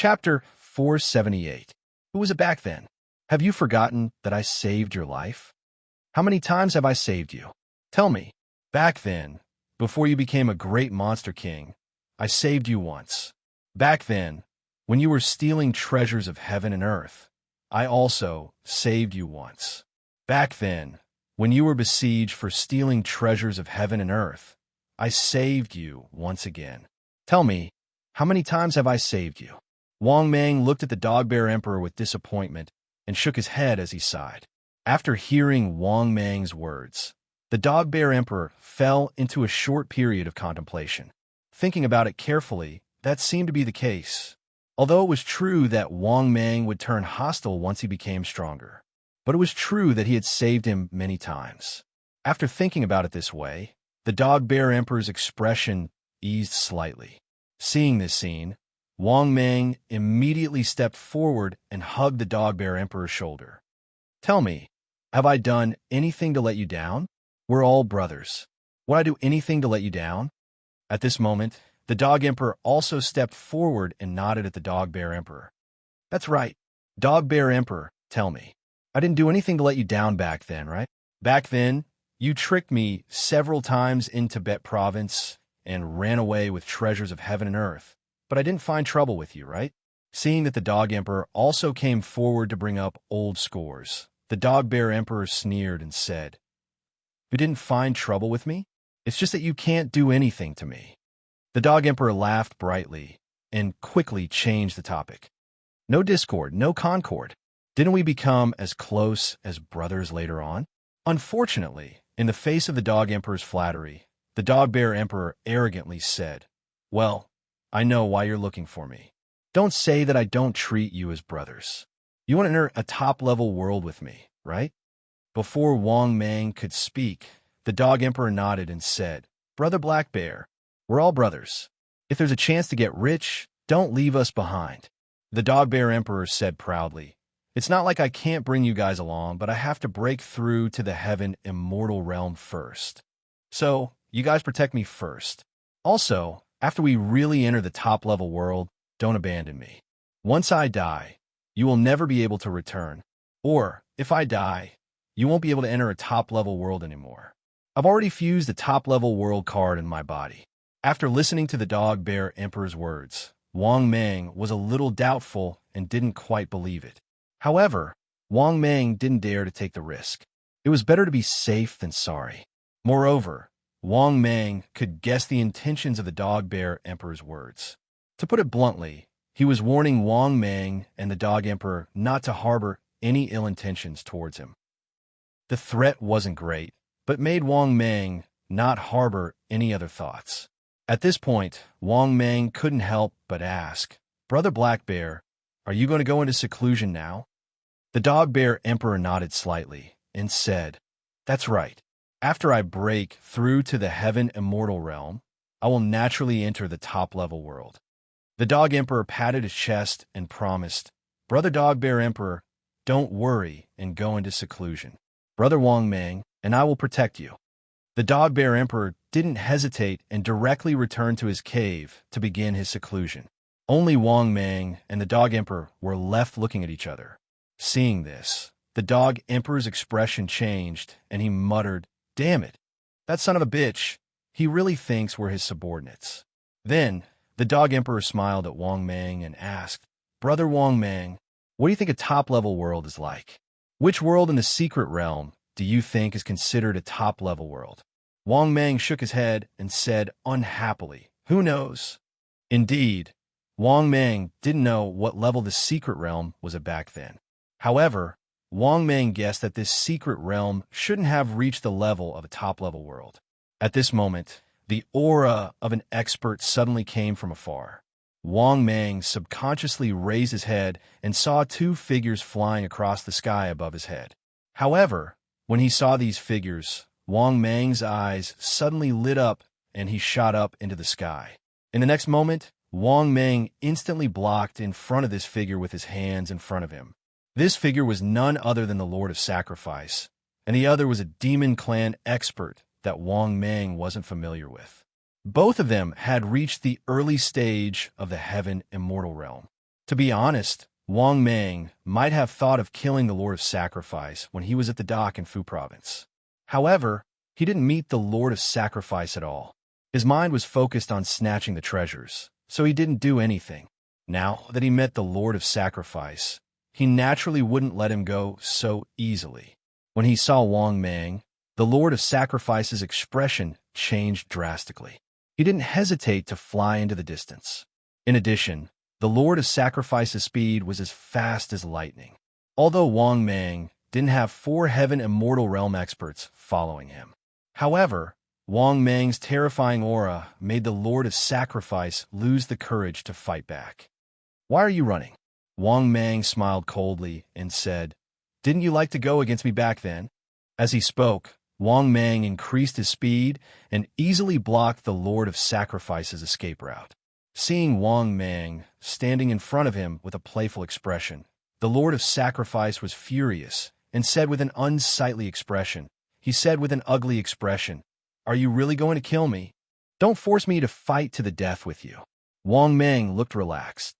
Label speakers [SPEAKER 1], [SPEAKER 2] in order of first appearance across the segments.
[SPEAKER 1] Chapter 478. Who was it back then? Have you forgotten that I saved your life? How many times have I saved you? Tell me. Back then, before you became a great monster king, I saved you once. Back then, when you were stealing treasures of heaven and earth, I also saved you once. Back then, when you were besieged for stealing treasures of heaven and earth, I saved you once again. Tell me, how many times have I saved you? Wang Mang looked at the Dog Bear Emperor with disappointment and shook his head as he sighed. After hearing Wang Mang's words, the Dog Bear Emperor fell into a short period of contemplation. Thinking about it carefully, that seemed to be the case. Although it was true that Wang Mang would turn hostile once he became stronger, but it was true that he had saved him many times. After thinking about it this way, the Dog Bear Emperor's expression eased slightly. Seeing this scene, Wang Mang immediately stepped forward and hugged the Dog Bear Emperor's shoulder. Tell me, have I done anything to let you down? We're all brothers. Would I do anything to let you down? At this moment, the Dog Emperor also stepped forward and nodded at the Dog Bear Emperor. That's right. Dog Bear Emperor, tell me. I didn't do anything to let you down back then, right? Back then, you tricked me several times in Tibet province and ran away with treasures of heaven and earth. But I didn't find trouble with you, right? Seeing that the Dog Emperor also came forward to bring up old scores, the Dog Bear Emperor sneered and said, "You didn't find trouble with me? It's just that you can't do anything to me." The Dog Emperor laughed brightly and quickly changed the topic. No discord, no concord. Didn't we become as close as brothers later on? Unfortunately, in the face of the Dog Emperor's flattery, the Dog Bear Emperor arrogantly said, "Well, I know why you're looking for me. Don't say that I don't treat you as brothers. You want to enter a top-level world with me, right?" Before Wang Mang could speak, the Dog Emperor nodded and said, "Brother Black Bear, we're all brothers. If there's a chance to get rich, don't leave us behind." The Dog Bear Emperor said proudly, "It's not like I can't bring you guys along, but I have to break through to the heaven immortal realm first. So, you guys protect me first. Also, after we really enter the top-level world, don't abandon me. Once I die, you will never be able to return. Or, if I die, you won't be able to enter a top-level world anymore. I've already fused a top-level world card in my body." After listening to the Dog Bear Emperor's words, Wang Mang was a little doubtful and didn't quite believe it. However, Wang Mang didn't dare to take the risk. It was better to be safe than sorry. Moreover, Wang Mang could guess the intentions of the Dog Bear Emperor's words. To put it bluntly, he was warning Wang Mang and the Dog Emperor not to harbor any ill intentions towards him. The threat wasn't great, but made Wang Mang not harbor any other thoughts. At this point, Wang Mang couldn't help but ask, "Brother Black Bear, are you going to go into seclusion now?" The Dog Bear Emperor nodded slightly and said, "That's right. After I break through to the heaven immortal realm, I will naturally enter the top-level world." The Dog Emperor patted his chest and promised, "Brother Dog Bear Emperor, don't worry and go into seclusion. Brother Wang Mang and I will protect you." The Dog Bear Emperor didn't hesitate and directly returned to his cave to begin his seclusion. Only Wang Mang and the Dog Emperor were left looking at each other. Seeing this, the Dog Emperor's expression changed and he muttered, "Damn it, that son of a bitch, he really thinks we're his subordinates." Then, the Dog Emperor smiled at Wang Mang and asked, "Brother Wang Mang, what do you think a top-level world is like? Which world in the secret realm do you think is considered a top-level world?" Wang Mang shook his head and said unhappily, "Who knows?" Indeed, Wang Mang didn't know what level the secret realm was at back then. However, Wang Mang guessed that this secret realm shouldn't have reached the level of a top-level world. At this moment, the aura of an expert suddenly came from afar. Wang Mang subconsciously raised his head and saw two figures flying across the sky above his head. However, when he saw these figures, Wang Mang's eyes suddenly lit up and he shot up into the sky. In the next moment, Wang Mang instantly blocked in front of this figure with his hands in front of him. This figure was none other than the Lord of Sacrifice, and the other was a demon clan expert that Wang Mang wasn't familiar with. Both of them had reached the early stage of the heaven immortal realm. To be honest, Wang Mang might have thought of killing the Lord of Sacrifice when he was at the dock in Fu Province. However, he didn't meet the Lord of Sacrifice at all. His mind was focused on snatching the treasures, so he didn't do anything. Now that he met the Lord of Sacrifice, he naturally wouldn't let him go so easily. When he saw Wang Mang, the Lord of Sacrifice's expression changed drastically. He didn't hesitate to fly into the distance. In addition, the Lord of Sacrifice's speed was as fast as lightning. Although Wang Mang didn't have 4 Heaven Immortal Realm experts following him. However, Wang Mang's terrifying aura made the Lord of Sacrifice lose the courage to fight back. "Why are you running?" Wang Mang smiled coldly and said, "Didn't you like to go against me back then?" As he spoke, Wang Mang increased his speed and easily blocked the Lord of Sacrifice's escape route. Seeing Wang Mang standing in front of him with a playful expression, the Lord of Sacrifice was furious and said with an unsightly expression, "Are you really going to kill me? Don't force me to fight to the death with you." Wang Mang looked relaxed.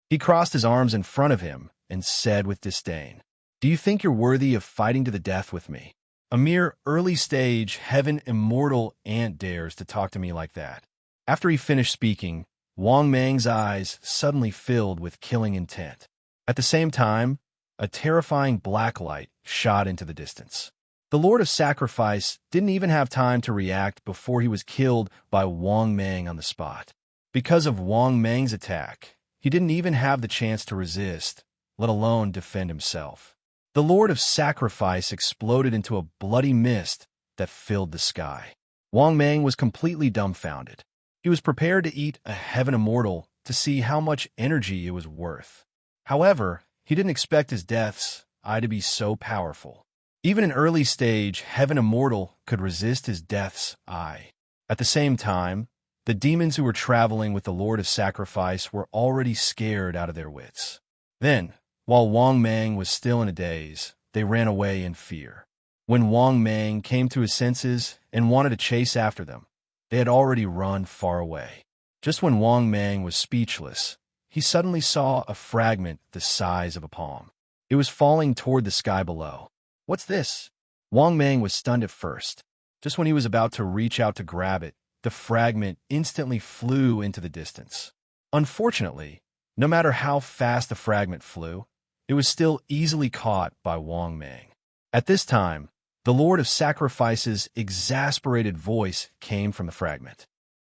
[SPEAKER 1] He crossed his arms in front of him and said with disdain, "Do you think you're worthy of fighting to the death with me? A mere early-stage, heaven immortal ant dares to talk to me like that." After he finished speaking, Wang Mang's eyes suddenly filled with killing intent. At the same time, a terrifying black light shot into the distance. The Lord of Sacrifice didn't even have time to react before he was killed by Wang Mang on the spot. Because of Wang Mang's attack, he didn't even have the chance to resist, let alone defend himself. The Lord of Sacrifice exploded into a bloody mist that filled the sky. Wang Mang was completely dumbfounded. He was prepared to eat a heaven immortal to see how much energy it was worth. However, he didn't expect his death's eye to be so powerful. Even an early-stage heaven immortal could resist his death's eye. At the same time, the demons who were traveling with the Lord of Sacrifice were already scared out of their wits. Then, while Wang Mang was still in a daze, they ran away in fear. When Wang Mang came to his senses and wanted to chase after them, they had already run far away. Just when Wang Mang was speechless, he suddenly saw a fragment the size of a palm. It was falling toward the sky below. "What's this?" Wang Mang was stunned at first. Just when he was about to reach out to grab it, the fragment instantly flew into the distance. Unfortunately, no matter how fast the fragment flew, it was still easily caught by Wang Mang. At this time, the Lord of Sacrifice's exasperated voice came from the fragment.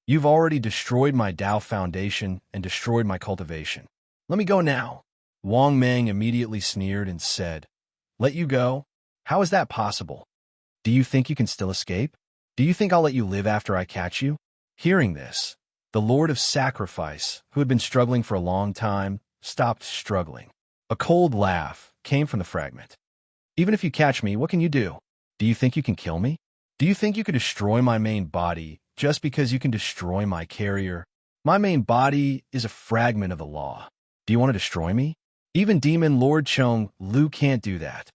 [SPEAKER 1] "You've already destroyed my Tao foundation and destroyed my cultivation. Let me go now." Wang Mang immediately sneered and said, "Let you go? How is that possible? Do you think you can still escape? Do you think I'll let you live after I catch you?" Hearing this, the Lord of Sacrifice, who had been struggling for a long time, stopped struggling. A cold laugh came from the fragment. "Even if you catch me, what can you do? Do you think you can kill me? Do you think you could destroy my main body just because you can destroy my carrier? My main body is a fragment of the law. Do you want to destroy me? Even Demon Lord Chong Lu can't do that."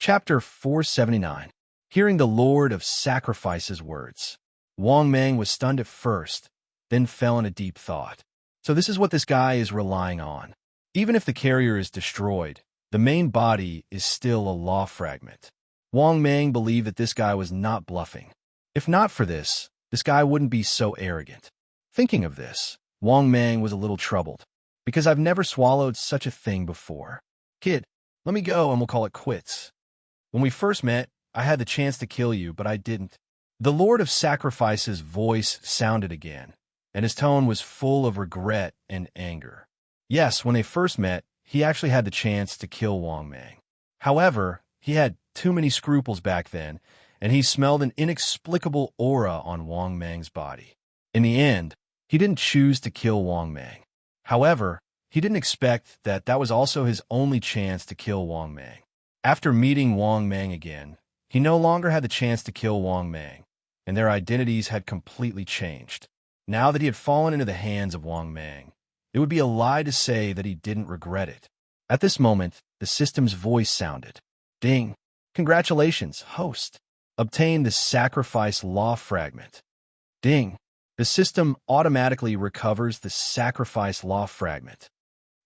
[SPEAKER 1] Chapter 479. Hearing the Lord of Sacrifice's words, Wang Mang was stunned at first, then fell in a deep thought. So this is what this guy is relying on. Even if the carrier is destroyed, the main body is still a law fragment. Wang Mang believed that this guy was not bluffing. If not for this guy wouldn't be so arrogant. Thinking of this, Wang Mang was a little troubled, because I've never swallowed such a thing before. "Kid, let me go and we'll call it quits. When we first met, I had the chance to kill you, but I didn't." The Lord of Sacrifice's voice sounded again, and his tone was full of regret and anger. Yes, when they first met, he actually had the chance to kill Wang Mang. However, he had too many scruples back then, and he smelled an inexplicable aura on Wang Mang's body. In the end, he didn't choose to kill Wang Mang. However, he didn't expect that was also his only chance to kill Wang Mang. After meeting Wang Mang again, he no longer had the chance to kill Wang Mang, and their identities had completely changed. Now that he had fallen into the hands of Wang Mang, it would be a lie to say that he didn't regret it. At this moment, the system's voice sounded. "Ding! Congratulations, host! Obtain the sacrifice law fragment." Ding! the system automatically recovers the sacrifice law fragment.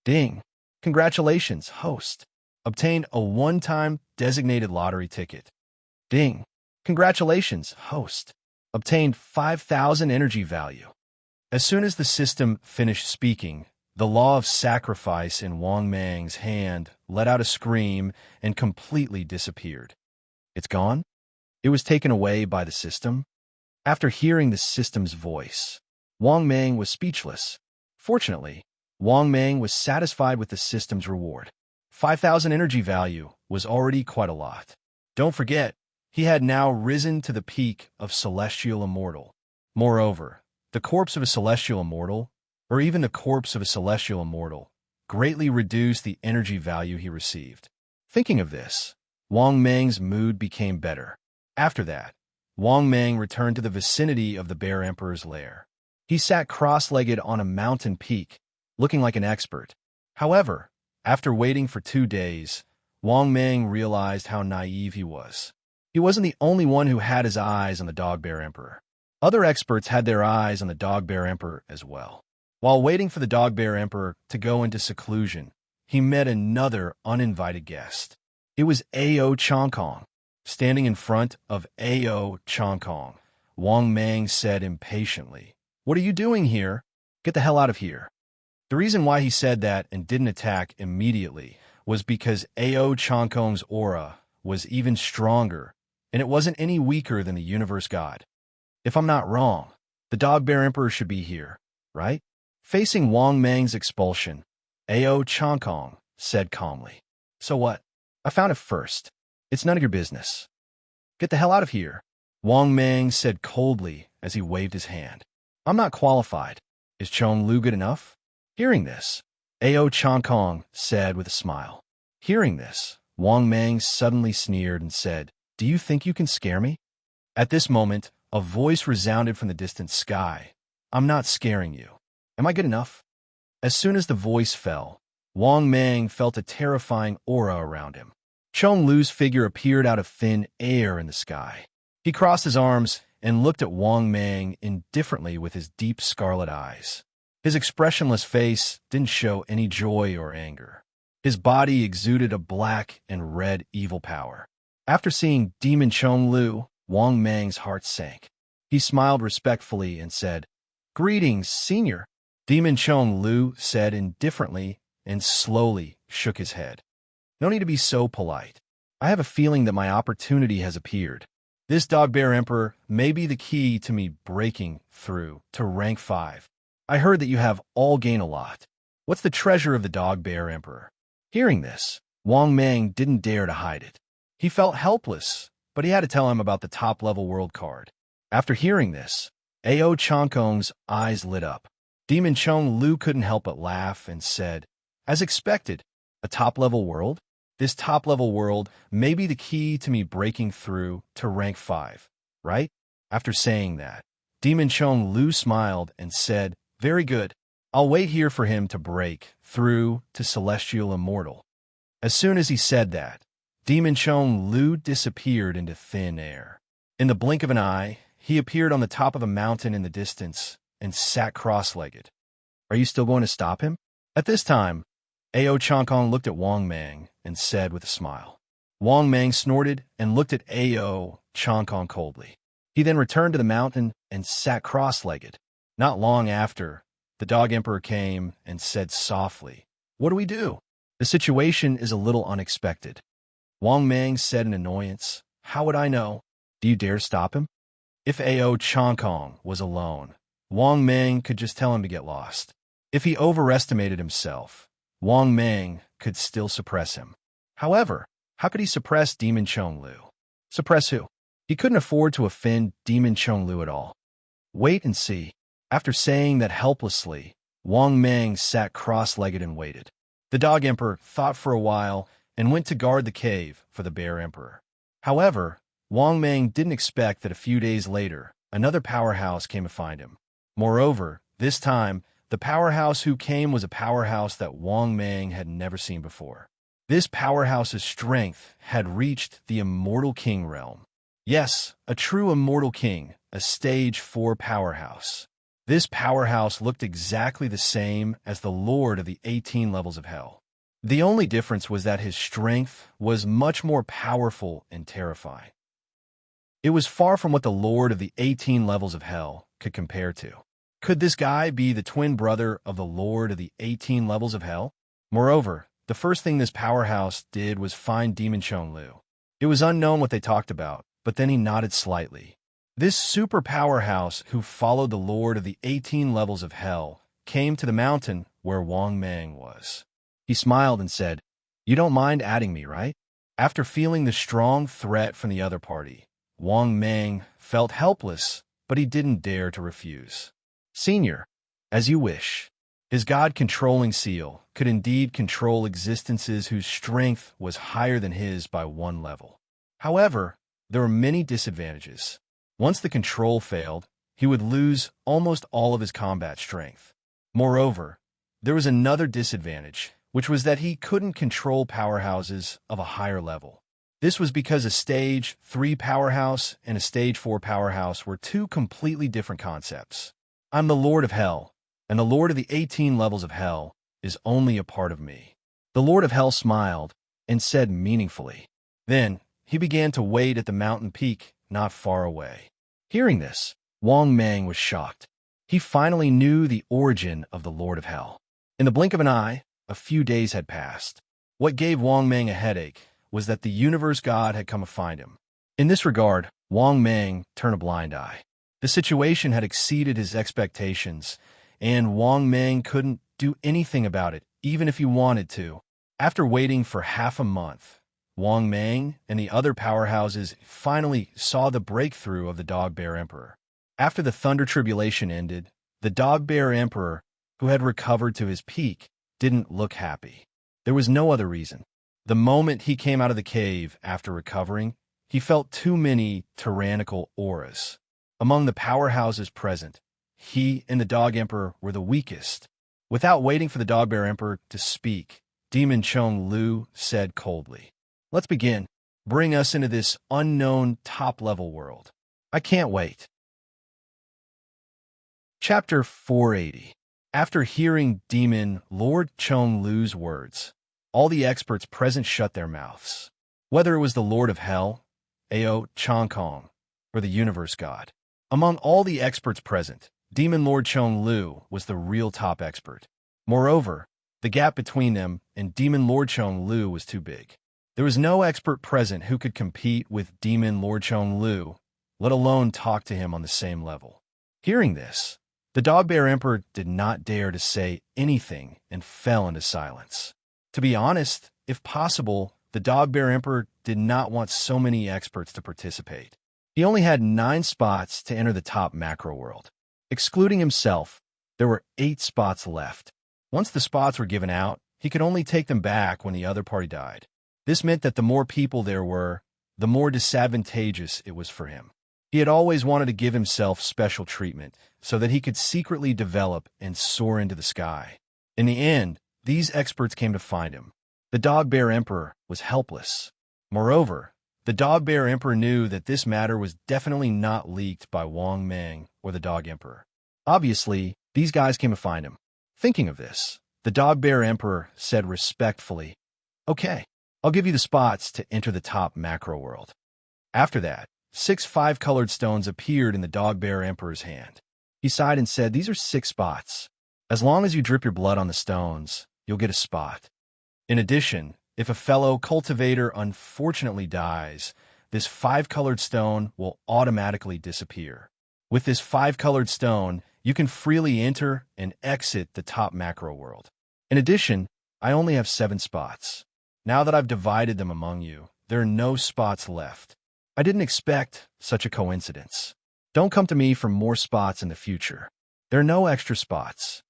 [SPEAKER 1] Ding! Congratulations, host. Obtained a one-time designated lottery ticket. Ding! Congratulations, host. Obtained 5,000 energy value. As soon as the system finished speaking, the law of sacrifice in Wang Mang's hand let out a scream and completely disappeared. It's gone? It was taken away by the system? After hearing the system's voice, Wang Mang was speechless. Fortunately, Wang Mang was satisfied with the system's reward. 5,000 energy value was already quite a lot. Don't forget, he had now risen to the peak of celestial immortal. Moreover, the corpse of a celestial immortal, or even the corpse of a celestial immortal, greatly reduced the energy value he received. Thinking of this, Wang Mang's mood became better. After that, Wang Mang returned to the vicinity of the Bear Emperor's lair. He sat cross-legged on a mountain peak, looking like an expert. However, after waiting for 2 days, Wang Mang realized how naive he was. He wasn't the only one who had his eyes on the Dog Bear Emperor. Other experts had their eyes on the Dog Bear Emperor as well. While waiting for the Dog Bear Emperor to go into seclusion, he met another uninvited guest. It was Ao Chongkong. Standing in front of Ao Chongkong, Wang Mang said impatiently, "What are you doing here? Get the hell out of here." The reason why he said that and didn't attack immediately was because Ao Chongkong's aura was even stronger, and it wasn't any weaker than the universe god. If I'm not wrong, the Dog Bear Emperor should be here, right? Facing Wang Mang's expulsion, Ao Chongkong said calmly, "So what? I found it first. It's none of your business. Get the hell out of here," Wang Mang said coldly as he waved his hand. "I'm not qualified. Is Chong Lu good enough?" Hearing this, Ao Chongkong said with a smile. Hearing this, Wang Mang suddenly sneered and said, "Do you think you can scare me?" At this moment, a voice resounded from the distant sky. "I'm not scaring you. Am I good enough?" As soon as the voice fell, Wang Mang felt a terrifying aura around him. Chong Lu's figure appeared out of thin air in the sky. He crossed his arms and looked at Wang Mang indifferently with his deep scarlet eyes. His expressionless face didn't show any joy or anger. His body exuded a black and red evil power. After seeing Demon Chong Lu, Wang Mang's heart sank. He smiled respectfully and said, "Greetings, senior." Demon Chong Lu said indifferently and slowly shook his head. "No need to be so polite. I have a feeling that my opportunity has appeared. This Dog Bear Emperor may be the key to me breaking through to rank 5. I heard that you have all gained a lot. What's the treasure of the Dog Bear Emperor?" Hearing this, Wang Mang didn't dare to hide it. He felt helpless, but he had to tell him about the top-level world card. After hearing this, Ao Chongkong's eyes lit up. Demon Chong Lu couldn't help but laugh and said, "As expected, a top-level world? This top-level world may be the key to me breaking through to rank 5, right?" After saying that, Demon Chong Lu smiled and said, "Very good. I'll wait here for him to break through to Celestial Immortal." As soon as he said that, Demon Chong Lu disappeared into thin air. In the blink of an eye, he appeared on the top of a mountain in the distance and sat cross-legged. "Are you still going to stop him?" At this time, Ao Chongkong looked at Wang Mang and said with a smile. Wang Mang snorted and looked at Ao Chongkong coldly. He then returned to the mountain and sat cross-legged. Not long after, the Dog Emperor came and said softly, "What do we do? The situation is a little unexpected." Wang Mang said in annoyance, "How would I know? Do you dare stop him?" If Ao Chongkong was alone, Wang Mang could just tell him to get lost. If he overestimated himself, Wang Mang could still suppress him. However, how could he suppress Demon Chong Lu? Suppress who? He couldn't afford to offend Demon Chong Lu at all. Wait and see. After saying that helplessly, Wang Mang sat cross-legged and waited. The Dog Emperor thought for a while and went to guard the cave for the Bear Emperor. However, Wang Mang didn't expect that a few days later, another powerhouse came to find him. Moreover, this time, the powerhouse who came was a powerhouse that Wang Mang had never seen before. This powerhouse's strength had reached the Immortal King realm. Yes, a true Immortal King, a stage 4 powerhouse. This powerhouse looked exactly the same as the Lord of the 18 levels of hell. The only difference was that his strength was much more powerful and terrifying. It was far from what the Lord of the 18 levels of hell could compare to. Could this guy be the twin brother of the Lord of the 18 levels of hell? Moreover, the first thing this powerhouse did was find Demon Chong Lu. It was unknown what they talked about, but then he nodded slightly. This super powerhouse who followed the Lord of the 18 levels of hell came to the mountain where Wang Mang was. He smiled and said, "You don't mind adding me, right?" After feeling the strong threat from the other party, Wang Mang felt helpless, but he didn't dare to refuse. "Senior, as you wish." His God-controlling seal could indeed control existences whose strength was higher than his by one level. However, there were many disadvantages. Once the control failed, he would lose almost all of his combat strength. Moreover, there was another disadvantage, which was that he couldn't control powerhouses of a higher level. This was because a Stage 3 powerhouse and a Stage 4 powerhouse were two completely different concepts. I'm the Lord of Hell, and the Lord of the 18 levels of Hell is only a part of me. The Lord of Hell smiled and said meaningfully. Then, he began to wait at the mountain peak not far away. Hearing this, Wang Mang was shocked. He finally knew the origin of the Lord of Hell. In the blink of an eye, a few days had passed. What gave Wang Mang a headache was that the universe god had come to find him. In this regard, Wang Mang turned a blind eye. The situation had exceeded his expectations, and Wang Mang couldn't do anything about it, even if he wanted to. After waiting for half a month, Wang Mang and the other powerhouses finally saw the breakthrough of the Dog Bear Emperor. After the Thunder Tribulation ended, the Dog Bear Emperor, who had recovered to his peak, didn't look happy. There was no other reason. The moment he came out of the cave after recovering, he felt too many tyrannical auras. Among the powerhouses present, he and the Dog Emperor were the weakest. Without waiting for the Dog Bear Emperor to speak, Demon Chong Lu said coldly, "Let's begin. Bring us into this unknown top-level world. I can't wait." Chapter 480. After hearing Demon Lord Chong Lu's words, all the experts present shut their mouths. Whether it was the Lord of Hell, Ao Chong Kong, or the Universe God. Among all the experts present, Demon Lord Chong Lu was the real top expert. Moreover, the gap between them and Demon Lord Chong Lu was too big. There was no expert present who could compete with Demon Lord Chong Lu, let alone talk to him on the same level. Hearing this, the Dog Bear Emperor did not dare to say anything and fell into silence. To be honest, if possible, the Dog Bear Emperor did not want so many experts to participate. He only had 9 spots to enter the top macro world. Excluding himself, there were 8 spots left. Once the spots were given out, he could only take them back when the other party died. This meant that the more people there were, the more disadvantageous it was for him. He had always wanted to give himself special treatment so that he could secretly develop and soar into the sky. In the end, these experts came to find him. The Dog Bear Emperor was helpless. Moreover, the Dog Bear Emperor knew that this matter was definitely not leaked by Wang Mang or the Dog Emperor. Obviously, these guys came to find him. Thinking of this, the Dog Bear Emperor said respectfully, "Okay, I'll give you the spots to enter the top macro world." After that, 6 5-colored stones appeared in the Dog Bear Emperor's hand. He sighed and said, "These are 6 spots. As long as you drip your blood on the stones, you'll get a spot. In addition, if a fellow cultivator unfortunately dies, this 5-colored stone will automatically disappear. With this 5-colored stone, you can freely enter and exit the top macro world. In addition, I only have 7 spots. Now that I've divided them among you, there are no spots left. I didn't expect such a coincidence. Don't come to me for more spots in the future. There are no extra spots.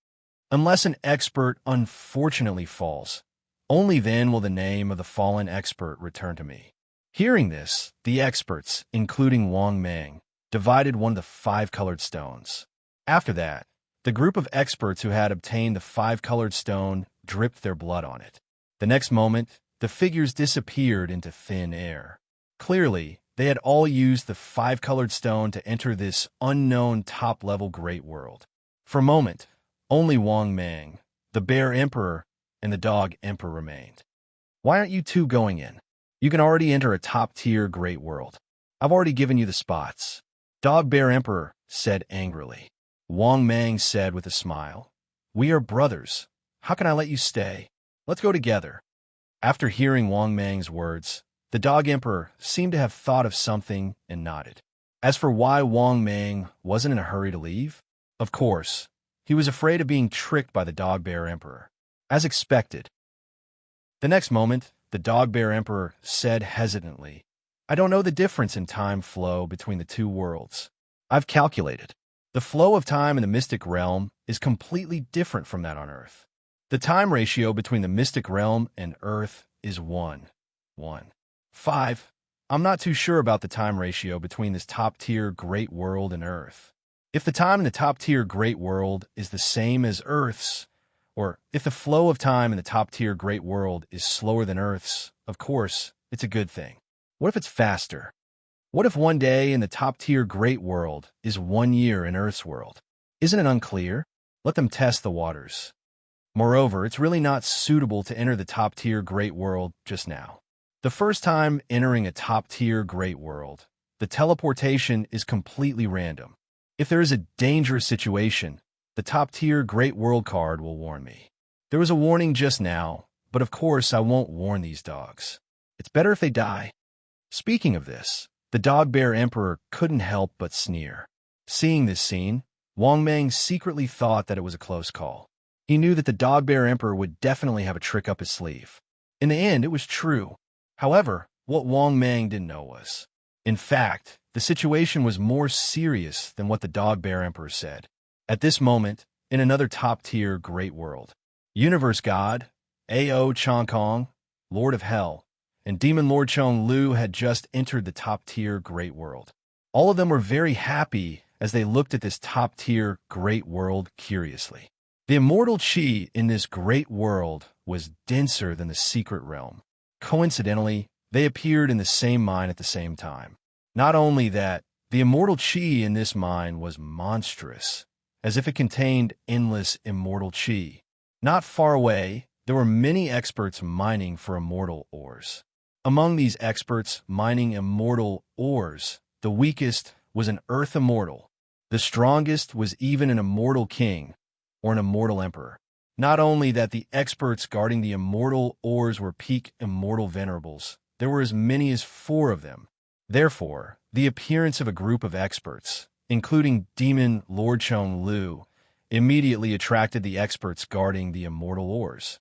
[SPEAKER 1] Unless an expert unfortunately falls, only then will the name of the fallen expert return to me." Hearing this, the experts, including Wang Mang, divided one of the 5-colored stones. After that, the group of experts who had obtained the 5-colored stone dripped their blood on it. The next moment, the figures disappeared into thin air. Clearly, they had all used the 5-colored stone to enter this unknown top-level great world. For a moment, only Wang Mang, the bear emperor, and the dog emperor remained. Why aren't you two going in? You can already enter a top-tier great world. I've already given you the spots. Dog bear emperor said angrily. Wang Mang said with a smile, we are brothers. How can I let you stay? Let's go together. After hearing Wang Mang's words, the dog emperor seemed to have thought of something and nodded. As for why Wang Mang wasn't in a hurry to leave, of course, he was afraid of being tricked by the dog bear emperor. As expected. The next moment, the dog bear emperor said hesitantly, I don't know the difference in time flow between the two worlds. I've calculated. The flow of time in the mystic realm is completely different from that on Earth. The time ratio between the mystic realm and Earth is 1:5. I'm not too sure about the time ratio between this top-tier great world and Earth. If the time in the top-tier great world is the same as Earth's, or if the flow of time in the top-tier great world is slower than Earth's, of course, it's a good thing. What if it's faster? What if one day in the top-tier great world is 1 year in Earth's world? Isn't it unclear? Let them test the waters. Moreover, it's really not suitable to enter the top-tier great world just now. The first time entering a top-tier great world, the teleportation is completely random. If there is a dangerous situation, the top-tier great world card will warn me. There was a warning just now, but of course I won't warn these dogs. It's better if they die. Speaking of this, the dog bear emperor couldn't help but sneer. Seeing this scene, Wang Mang secretly thought that it was a close call. He knew that the dog bear emperor would definitely have a trick up his sleeve. In the end, it was true. However, what Wang Mang didn't know was, in fact, the situation was more serious than what the dog bear emperor said. At this moment, in another top-tier great world, Universe God, A.O. Kong, Lord of Hell, and Demon Lord Chong Lu had just entered the top-tier great world. All of them were very happy as they looked at this top-tier great world curiously. The immortal chi in this great world was denser than the secret realm. Coincidentally, they appeared in the same mine at the same time. Not only that, the immortal chi in this mine was monstrous, as if it contained endless immortal chi. Not far away, there were many experts mining for immortal ores. Among these experts mining immortal ores, the weakest was an earth immortal. The strongest was even an immortal king, or an immortal emperor. Not only that the experts guarding the immortal ores were peak immortal venerables, there were as many as 4 of them. Therefore, the appearance of a group of experts, including Demon Lord Chong Lu, immediately attracted the experts guarding the immortal ores.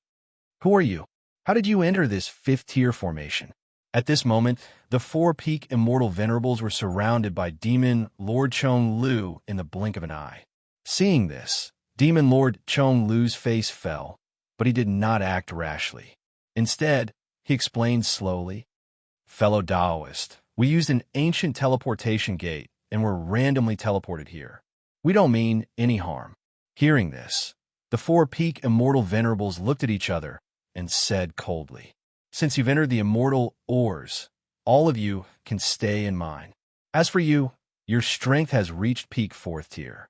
[SPEAKER 1] Who are you? How did you enter this 5th-tier formation? At this moment, the 4 peak immortal venerables were surrounded by Demon Lord Chong Lu in the blink of an eye. Seeing this, Demon Lord Chong Lu's face fell, but he did not act rashly. Instead, he explained slowly, Fellow Taoist, we used an ancient teleportation gate and were randomly teleported here. We don't mean any harm. Hearing this, the 4 peak immortal venerables looked at each other and said coldly, Since you've entered the immortal ores, all of you can stay in mine. As for you, your strength has reached peak 4th tier.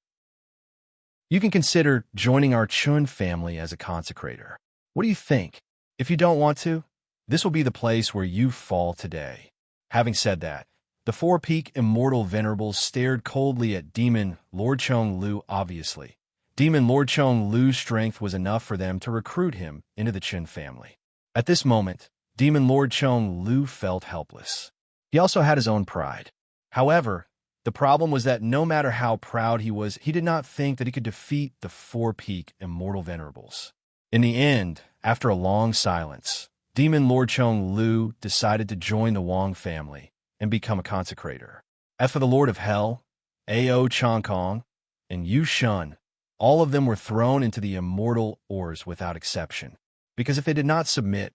[SPEAKER 1] You can consider joining our Chun family as a consecrator. What do you think? If you don't want to, this will be the place where you fall today. Having said that, the 4 peak immortal venerables stared coldly at Demon Lord Chong Lu. Obviously, Demon Lord Chong Lu's strength was enough for them to recruit him into the Chun family. At this moment, Demon Lord Chong Lu felt helpless. He also had his own pride. However, the problem was that no matter how proud he was, he did not think that he could defeat the 4 peak immortal venerables. In the end, after a long silence, Demon Lord Chong Lu decided to join the Wang family and become a consecrator. As for the Lord of Hell, A.O. Kong, and Yu Shun, all of them were thrown into the immortal ores without exception, because if they did not submit,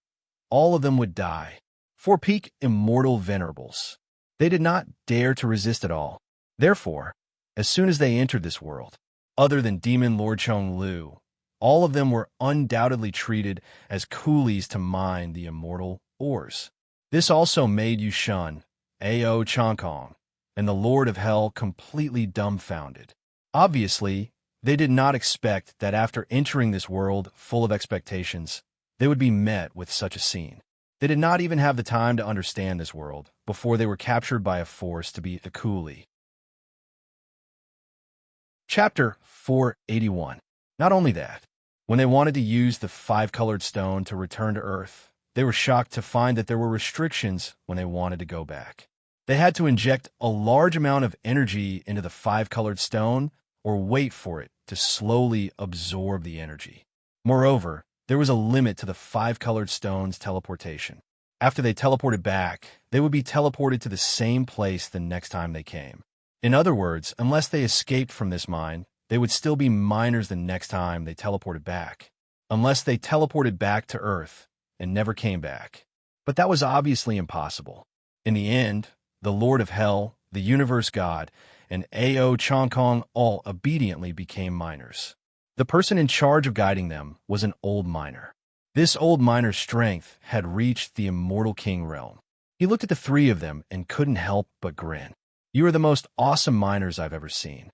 [SPEAKER 1] all of them would die. 4 peak immortal venerables. They did not dare to resist at all. Therefore, as soon as they entered this world, other than Demon Lord Chong Lu, all of them were undoubtedly treated as coolies to mine the immortal ores. This also made Yu Shun, A.O. Kong, and the Lord of Hell completely dumbfounded. Obviously, They did not expect that after entering this world full of expectations, they would be met with such a scene. They did not even have the time to understand this world before they were captured by a force to be the coolie. Chapter 481. Not only that, when they wanted to use the five-colored stone to return to Earth, they were shocked to find that there were restrictions when they wanted to go back. They had to inject a large amount of energy into the five-colored stone or wait for it to slowly absorb the energy. Moreover, there was a limit to the five-colored stone's teleportation. After they teleported back, they would be teleported to the same place the next time they came. In other words, unless they escaped from this mine, they would still be miners the next time they teleported back. Unless they teleported back to Earth and never came back. But that was obviously impossible. In the end, the Lord of Hell, the Universe God, and Ao Chongkong all obediently became miners. The person in charge of guiding them was an old miner. This old miner's strength had reached the immortal king realm. He looked at the three of them and couldn't help but grin. "You are the most awesome miners I've ever seen.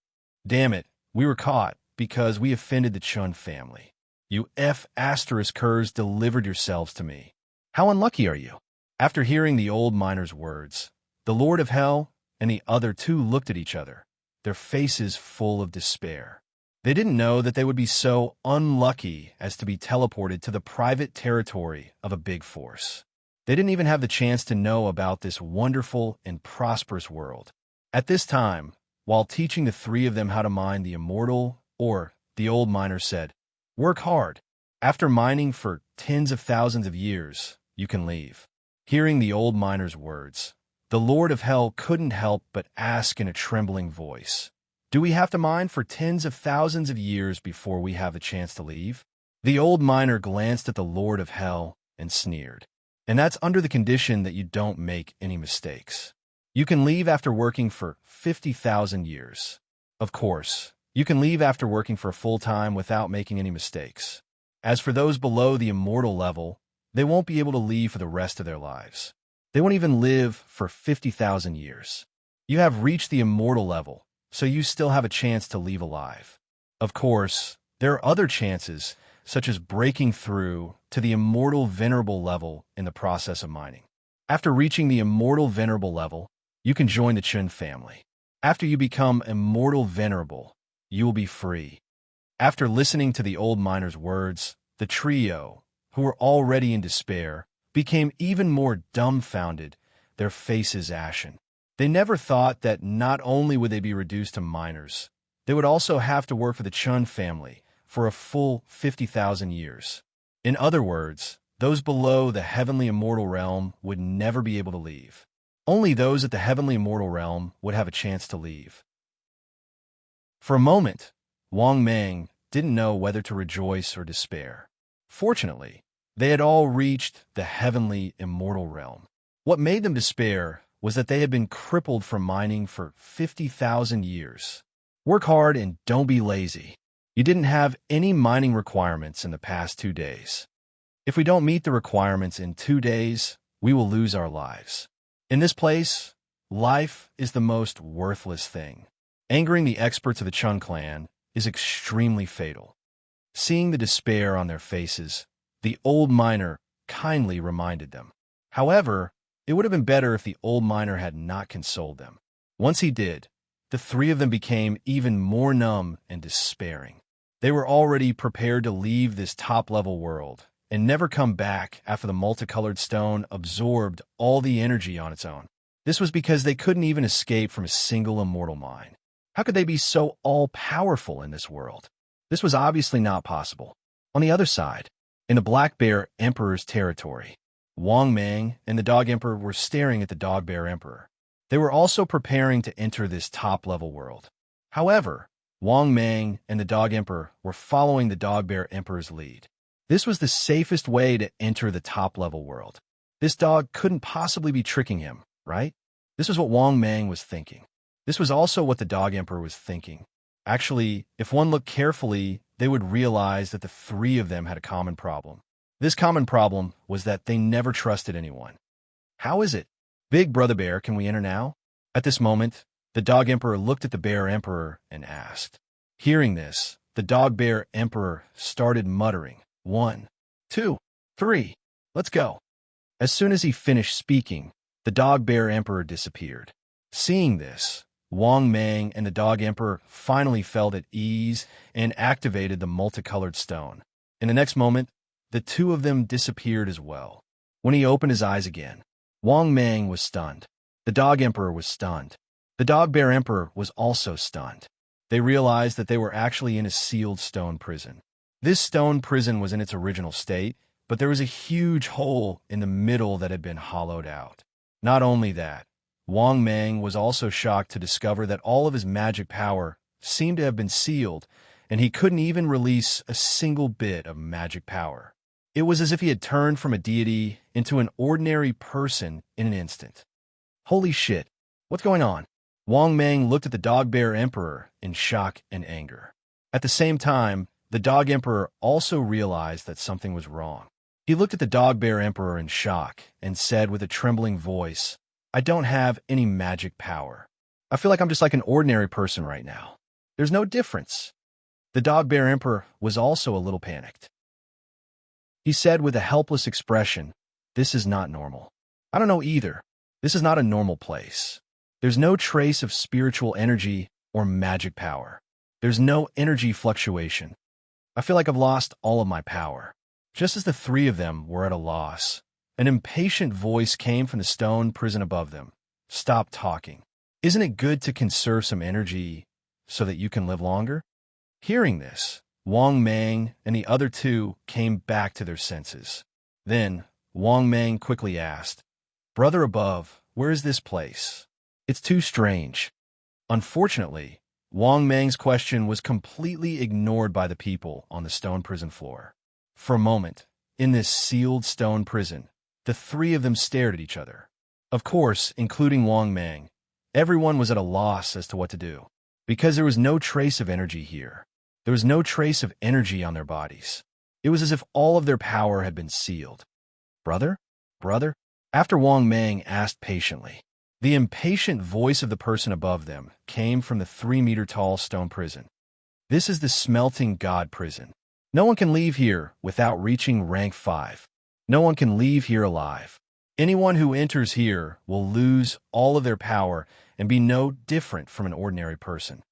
[SPEAKER 1] Damn it, we were caught because we offended the Chun family. You F***ers delivered yourselves to me. How unlucky are you?" After hearing the old miner's words, the Lord of Hell and the other two looked at each other, their faces full of despair. They didn't know that they would be so unlucky as to be teleported to the private territory of a big force. They didn't even have the chance to know about this wonderful and prosperous world. At this time, while teaching the three of them how to mine the immortal ore, the old miner said, "Work hard. After mining for tens of thousands of years, you can leave." Hearing the old miner's words, the Lord of Hell couldn't help but ask in a trembling voice, "Do we have to mine for tens of thousands of years before we have the chance to leave?" The old miner glanced at the Lord of Hell and sneered. "And that's under the condition that you don't make any mistakes. You can leave after working for 50,000 years. Of course, you can leave after working for a full time without making any mistakes. As for those below the immortal level, they won't be able to leave for the rest of their lives. They won't even live for 50,000 years. You have reached the immortal level, so you still have a chance to leave alive. Of course, there are other chances, such as breaking through to the immortal venerable level in the process of mining. After reaching the immortal venerable level, you can join the Chun family. After you become immortal venerable, you will be free." After listening to the old miner's words, the trio, who were already in despair, became even more dumbfounded, their faces ashen. They never thought that not only would they be reduced to miners, they would also have to work for the Chun family for a full 50,000 years. In other words, those below the heavenly immortal realm would never be able to leave. Only those at the heavenly immortal realm would have a chance to leave. For a moment, Wang Meng didn't know whether to rejoice or despair. Fortunately, they had all reached the heavenly immortal realm. What made them despair was that they had been crippled from mining for 50,000 years. Work hard and don't be lazy. You didn't have any mining requirements in the past 2 days. If we don't meet the requirements in 2 days, we will lose our lives. In this place, life is the most worthless thing. Angering the experts of the Chun clan is extremely fatal. Seeing the despair on their faces, the old miner kindly reminded them. However, it would have been better if the old miner had not consoled them. Once he did, the three of them became even more numb and despairing. They were already prepared to leave this top-level world and never come back after the multicolored stone absorbed all the energy on its own. This was because they couldn't even escape from a single immortal mine. How could they be so all-powerful in this world? This was obviously not possible. On the other side, in the Black Bear Emperor's territory, Wang Meng and the Dog Emperor were staring at the Dog Bear Emperor. They were also preparing to enter this top-level world. However, Wang Meng and the Dog Emperor were following the Dog Bear Emperor's lead. This was the safest way to enter the top-level world. This dog couldn't possibly be tricking him, right? This was what Wang Meng was thinking. This was also what the Dog Emperor was thinking. Actually, if one looked carefully, they would realize that the three of them had a common problem. This common problem was that they never trusted anyone. "How is it? Big Brother Bear, can we enter now?" At this moment, the Dog Emperor looked at the Bear Emperor and asked. Hearing this, the dog-bear emperor started muttering, 1, 2, 3, let's go. As soon as he finished speaking, the dog-bear emperor disappeared. Seeing this, Wang Mang and the dog emperor finally felt at ease and activated the multicolored stone. In the next moment, the two of them disappeared as well. When he opened his eyes again, Wang Mang was stunned. The dog emperor was stunned. The dog-bear emperor was also stunned. They realized that they were actually in a sealed stone prison. This stone prison was in its original state, but there was a huge hole in the middle that had been hollowed out. Not only that, Wang Mang was also shocked to discover that all of his magic power seemed to have been sealed, and he couldn't even release a single bit of magic power. It was as if he had turned from a deity into an ordinary person in an instant. Holy shit, what's going on? Wang Mang looked at the dog-bear emperor in shock and anger. At the same time, the dog emperor also realized that something was wrong. He looked at the dog-bear emperor in shock and said with a trembling voice, I don't have any magic power. I feel like I'm just like an ordinary person right now. There's no difference. The dog-bear emperor was also a little panicked. He said with a helpless expression, this is not normal. I don't know either. This is not a normal place. There's no trace of spiritual energy or magic power. There's no energy fluctuation. I feel like I've lost all of my power. Just as the three of them were at a loss, an impatient voice came from the stone prison above them. Stop talking. Isn't it good to conserve some energy so that you can live longer? Hearing this, Wang Mang and the other two came back to their senses. Then, Wang Mang quickly asked, Brother above, where is this place? It's too strange. Unfortunately, Wang Mang's question was completely ignored by the people on the stone prison floor. For a moment, in this sealed stone prison, the three of them stared at each other. Of course, including Wang Mang, everyone was at a loss as to what to do, because there was no trace of energy here. There was no trace of energy on their bodies. It was as if all of their power had been sealed. Brother? Brother? After Wang Mang asked patiently, the impatient voice of the person above them came from the 3-meter-tall stone prison. This is the smelting god prison. No one can leave here without reaching rank 5. No one can leave here alive. Anyone who enters here will lose all of their power and be no different from an ordinary person.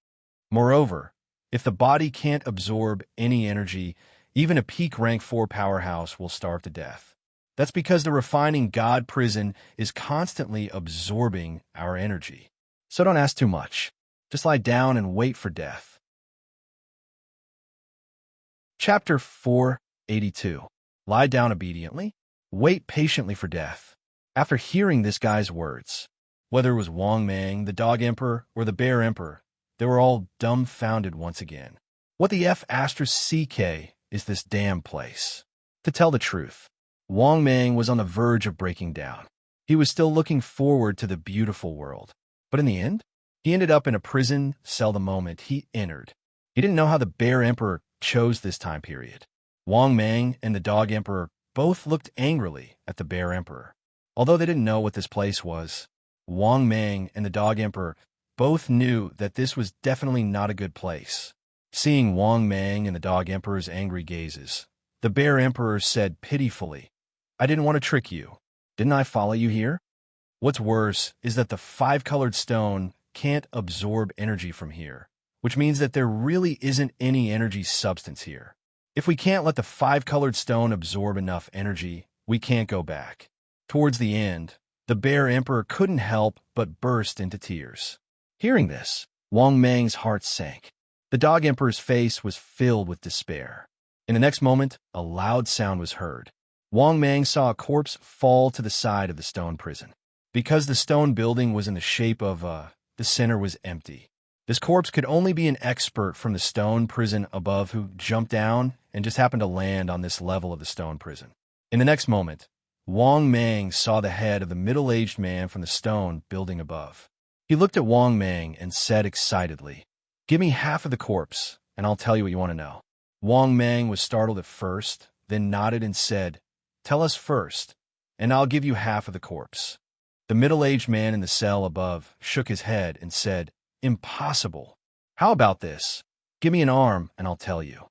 [SPEAKER 1] Moreover, if the body can't absorb any energy, even a peak rank 4 powerhouse will starve to death. That's because the refining god prison is constantly absorbing our energy. So don't ask too much. Just lie down and wait for death. Chapter 482. Lie down obediently. Wait patiently for death. After hearing this guy's words, whether it was Wang Mang, the dog emperor, or the bear emperor, they were all dumbfounded once again. What the F***CK is this damn place? To tell the truth, Wang Mang was on the verge of breaking down. He was still looking forward to the beautiful world. But in the end, he ended up in a prison cell the moment he entered. He didn't know how the bear emperor chose this time period. Wang Mang and the dog emperor both looked angrily at the bear emperor. Although they didn't know what this place was, Wang Mang and the dog emperor both knew that this was definitely not a good place. Seeing Wang Mang and the dog emperor's angry gazes, the bear emperor said pitifully, I didn't want to trick you. Didn't I follow you here? What's worse is that the 5-colored stone can't absorb energy from here, which means that there really isn't any energy substance here. If we can't let the 5-colored stone absorb enough energy, we can't go back. Towards the end, the bear emperor couldn't help but burst into tears. Hearing this, Wang Mang's heart sank. The dog emperor's face was filled with despair. In the next moment, a loud sound was heard. Wang Mang saw a corpse fall to the side of the stone prison. Because the stone building was in the shape of the center was empty. This corpse could only be an expert from the stone prison above who jumped down and just happened to land on this level of the stone prison. In the next moment, Wang Mang saw the head of the middle-aged man from the stone building above. He looked at Wang Mang and said excitedly, Give me half of the corpse, and I'll tell you what you want to know. Wang Mang was startled at first, then nodded and said, Tell us first, and I'll give you half of the corpse. The middle-aged man in the cell above shook his head and said, Impossible. How about this? Give me an arm and I'll tell you."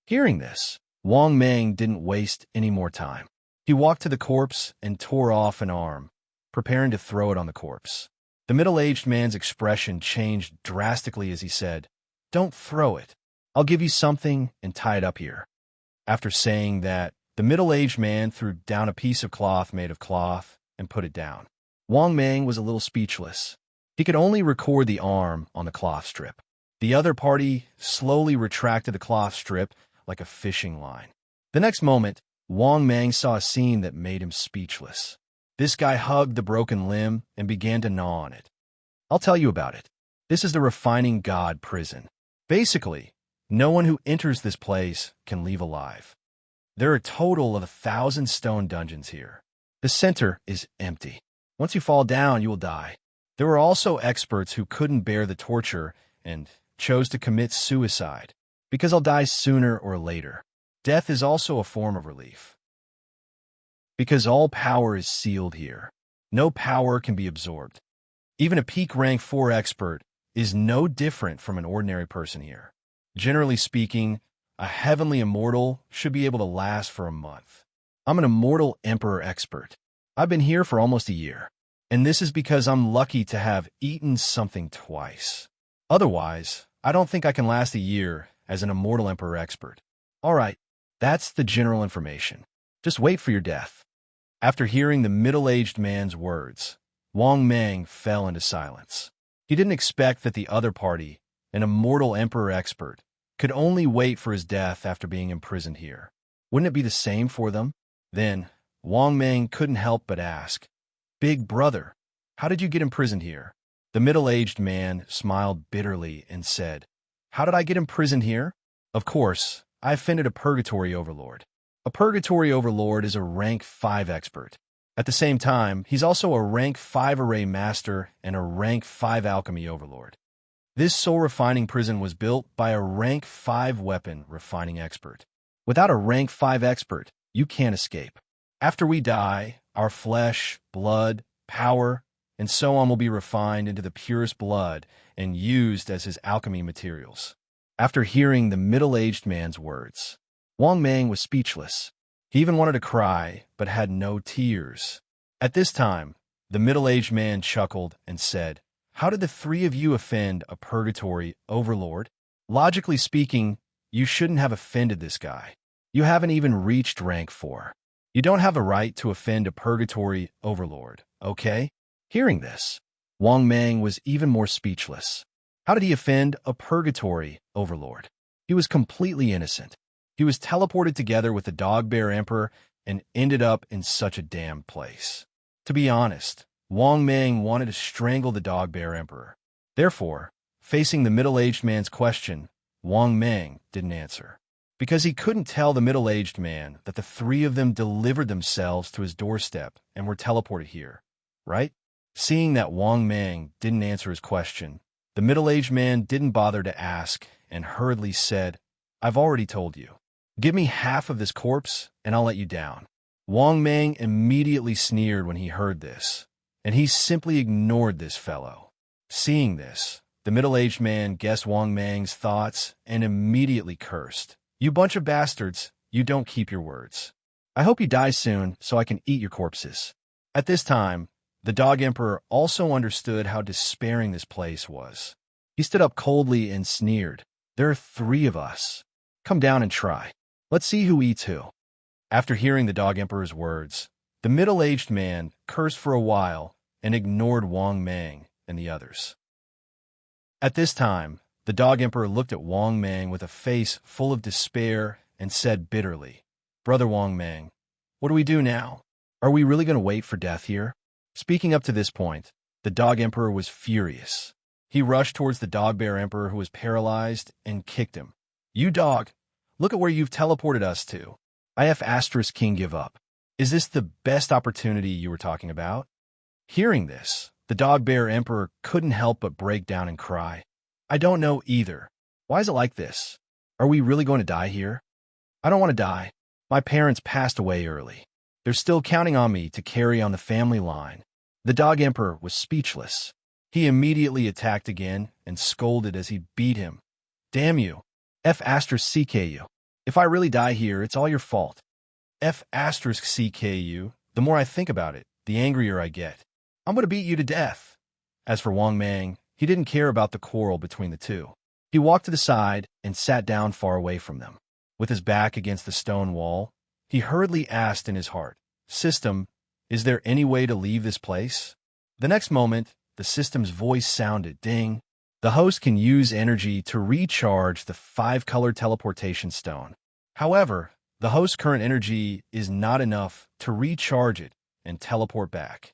[SPEAKER 1] Hearing this, Wang Mang didn't waste any more time. He walked to the corpse and tore off an arm, preparing to throw it on the corpse. The middle-aged man's expression changed drastically as he said, "Don't throw it. I'll give you something and tie it up here." After saying that, the middle-aged man threw down a piece of cloth made of cloth and put it down. Wang Mang was a little speechless. He could only record the arm on the cloth strip. The other party slowly retracted the cloth strip like a fishing line. The next moment, Wang Mang saw a scene that made him speechless. This guy hugged the broken limb and began to gnaw on it. I'll tell you about it. This is the Refining God prison. Basically, no one who enters this place can leave alive. There are a total of 1,000 stone dungeons here. The center is empty. Once you fall down, you will die. There were also experts who couldn't bear the torture and chose to commit suicide, because I'll die sooner or later. Death is also a form of relief. Because all power is sealed here. No power can be absorbed. Even a peak rank 4 expert is no different from an ordinary person here. Generally speaking, a heavenly immortal should be able to last for a month. I'm an immortal emperor expert. I've been here for almost a year, and this is because I'm lucky to have eaten something twice. Otherwise, I don't think I can last a year as an immortal emperor expert. All right, that's the general information. Just wait for your death. After hearing the middle-aged man's words, Wang Mang fell into silence. He didn't expect that the other party, an immortal emperor expert, could only wait for his death after being imprisoned here. Wouldn't it be the same for them? Then, Wang Mang couldn't help but ask, "Big brother, how did you get imprisoned here?" The middle-aged man smiled bitterly and said, "How did I get imprisoned here? Of course, I offended a purgatory overlord. A purgatory overlord is a rank 5 expert. At the same time, he's also a rank 5 array master and a rank 5 alchemy overlord. This soul refining prison was built by a rank 5 weapon refining expert. Without a rank 5 expert, you can't escape. After we die, our flesh, blood, power, and so on will be refined into the purest blood and used as his alchemy materials." After hearing the middle-aged man's words, Wang Mang was speechless. He even wanted to cry, but had no tears. At this time, the middle-aged man chuckled and said, "How did the 3 of you offend a purgatory overlord? Logically speaking, you shouldn't have offended this guy. You haven't even reached rank 4. You don't have a right to offend a purgatory overlord, okay?" Hearing this, Wang Mang was even more speechless. How did he offend a purgatory overlord? He was completely innocent. He was teleported together with the Dog Bear Emperor and ended up in such a damned place. To be honest, Wang Mang wanted to strangle the Dog Bear Emperor. Therefore, facing the middle-aged man's question, Wang Mang didn't answer. Because he couldn't tell the middle-aged man that the 3 of them delivered themselves to his doorstep and were teleported here, right? Seeing that Wang Mang didn't answer his question, the middle-aged man didn't bother to ask and hurriedly said, "I've already told you. Give me half of this corpse and I'll let you down." Wang Mang immediately sneered when he heard this, and he simply ignored this fellow. Seeing this, the middle-aged man guessed Wang Mang's thoughts and immediately cursed. "You bunch of bastards, you don't keep your words. I hope you die soon so I can eat your corpses." At this time, the Dog Emperor also understood how despairing this place was. He stood up coldly and sneered, "There are 3 of us. Come down and try. Let's see who eats who." After hearing the Dog Emperor's words, the middle-aged man cursed for a while and ignored Wang Mang and the others. At this time, the Dog Emperor looked at Wang Mang with a face full of despair and said bitterly, "Brother Wang Mang, what do we do now? Are we really going to wait for death here?" Speaking up to this point, the Dog Emperor was furious. He rushed towards the Dog Bear Emperor who was paralyzed and kicked him. "You dog, look at where you've teleported us to. IF Asterisk King give up. Is this the best opportunity you were talking about?" Hearing this, the Dog Bear Emperor couldn't help but break down and cry. "I don't know either. Why is it like this? Are we really going to die here? I don't want to die. My parents passed away early. They're still counting on me to carry on the family line." The Dog Emperor was speechless. He immediately attacked again and scolded as he beat him. Damn you. F asterisk CKU. If I really die here, it's all your fault. F asterisk CKU. The more I think about it, the angrier I get. I'm going to beat you to death. As for Wang Mang, he didn't care about the quarrel between the two. He walked to the side and sat down far away from them. With his back against the stone wall, he hurriedly asked in his heart, "System, is there any way to leave this place?" The next moment, the system's voice sounded, "Ding. The host can use energy to recharge the 5-color teleportation stone. However, the host's current energy is not enough to recharge it and teleport back.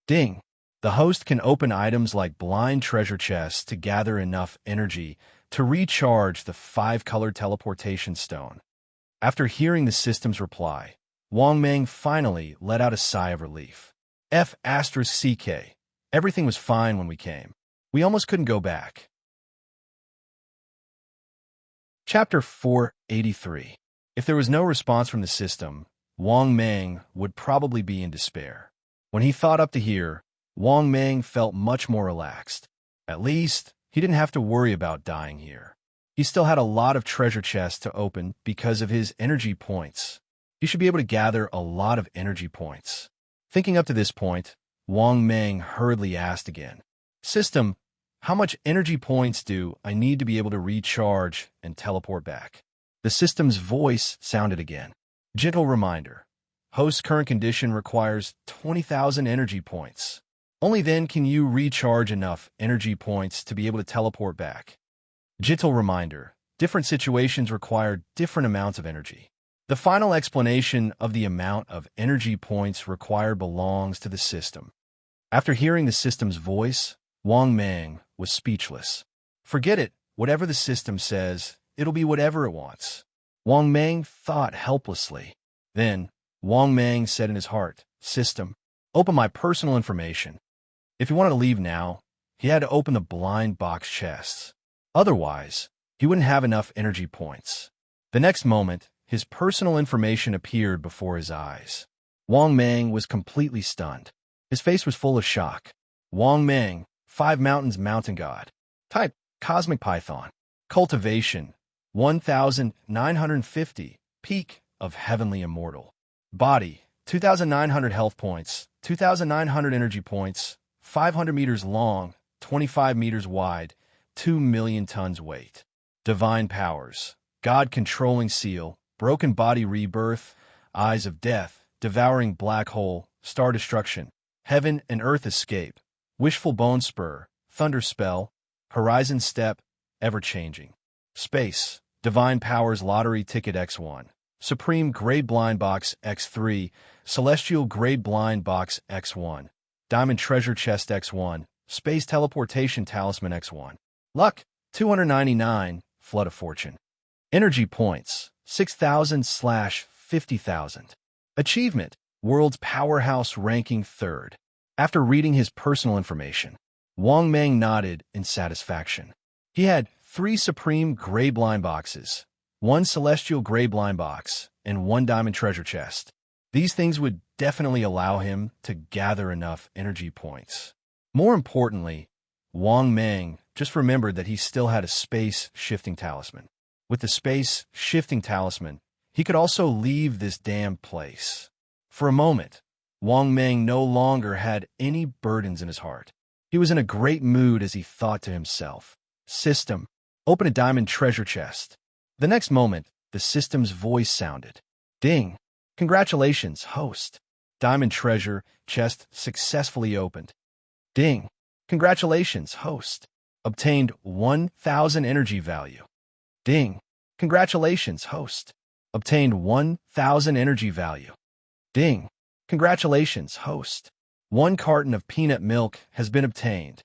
[SPEAKER 1] Ding. The host can open items like blind treasure chests to gather enough energy to recharge the 5-color teleportation stone." After hearing the system's reply, Wang Mang finally let out a sigh of relief. F asterisk CK. Everything was fine when we came. We almost couldn't go back. Chapter 483. If there was no response from the system, Wang Mang would probably be in despair. When he thought up to here, Wang Mang felt much more relaxed. At least, he didn't have to worry about dying here. He still had a lot of treasure chests to open because of his energy points. He should be able to gather a lot of energy points. Thinking up to this point, Wang Mang hurriedly asked again, "System, how much energy points do I need to be able to recharge and teleport back?" The system's voice sounded again. Gentle reminder. Host's current condition requires 20,000 energy points. Only then can you recharge enough energy points to be able to teleport back. Gentle reminder. Different situations require different amounts of energy. The final explanation of the amount of energy points required belongs to the system. After hearing the system's voice, Wang Mang was speechless. Forget it. Whatever the system says, it'll be whatever it wants. Wang Mang thought helplessly. Then, Wang Mang said in his heart, "System, open my personal information." If he wanted to leave now, he had to open the blind box chests. Otherwise, he wouldn't have enough energy points. The next moment, his personal information appeared before his eyes. Wang Mang was completely stunned. His face was full of shock. Wang Mang, 5 Mountains Mountain God. Type, Cosmic Python. Cultivation, 1,950. Peak of Heavenly Immortal. Body, 2,900 health points, 2,900 energy points, 500 meters long, 25 meters wide, 2 million tons weight. Divine powers, God-controlling seal, broken body rebirth, eyes of death, devouring black hole, star destruction, heaven and earth escape, wishful bone spur, thunder spell, horizon step, ever-changing. Space, divine powers lottery ticket X1, supreme grade blind box X3, celestial grade blind box X1, diamond treasure chest X1, space teleportation talisman X1. Luck, 299, flood of fortune. Energy points, 6,000/50,000. Achievement, world's powerhouse ranking 3rd. After reading his personal information, Wang Mang nodded in satisfaction. He had 3 supreme gray blind boxes, 1 celestial gray blind box, and 1 diamond treasure chest. These things would definitely allow him to gather enough energy points. More importantly, Wang Mang just remembered that he still had a space-shifting talisman. With the space-shifting talisman, he could also leave this damned place. For a moment, Wang Mang no longer had any burdens in his heart. He was in a great mood as he thought to himself, "System, open a diamond treasure chest." The next moment, the system's voice sounded. "Ding! Congratulations, host. Diamond treasure chest successfully opened." "Ding! Congratulations, host. Obtained 1,000 energy value." "Ding! Congratulations, host. Obtained 1,000 energy value." "Ding! Congratulations, host. 1 carton of peanut milk has been obtained."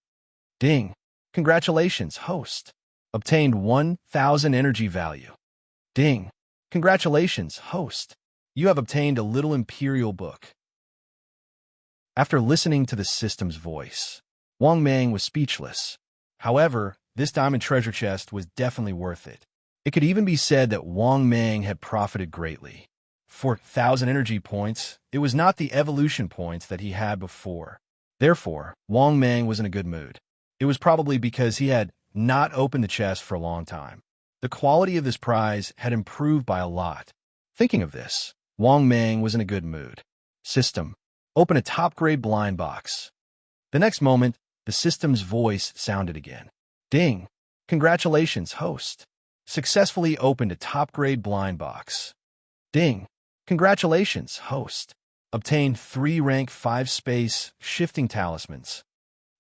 [SPEAKER 1] "Ding! Congratulations, host. Obtained 1,000 energy value." "Ding! Congratulations, host. You have obtained a little imperial book." After listening to the system's voice, Wang Mang was speechless. However, this diamond treasure chest was definitely worth it. It could even be said that Wang Mang had profited greatly. For 1,000 energy points, it was not the evolution points that he had before. Therefore, Wang Mang was in a good mood. It was probably because he had not opened the chest for a long time. The quality of this prize had improved by a lot. Thinking of this, Wang Mang was in a good mood. System. Open a top-grade blind box. The next moment, the system's voice sounded again. Ding! Congratulations, host. Successfully opened a top-grade blind box. Ding! Congratulations, host. Obtained 3 rank 5 space shifting talismans.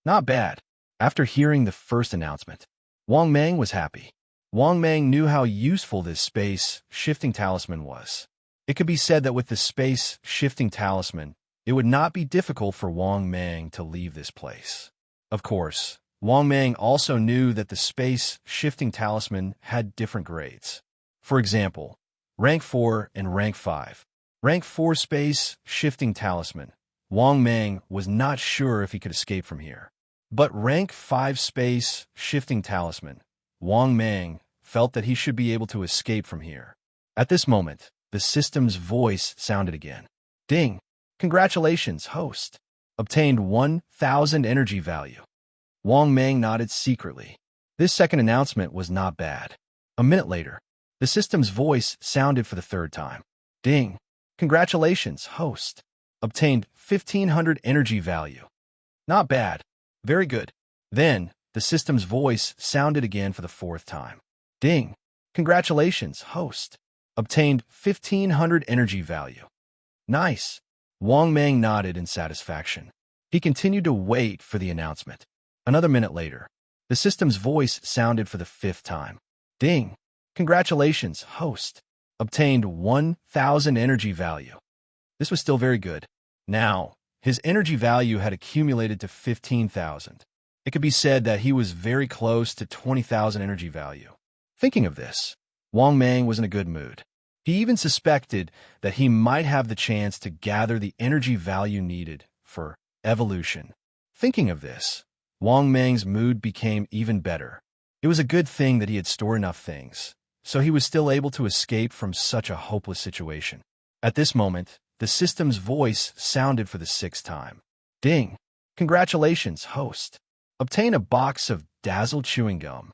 [SPEAKER 1] Not bad. After hearing the first announcement, Wang Mang was happy. Wang Mang knew how useful this space shifting talisman was. It could be said that with the space shifting talisman, it would not be difficult for Wang Mang to leave this place. Of course, Wang Mang also knew that the space shifting talisman had different grades. For example, rank 4 and rank 5. Rank 4 space shifting talisman. Wang Mang was not sure if he could escape from here. But rank 5 space shifting talisman. Wang Mang felt that he should be able to escape from here. At this moment, the system's voice sounded again. Ding! Congratulations, host. Obtained 1,000 energy value. Wang Mang nodded secretly. This second announcement was not bad. A minute later, the system's voice sounded for the third time. Ding! Congratulations, host. Obtained 1,500 energy value. Not bad. Very good. Then, the system's voice sounded again for the fourth time. Ding! Congratulations, host. Obtained 1,500 energy value. Nice. Wang Mang nodded in satisfaction. He continued to wait for the announcement. Another minute later, the system's voice sounded for the 5th time. Ding! Congratulations, host. Obtained 1,000 energy value. This was still very good. Now, his energy value had accumulated to 15,000. It could be said that he was very close to 20,000 energy value. Thinking of this, Wang Mang was in a good mood. He even suspected that he might have the chance to gather the energy value needed for evolution. Thinking of this, Wang Mang's mood became even better. It was a good thing that he had stored enough things, so he was still able to escape from such a hopeless situation. At this moment, the system's voice sounded for the 6th time. Ding! Congratulations, host. Obtain a box of Dazzle chewing gum.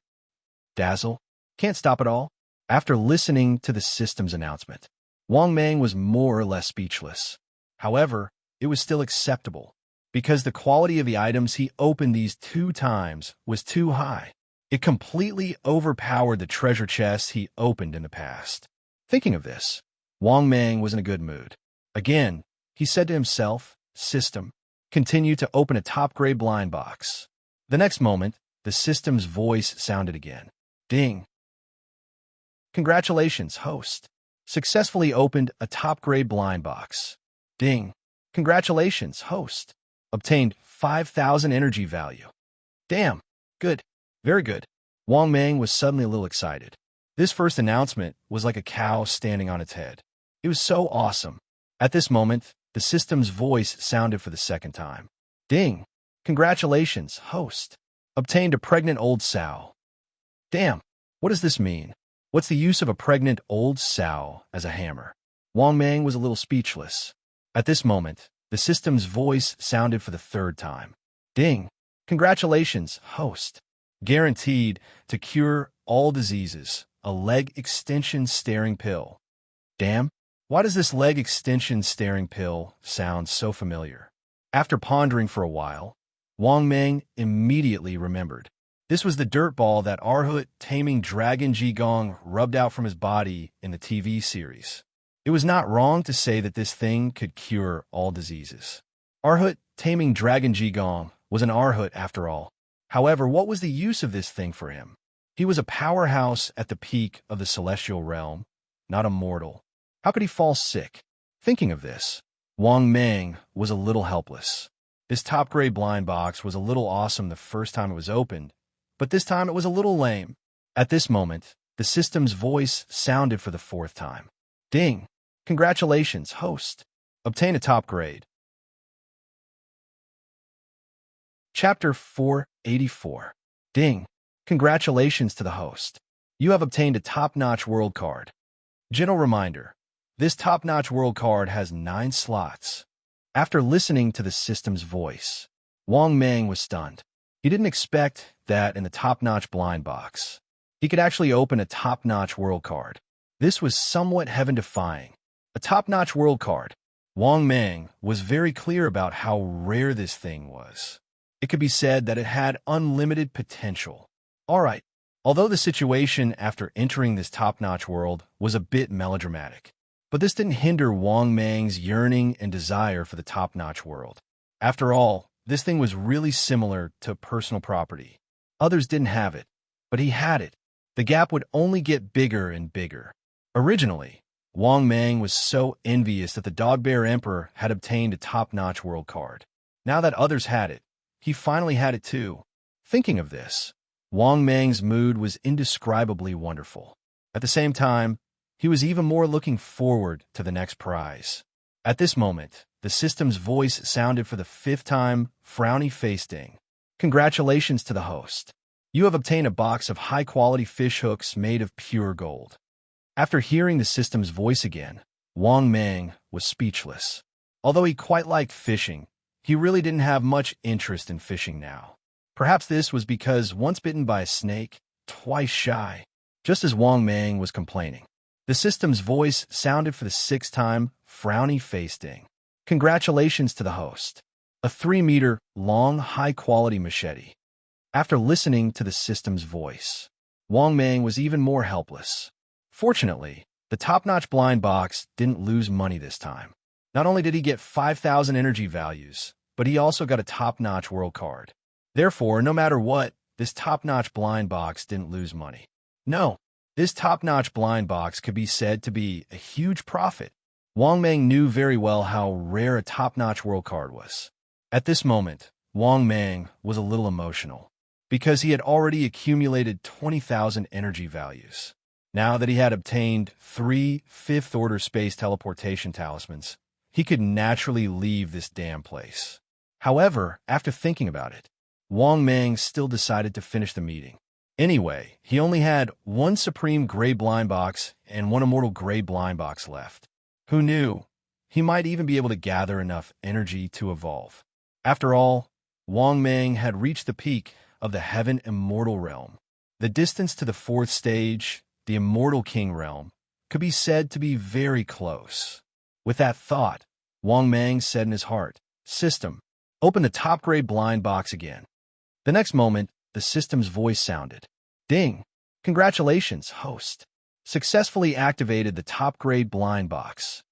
[SPEAKER 1] Dazzle? Can't stop it all? After listening to the system's announcement, Wang Mang was more or less speechless. However, it was still acceptable, because the quality of the items he opened these 2 times was too high. It completely overpowered the treasure chests he opened in the past. Thinking of this, Wang Mang was in a good mood. Again, he said to himself, System, continue to open a top-grade blind box. The next moment, the system's voice sounded again. Ding! Congratulations, host. Successfully opened a top-grade blind box. Ding! Congratulations, host. Obtained 5,000 energy value. Damn! Good. Very good. Wang Mang was suddenly a little excited. This first announcement was like a cow standing on its head. It was so awesome. At this moment, the system's voice sounded for the 2nd time. Ding! Congratulations, host. Obtained a pregnant old sow. Damn! What does this mean? What's the use of a pregnant old sow as a hammer? Wang Mang was a little speechless. At this moment, the system's voice sounded for the 3rd time. Ding! Congratulations, host. Guaranteed to cure all diseases. A leg extension staring pill. Damn! Why does this leg extension staring pill sound so familiar? After pondering for a while, Wang Mang immediately remembered. This was the dirt ball that Arhut taming Dragon Jigong rubbed out from his body in the TV series. It was not wrong to say that this thing could cure all diseases. Arhut taming Dragon Jigong was an Arhut after all. However, what was the use of this thing for him? He was a powerhouse at the peak of the celestial realm, not a mortal. How could he fall sick? Thinking of this, Wang Mang was a little helpless. This top-grade blind box was a little awesome the first time it was opened, but this time it was a little lame. At this moment, the system's voice sounded for the 4th time. Ding! Congratulations, host. Obtain a top grade. Chapter 484. Ding! Congratulations to the host. You have obtained a top-notch world card. Gentle reminder, this top-notch world card has 9 slots. After listening to the system's voice, Wang Mang was stunned. He didn't expect that in the top-notch blind box. He could actually open a top-notch world card. This was somewhat heaven-defying. A top-notch world card. Wang Mang was very clear about how rare this thing was. It could be said that it had unlimited potential. All right, although the situation after entering this top-notch world was a bit melodramatic, but this didn't hinder Wang Mang's yearning and desire for the top-notch world. After all, this thing was really similar to personal property. Others didn't have it, but he had it. The gap would only get bigger and bigger. Originally, Wang Mang was so envious that the Dog-Bear Emperor had obtained a top-notch world card. Now that others had it, he finally had it too. Thinking of this, Wang Mang's mood was indescribably wonderful. At the same time, he was even more looking forward to the next prize. At this moment, the system's voice sounded for the 5th time, frowny face ding. Congratulations to the host. You have obtained a box of high-quality fish hooks made of pure gold. After hearing the system's voice again, Wang Mang was speechless. Although he quite liked fishing, he really didn't have much interest in fishing now. Perhaps this was because once bitten by a snake, twice shy. Just as Wang Mang was complaining, the system's voice sounded for the 6th time, frowny face ding. Congratulations to the host. A 3-meter-long, high-quality machete. After listening to the system's voice, Wang Mang was even more helpless. Fortunately, the top-notch blind box didn't lose money this time. Not only did he get 5,000 energy values, but he also got a top-notch world card. Therefore, no matter what, this top-notch blind box didn't lose money. No, this top-notch blind box could be said to be a huge profit. Wang Mang knew very well how rare a top-notch world card was. At this moment, Wang Mang was a little emotional, because he had already accumulated 20,000 energy values. Now that he had obtained 3 5th-order space teleportation talismans, he could naturally leave this damn place. However, after thinking about it, Wang Mang still decided to finish the meeting. Anyway, he only had 1 Supreme Gray Blind Box and 1 Immortal Gray Blind Box left. Who knew? He might even be able to gather enough energy to evolve. After all, Wang Mang had reached the peak of the Heaven Immortal Realm. The distance to the 4th stage, the Immortal King Realm, could be said to be very close. With that thought, Wang Mang said in his heart, "System, open the top-grade blind box again." The next moment, the system's voice sounded. Ding! Congratulations, host. Successfully activated the top-grade blind box.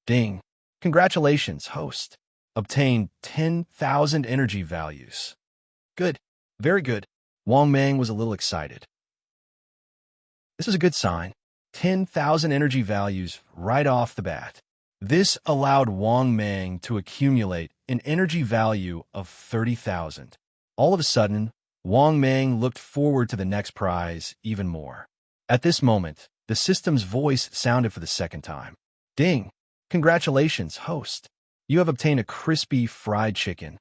[SPEAKER 1] Ding! Congratulations, host. Obtained 10,000 energy values. Good. Very good. Wang Mang was a little excited. This is a good sign. 10,000 energy values right off the bat. This allowed Wang Mang to accumulate an energy value of 30,000. All of a sudden, Wang Mang looked forward to the next prize even more. At this moment, the system's voice sounded for the 2nd time. Ding! Congratulations, host. You have obtained a crispy fried chicken.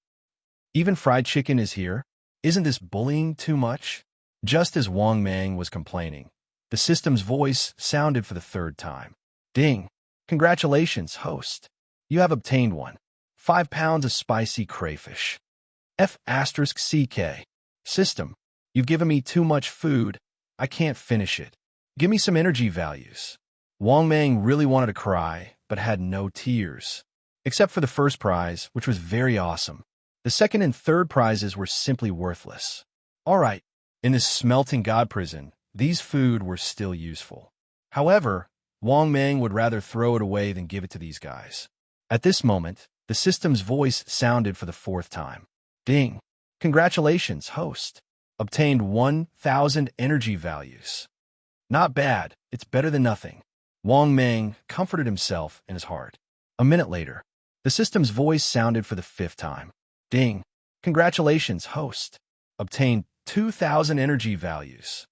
[SPEAKER 1] Even fried chicken is here? Isn't this bullying too much? Just as Wang Mang was complaining, the system's voice sounded for the 3rd time. Ding! Congratulations, host. You have obtained 5 pounds of spicy crayfish. F***CK. System, you've given me too much food. I can't finish it. Give me some energy values. Wang Mang really wanted to cry, but had no tears. Except for the 1st prize, which was very awesome. The 2nd and 3rd prizes were simply worthless. All right, in this smelting god prison, these food were still useful. However, Wang Mang would rather throw it away than give it to these guys. At this moment, the system's voice sounded for the 4th time. Ding! Congratulations, host. Obtained 1,000 energy values. Not bad. It's better than nothing. Wang Mang comforted himself in his heart. A minute later, the system's voice sounded for the 5th time. Ding! Congratulations, host. Obtained 2,000 energy values.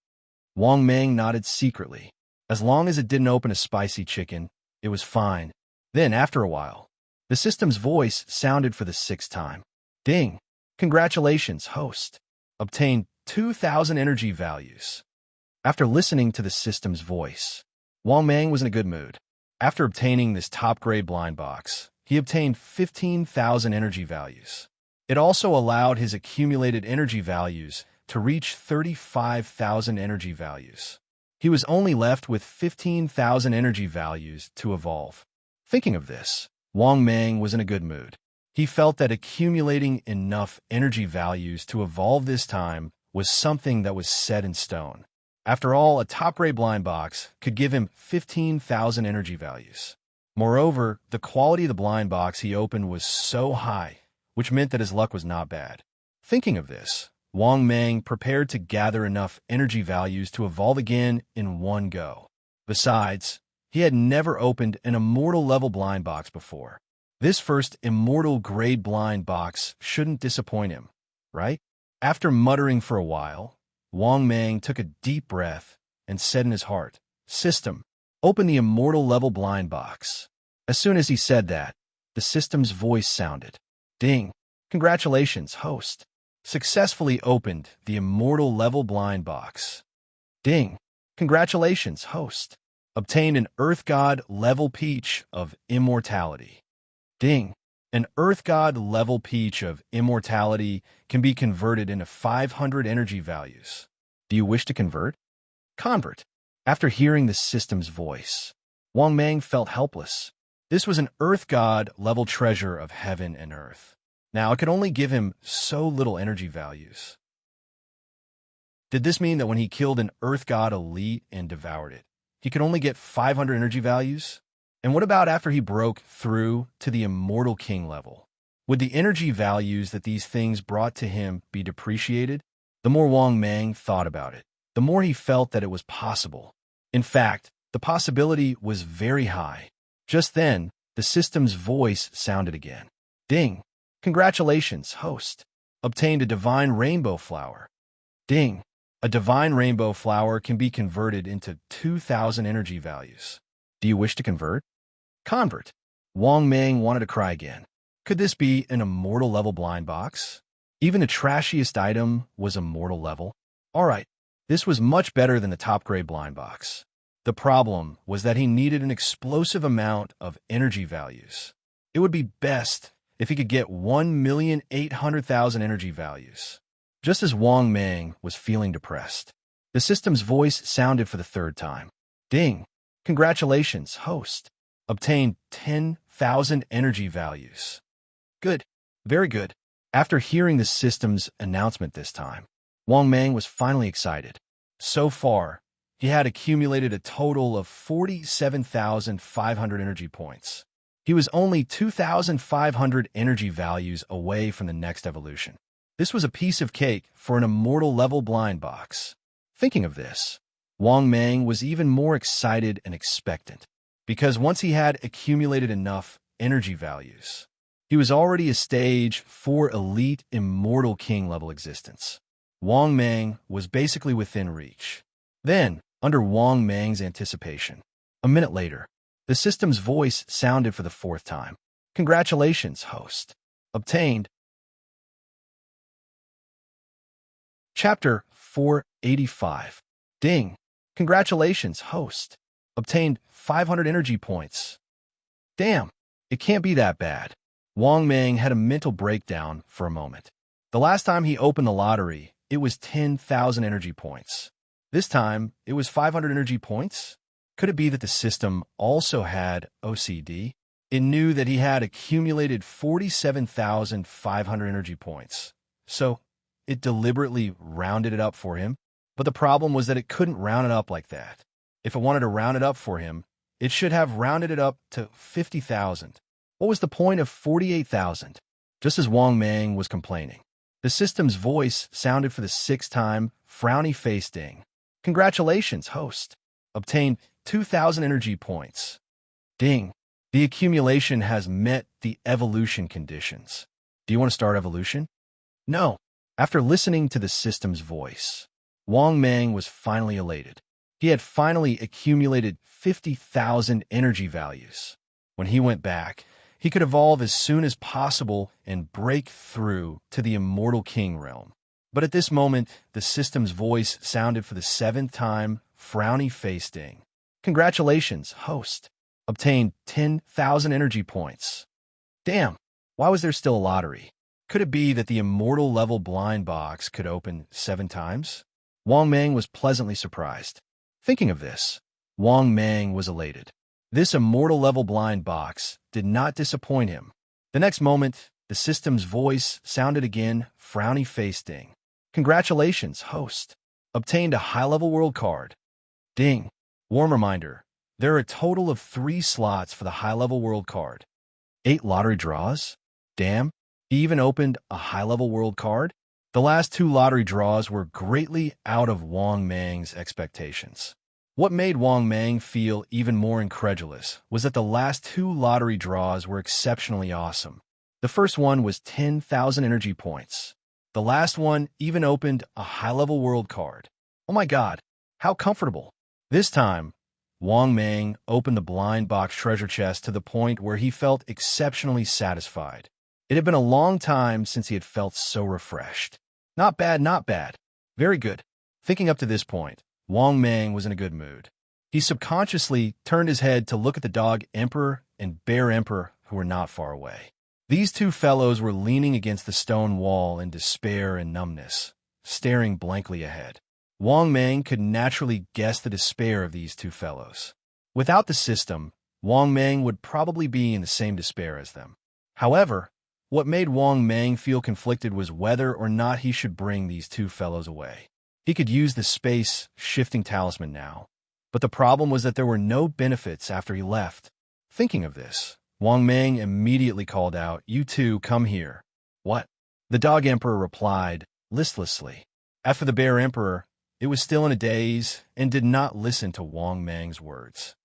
[SPEAKER 1] Wang Mang nodded secretly. As long as it didn't open a spicy chicken, it was fine. Then, after a while, the system's voice sounded for the 6th time. Ding! Congratulations, host. Obtained 2,000 energy values. After listening to the system's voice, Wang Mang was in a good mood. After obtaining this top-grade blind box, he obtained 15,000 energy values. It also allowed his accumulated energy values to reach 35,000 energy values. He was only left with 15,000 energy values to evolve. Thinking of this, Wang Mang was in a good mood. He felt that accumulating enough energy values to evolve this time was something that was set in stone. After all, a top-grade blind box could give him 15,000 energy values. Moreover, the quality of the blind box he opened was so high, which meant that his luck was not bad. Thinking of this, Wang Mang prepared to gather enough energy values to evolve again in one go. Besides, he had never opened an immortal level blind box before. This first immortal grade blind box shouldn't disappoint him, right? After muttering for a while, Wang Mang took a deep breath and said in his heart, "System, open the immortal level blind box." As soon as he said that, the system's voice sounded. "Ding! Congratulations, host. Successfully opened the immortal level blind box." "Ding! Congratulations, host. Obtained an Earth God level peach of immortality." "Ding! An Earth God level peach of immortality can be converted into 500 energy values. Do you wish to convert?" "Convert." After hearing the system's voice, Wang Mang felt helpless. This was an Earth God level treasure of heaven and earth. Now, it could only give him so little energy values. Did this mean that when he killed an Earth God elite and devoured it, he could only get 500 energy values? And what about after he broke through to the Immortal King level? Would the energy values that these things brought to him be depreciated? The more Wang Mang thought about it, the more he felt that it was possible. In fact, the possibility was very high. Just then, the system's voice sounded again. "Ding! Congratulations, host. Obtained a divine rainbow flower." "Ding! A divine rainbow flower can be converted into 2,000 energy values. Do you wish to convert?" "Convert." Wang Mang wanted to cry again. Could this be an immortal level blind box? Even the trashiest item was immortal level. All right, this was much better than the top-grade blind box. The problem was that he needed an explosive amount of energy values. It would be best if he could get 1,800,000 energy values. Just as Wang Mang was feeling depressed, the system's voice sounded for the third time. "Ding! Congratulations, host. Obtained 10,000 energy values." "Good. Very good." After hearing the system's announcement this time, Wang Mang was finally excited. So far, he had accumulated a total of 47,500 energy points. He was only 2,500 energy values away from the next evolution. This was a piece of cake for an immortal level blind box. Thinking of this, Wang Mang was even more excited and expectant, because once he had accumulated enough energy values, he was already a stage 4 elite immortal king level existence. Wang Mang was basically within reach. Then, under Wang Mang's anticipation, a minute later, the system's voice sounded for the fourth time. "Congratulations, host. Obtained." Chapter 485. "Ding! Congratulations, host. Obtained 500 energy points." Damn, it can't be that bad. Wang Mang had a mental breakdown for a moment. The last time he opened the lottery, it was 10,000 energy points. This time, it was 500 energy points? Could it be that the system also had OCD? It knew that he had accumulated 47,500 energy points, so it deliberately rounded it up for him. But the problem was that it couldn't round it up like that. If it wanted to round it up for him, it should have rounded it up to 50,000. What was the point of 48,000? Just as Wang Mang was complaining, the system's voice sounded for the sixth time, frowny face ding. "Congratulations, host. Obtained 2,000 energy points." Ding. The accumulation has met the evolution conditions. Do you want to start evolution? No. After listening to the system's voice, Wang Mang was finally elated. He had finally accumulated 50,000 energy values. When he went back, he could evolve as soon as possible and break through to the Immortal King realm. But at this moment, the system's voice sounded for the seventh time, frowny face ding. "Congratulations, host. Obtained 10,000 energy points." Damn, why was there still a lottery? Could it be that the immortal level blind box could open 7 times? Wang Mang was pleasantly surprised. Thinking of this, Wang Mang was elated. This immortal level blind box did not disappoint him. The next moment, the system's voice sounded again, frowny face ding. Congratulations, host. Obtained a high-level world card. Ding. Warm reminder. There are a total of 3 slots for the high-level world card. 8 lottery draws? Damn. He even opened a high-level world card? The last 2 lottery draws were greatly out of Wang Mang's expectations. What made Wang Mang feel even more incredulous was that the last 2 lottery draws were exceptionally awesome. The first one was 10,000 energy points. The last one even opened a high-level world card. Oh my god, how comfortable. This time, Wang Mang opened the blind box treasure chest to the point where he felt exceptionally satisfied. It had been a long time since he had felt so refreshed. Not bad, not bad. Very good. Thinking up to this point, Wang Mang was in a good mood. He subconsciously turned his head to look at the dog emperor and bear emperor who were not far away. These 2 fellows were leaning against the stone wall in despair and numbness, staring blankly ahead. Wang Mang could naturally guess the despair of these 2 fellows. Without the system, Wang Mang would probably be in the same despair as them. However, what made Wang Mang feel conflicted was whether or not he should bring these 2 fellows away. He could use the space-shifting talisman now, but the problem was that there were no benefits after he left. Thinking of this, Wang Mang immediately called out, "You 2, come here." "What?" The dog emperor replied, listlessly. As for the bear emperor, it was still in a daze and did not listen to Wang Mang's words.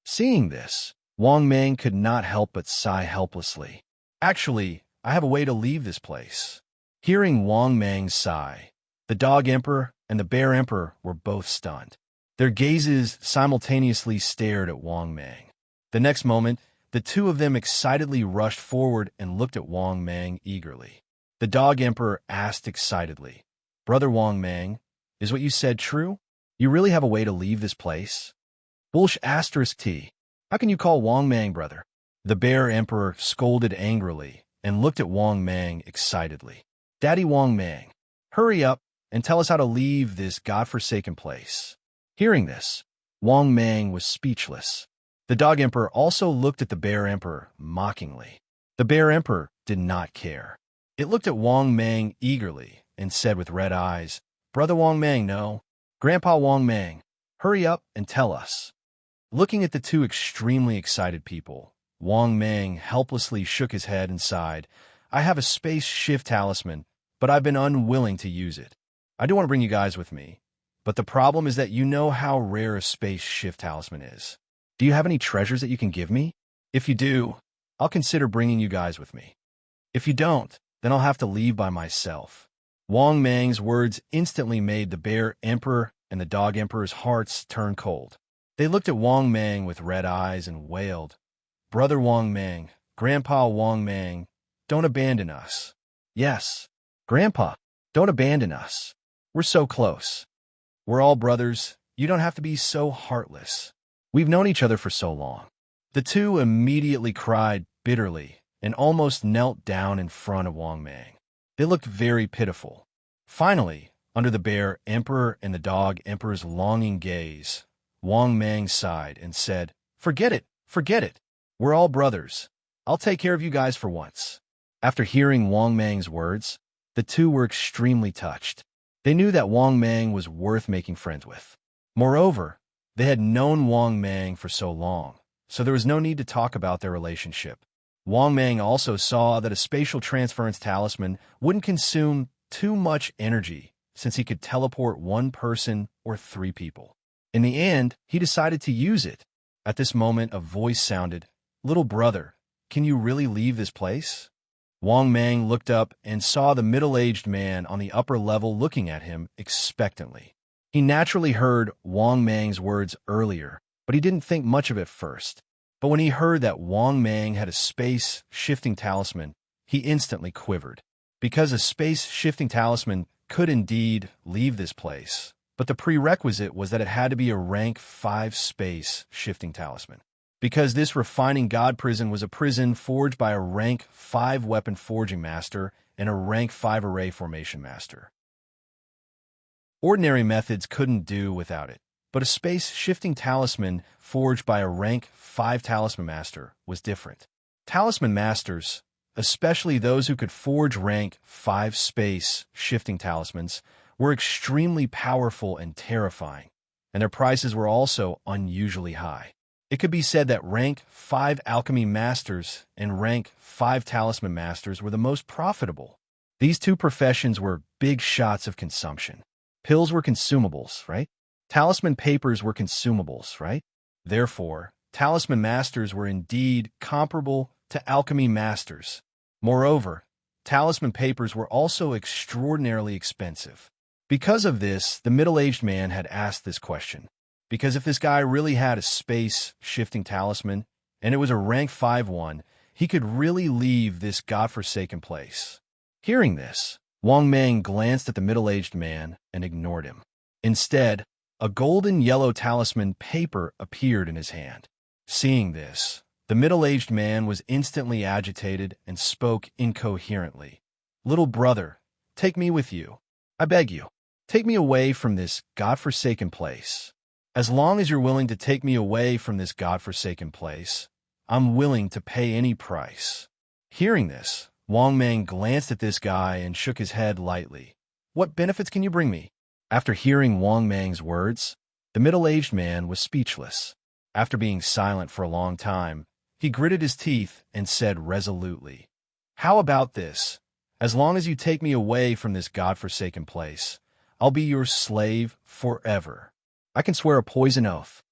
[SPEAKER 1] Seeing this, Wang Mang could not help but sigh helplessly. "Actually, I have a way to leave this place." Hearing Wang Mang's sigh, the dog emperor and the bear emperor were both stunned. Their gazes simultaneously stared at Wang Mang. The next moment, the 2 of them excitedly rushed forward and looked at Wang Mang eagerly. The dog emperor asked excitedly, "Brother Wang Mang, is what you said true? You really have a way to leave this place?" *T. How can you call Wang Mang brother? The bear emperor scolded angrily and looked at Wang Mang excitedly. "Daddy Wang Mang, hurry up and tell us how to leave this godforsaken place." Hearing this, Wang Mang was speechless. The dog emperor also looked at the bear emperor mockingly. The bear emperor did not care. It looked at Wang Mang eagerly and said with red eyes, "Brother Wang Mang, no. Grandpa Wang Mang, hurry up and tell us." Looking at the 2 extremely excited people, Wang Mang helplessly shook his head and sighed, "I have a space shift talisman, but I've been unwilling to use it. I do want to bring you guys with me, but the problem is that you know how rare a space shift talisman is. Do you have any treasures that you can give me? If you do, I'll consider bringing you guys with me. If you don't, then I'll have to leave by myself." Wang Mang's words instantly made the bear emperor and the dog emperor's hearts turn cold. They looked at Wang Mang with red eyes and wailed, "Brother Wang Mang, Grandpa Wang Mang, don't abandon us." "Yes, Grandpa, don't abandon us. We're so close. We're all brothers. You don't have to be so heartless. We've known each other for so long." The 2 immediately cried bitterly and almost knelt down in front of Wang Mang. They looked very pitiful. Finally, under the bear emperor and the dog emperor's longing gaze, Wang Mang sighed and said, forget it. We're all brothers. I'll take care of you guys for once." After hearing Wang Mang's words, the 2 were extremely touched. They knew that Wang Mang was worth making friends with. Moreover, they had known Wang Mang for so long, so there was no need to talk about their relationship. Wang Mang also saw that a spatial transference talisman wouldn't consume too much energy since he could teleport 1 person or 3 people. In the end, he decided to use it. At this moment, a voice sounded, "Little brother, can you really leave this place?" Wang Mang looked up and saw the middle-aged man on the upper level looking at him expectantly. He naturally heard Wang Mang's words earlier, but he didn't think much of it first. But when he heard that Wang Mang had a space-shifting talisman, he instantly quivered. Because a space-shifting talisman could indeed leave this place, but the prerequisite was that it had to be a rank 5 space-shifting talisman. because this refining god prison was a prison forged by a rank 5 weapon forging master and a rank 5 array formation master. Ordinary methods couldn't do without it, but a space-shifting talisman forged by a rank 5 talisman master was different. Talisman masters, especially those who could forge rank 5 space-shifting talismans, were extremely powerful and terrifying, and their prices were also unusually high. It could be said that rank 5 alchemy masters and rank 5 talisman masters were the most profitable. These two professions were big shots of consumption. Pills were consumables, right? Talisman papers were consumables, right? Therefore, talisman masters were indeed comparable to alchemy masters. Moreover, talisman papers were also extraordinarily expensive. Because of this, the middle-aged man had asked this question. Because if this guy really had a space-shifting talisman, and it was a rank 5 one, he could really leave this godforsaken place. Hearing this, Wang Mang glanced at the middle-aged man and ignored him. Instead, a golden yellow talisman paper appeared in his hand. Seeing this, the middle-aged man was instantly agitated and spoke incoherently. "Little brother, take me with you. I beg you, take me away from this godforsaken place. As long as you're willing to take me away from this godforsaken place, I'm willing to pay any price." Hearing this, Wang Mang glanced at this guy and shook his head lightly. "What benefits can you bring me?" After hearing Wang Mang's words, the middle-aged man was speechless. After being silent for a long time, he gritted his teeth and said resolutely, "How about this? As long as you take me away from this godforsaken place, I'll be your slave forever. I can swear a poison oath."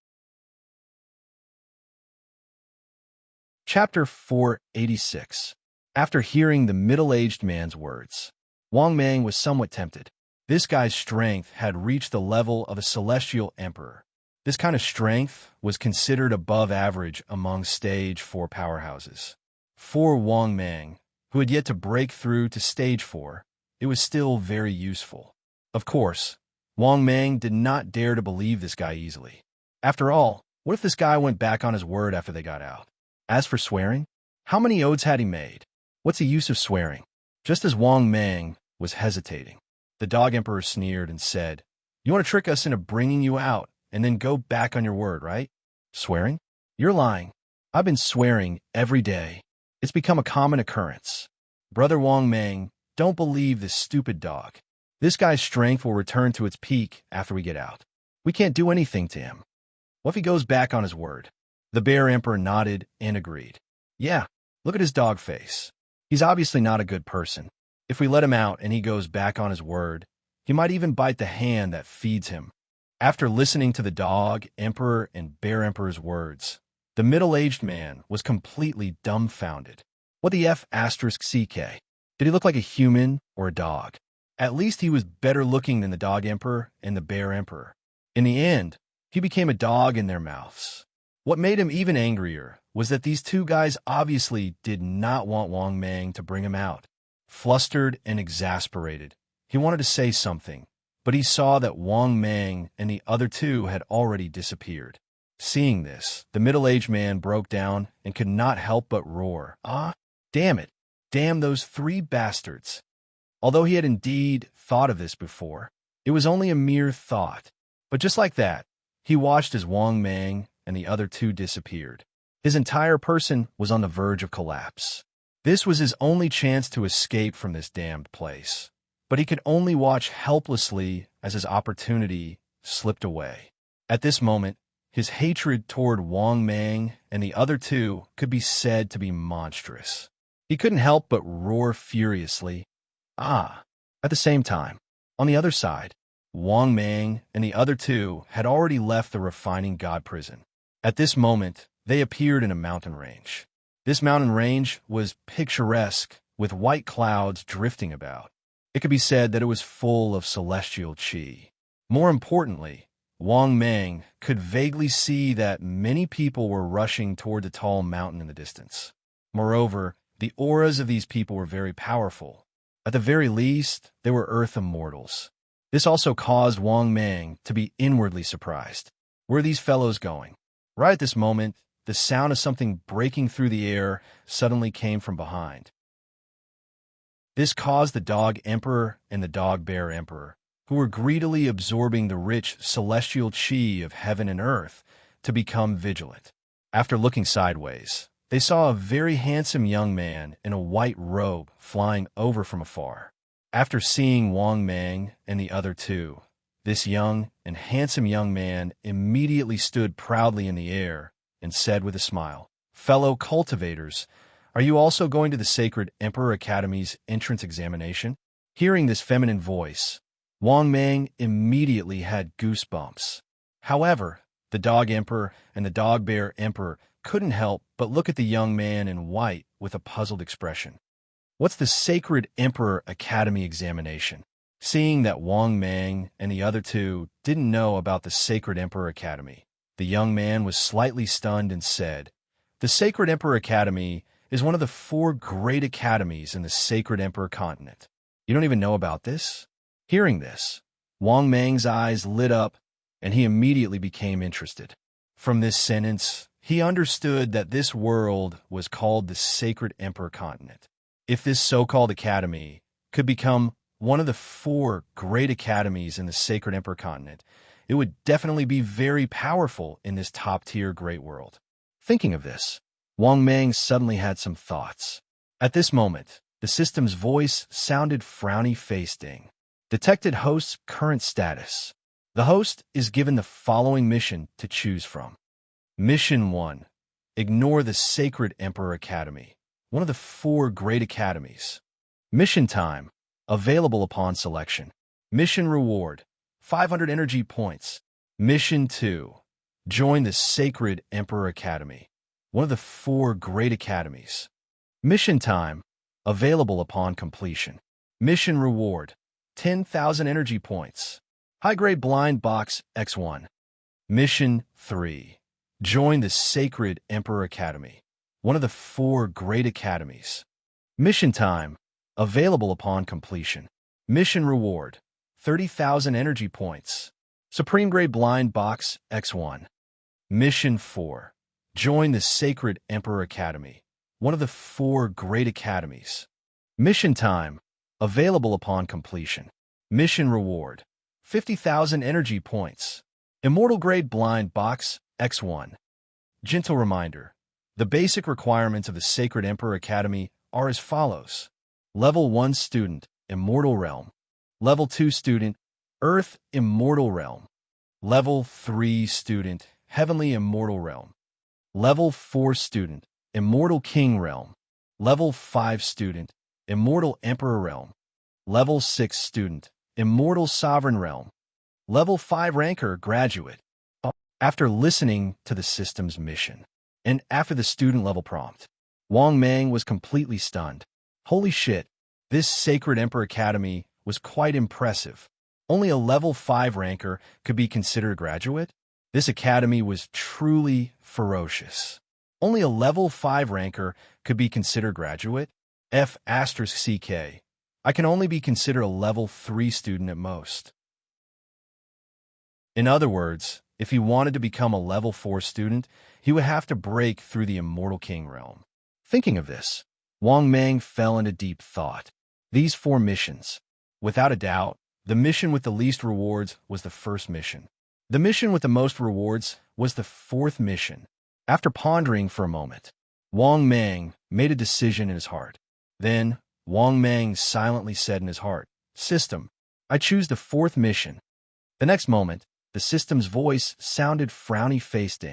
[SPEAKER 1] Chapter 486. After hearing the middle-aged man's words, Wang Mang was somewhat tempted. This guy's strength had reached the level of a celestial emperor. This kind of strength was considered above average among stage 4 powerhouses. For Wang Mang, who had yet to break through to stage 4, it was still very useful. Of course, Wang Mang did not dare to believe this guy easily. After all, what if this guy went back on his word after they got out? As for swearing, how many oaths had he made? What's the use of swearing? Just as Wang Mang was hesitating, the dog emperor sneered and said, "You want to trick us into bringing you out and then go back on your word, right? Swearing? You're lying. I've been swearing every day. It's become a common occurrence. Brother Wang Mang, don't believe this stupid dog. This guy's strength will return to its peak after we get out. We can't do anything to him. What if he goes back on his word?" The bear emperor nodded and agreed. "Yeah, look at his dog face. He's obviously not a good person. If we let him out and he goes back on his word, he might even bite the hand that feeds him." After listening to the dog emperor and bear emperor's words, the middle-aged man was completely dumbfounded. What the F***CK? Did he look like a human or a dog? At least he was better looking than the dog emperor and the bear emperor. In the end, he became a dog in their mouths. What made him even angrier was that these two guys obviously did not want Wang Mang to bring him out. Flustered and exasperated, he wanted to say something, but he saw that Wang Mang and the other two had already disappeared. Seeing this, the middle-aged man broke down and could not help but roar, "Ah, damn it! Damn those 3 bastards!" Although he had indeed thought of this before, it was only a mere thought. But just like that, he watched as Wang Mang and the other 2 disappeared. His entire person was on the verge of collapse. This was his only chance to escape from this damned place. But he could only watch helplessly as his opportunity slipped away. At this moment, his hatred toward Wang Mang and the other 2 could be said to be monstrous. He couldn't help but roar furiously, "Ah!" At the same time, on the other side, Wang Mang and the other 2 had already left the refining god prison. At this moment, they appeared in a mountain range. This mountain range was picturesque, with white clouds drifting about. It could be said that it was full of celestial chi. More importantly, Wang Mang could vaguely see that many people were rushing toward the tall mountain in the distance. Moreover, the auras of these people were very powerful. At the very least, they were earth immortals. This also caused Wang Mang to be inwardly surprised. Where are these fellows going? Right at this moment, the sound of something breaking through the air suddenly came from behind. This caused the Dog Emperor and the Dog Bear Emperor, who were greedily absorbing the rich celestial chi of heaven and earth, to become vigilant. After looking sideways, they saw a very handsome young man in a white robe flying over from afar. After seeing Wang Mang and the other two, this young and handsome young man immediately stood proudly in the air and said with a smile, "Fellow cultivators, are you also going to the Sacred Emperor Academy's entrance examination?" Hearing this feminine voice, Wang Mang immediately had goosebumps. However, the Dog Emperor and the Dog Bear Emperor couldn't help but look at the young man in white with a puzzled expression. What's the Sacred Emperor Academy examination? Seeing that Wang Mang and the other two didn't know about the Sacred Emperor Academy, the young man was slightly stunned and said, "The Sacred Emperor Academy is one of the 4 great academies in the Sacred Emperor continent. You don't even know about this?" Hearing this, Wang Mang's eyes lit up and he immediately became interested. From this sentence, he understood that this world was called the Sacred Emperor continent. If this so-called academy could become one of the 4 great academies in the Sacred Emperor continent, it would definitely be very powerful in this top-tier great world. Thinking of this, Wang Mang suddenly had some thoughts. At this moment, the system's voice sounded frowny-faced. Detected host's current status. The host is given the following mission to choose from. Mission 1. Ignore the Sacred Emperor Academy, one of the 4 great academies. Mission time. Available upon selection. Mission reward. 500 energy points. Mission 2. Join the Sacred Emperor Academy, one of the 4 great academies. Mission time. Available upon completion. Mission reward. 10,000 energy points. High-grade blind box X1. Mission 3. Join the Sacred Emperor Academy, one of the 4 great academies. Mission time. Available upon completion. Mission reward. 30,000 energy points. Supreme grade blind box X1. Mission 4. Join the Sacred Emperor Academy, one of the 4 great academies. Mission time. Available upon completion. Mission reward. 50,000 energy points. Immortal grade blind box X1. Gentle reminder. The basic requirements of the Sacred Emperor Academy are as follows. Level 1 student, Immortal Realm. Level 2 student, Earth Immortal Realm. Level 3 student, Heavenly Immortal Realm. Level 4 student, Immortal King Realm. Level 5 student, Immortal Emperor Realm. Level 6 student, Immortal Sovereign Realm. Level 5 ranker, Graduate. After listening to the system's mission, and after the student level prompt, Wang Mang was completely stunned. Holy shit, this Sacred Emperor Academy was quite impressive. Only a level 5 ranker could be considered graduate? This academy was truly ferocious. Only a level 5 ranker could be considered graduate? F***CK. I can only be considered a level 3 student at most. In other words, if he wanted to become a level 4 student, he would have to break through the Immortal King realm. Thinking of this, Wang Mang fell into deep thought. These 4 missions. Without a doubt, the mission with the least rewards was the first mission. The mission with the most rewards was the 4th mission. After pondering for a moment, Wang Mang made a decision in his heart. Then, Wang Mang silently said in his heart, "System, I choose the 4th mission." The next moment, the system's voice sounded frowny-faced.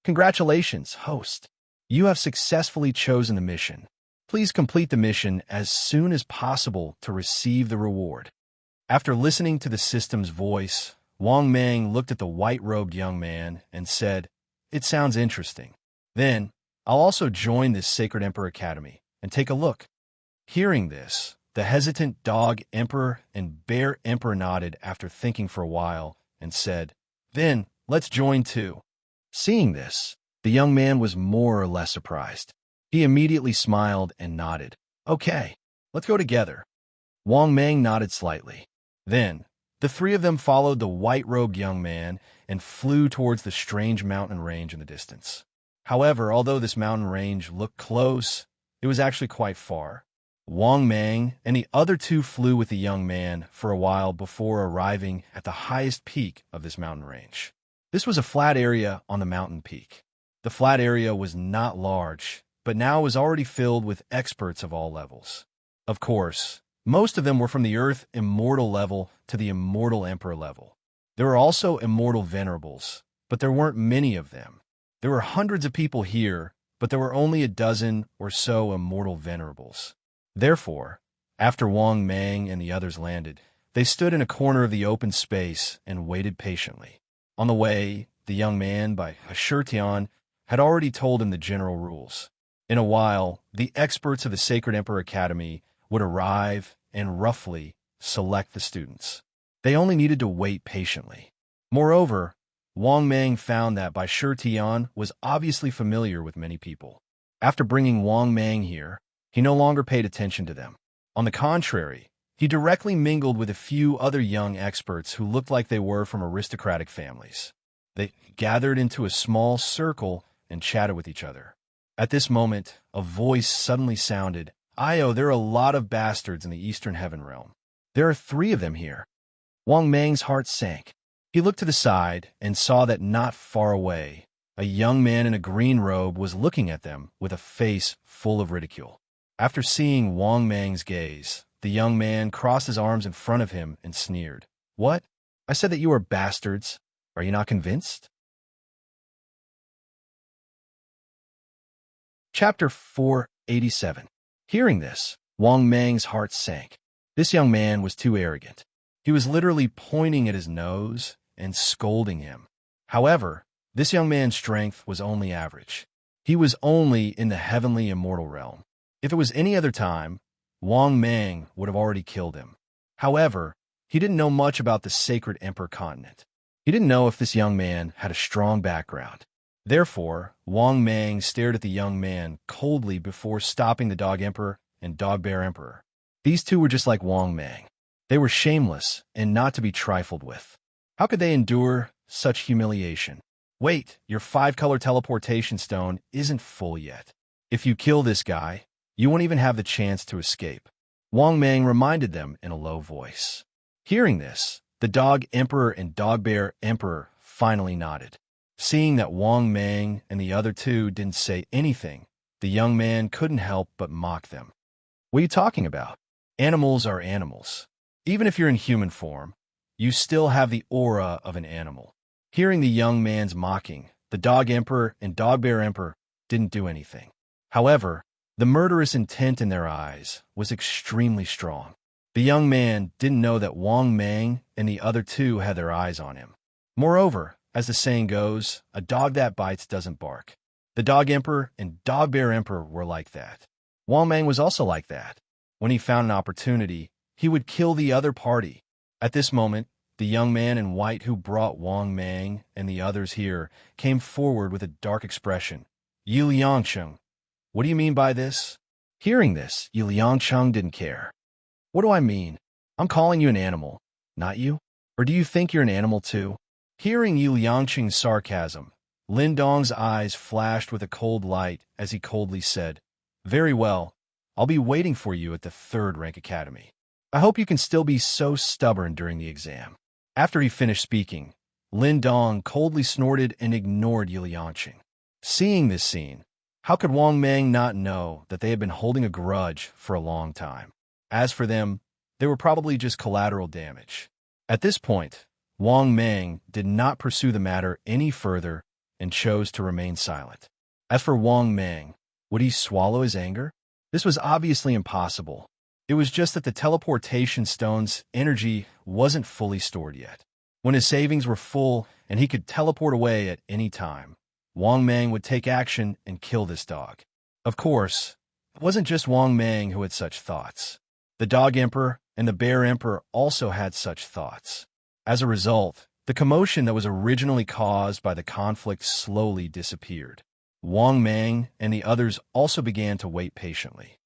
[SPEAKER 1] "Congratulations, host. You have successfully chosen the mission. Please complete the mission as soon as possible to receive the reward." After listening to the system's voice, Wang Mang looked at the white-robed young man and said, "It sounds interesting. Then, I'll also join this Sacred Emperor Academy and take a look." Hearing this, the hesitant Dog Emperor and Bear Emperor nodded after thinking for a while and said, "Then, let's join too." Seeing this, the young man was more or less surprised. He immediately smiled and nodded. "Okay, let's go together." Wang Mang nodded slightly. Then, the 3 of them followed the white-robed young man and flew towards the strange mountain range in the distance. However, although this mountain range looked close, it was actually quite far. Wang Mang and the other two flew with the young man for a while before arriving at the highest peak of this mountain range. This was a flat area on the mountain peak. The flat area was not large, but now was already filled with experts of all levels. Of course, most of them were from the Earth Immortal level to the Immortal Emperor level. There were also Immortal Venerables, but there weren't many of them. There were hundreds of people here, but there were only a dozen or so Immortal Venerables. Therefore, after Wang Mang and the others landed, they stood in a corner of the open space and waited patiently. On the way, the young man, by Ashurtian, had already told him the general rules. In a while, the experts of the Sacred Emperor Academy would arrive and roughly select the students. They only needed to wait patiently. Moreover, Wang Mang found that Bai Shurtian was obviously familiar with many people. After bringing Wang Mang here, he no longer paid attention to them. On the contrary, he directly mingled with a few other young experts who looked like they were from aristocratic families. They gathered into a small circle and chatted with each other. At this moment, a voice suddenly sounded, "Io, there are a lot of bastards in the Eastern Heaven Realm. There are 3 of them here." Wang Mang's heart sank. He looked to the side and saw that not far away, a young man in a green robe was looking at them with a face full of ridicule. After seeing Wang Mang's gaze, the young man crossed his arms in front of him and sneered. "What? I said that you are bastards. Are you not convinced?" Chapter 487. Hearing this, Wang Mang's heart sank. This young man was too arrogant. He was literally pointing at his nose and scolding him. However, this young man's strength was only average. He was only in the heavenly immortal realm. If it was any other time, Wang Mang would have already killed him. However, he didn't know much about the Sacred Emperor continent. He didn't know if this young man had a strong background. Therefore, Wang Mang stared at the young man coldly before stopping the Dog Emperor and Dog Bear Emperor. These two were just like Wang Mang. They were shameless and not to be trifled with. How could they endure such humiliation? Wait, your 5-color teleportation stone isn't full yet. If you kill this guy, you won't even have the chance to escape. Wang Mang reminded them in a low voice. Hearing this, the Dog Emperor and Dog Bear Emperor finally nodded. Seeing that Wang Mang and the other two didn't say anything, the young man couldn't help but mock them. "What are you talking about? Animals are animals. Even if you're in human form, you still have the aura of an animal." Hearing the young man's mocking, the Dog Emperor and Dog Bear Emperor didn't do anything. However, the murderous intent in their eyes was extremely strong. The young man didn't know that Wang Mang and the other two had their eyes on him. Moreover, as the saying goes, a dog that bites doesn't bark. The Dog Emperor and Dog Bear Emperor were like that. Wang Mang was also like that. When he found an opportunity, he would kill the other party. At this moment, the young man in white who brought Wang Mang and the others here came forward with a dark expression. "Yu Liangcheng, what do you mean by this?" Hearing this, Yu Liangcheng didn't care. "What do I mean? I'm calling you an animal, not you? Or do you think you're an animal too?" Hearing Yu Liangcheng's sarcasm, Lin Dong's eyes flashed with a cold light as he coldly said, "Very well, I'll be waiting for you at the 3rd rank academy. I hope you can still be so stubborn during the exam." After he finished speaking, Lin Dong coldly snorted and ignored Yu Liangcheng. Seeing this scene, how could Wang Mang not know that they had been holding a grudge for a long time? As for them, they were probably just collateral damage. At this point, Wang Mang did not pursue the matter any further and chose to remain silent. As for Wang Mang, would he swallow his anger? This was obviously impossible. It was just that the teleportation stone's energy wasn't fully stored yet. When his savings were full and he could teleport away at any time, Wang Mang would take action and kill this dog. Of course, it wasn't just Wang Mang who had such thoughts. The Dog Emperor and the Bear Emperor also had such thoughts. As a result, the commotion that was originally caused by the conflict slowly disappeared. Wang Mang and the others also began to wait patiently.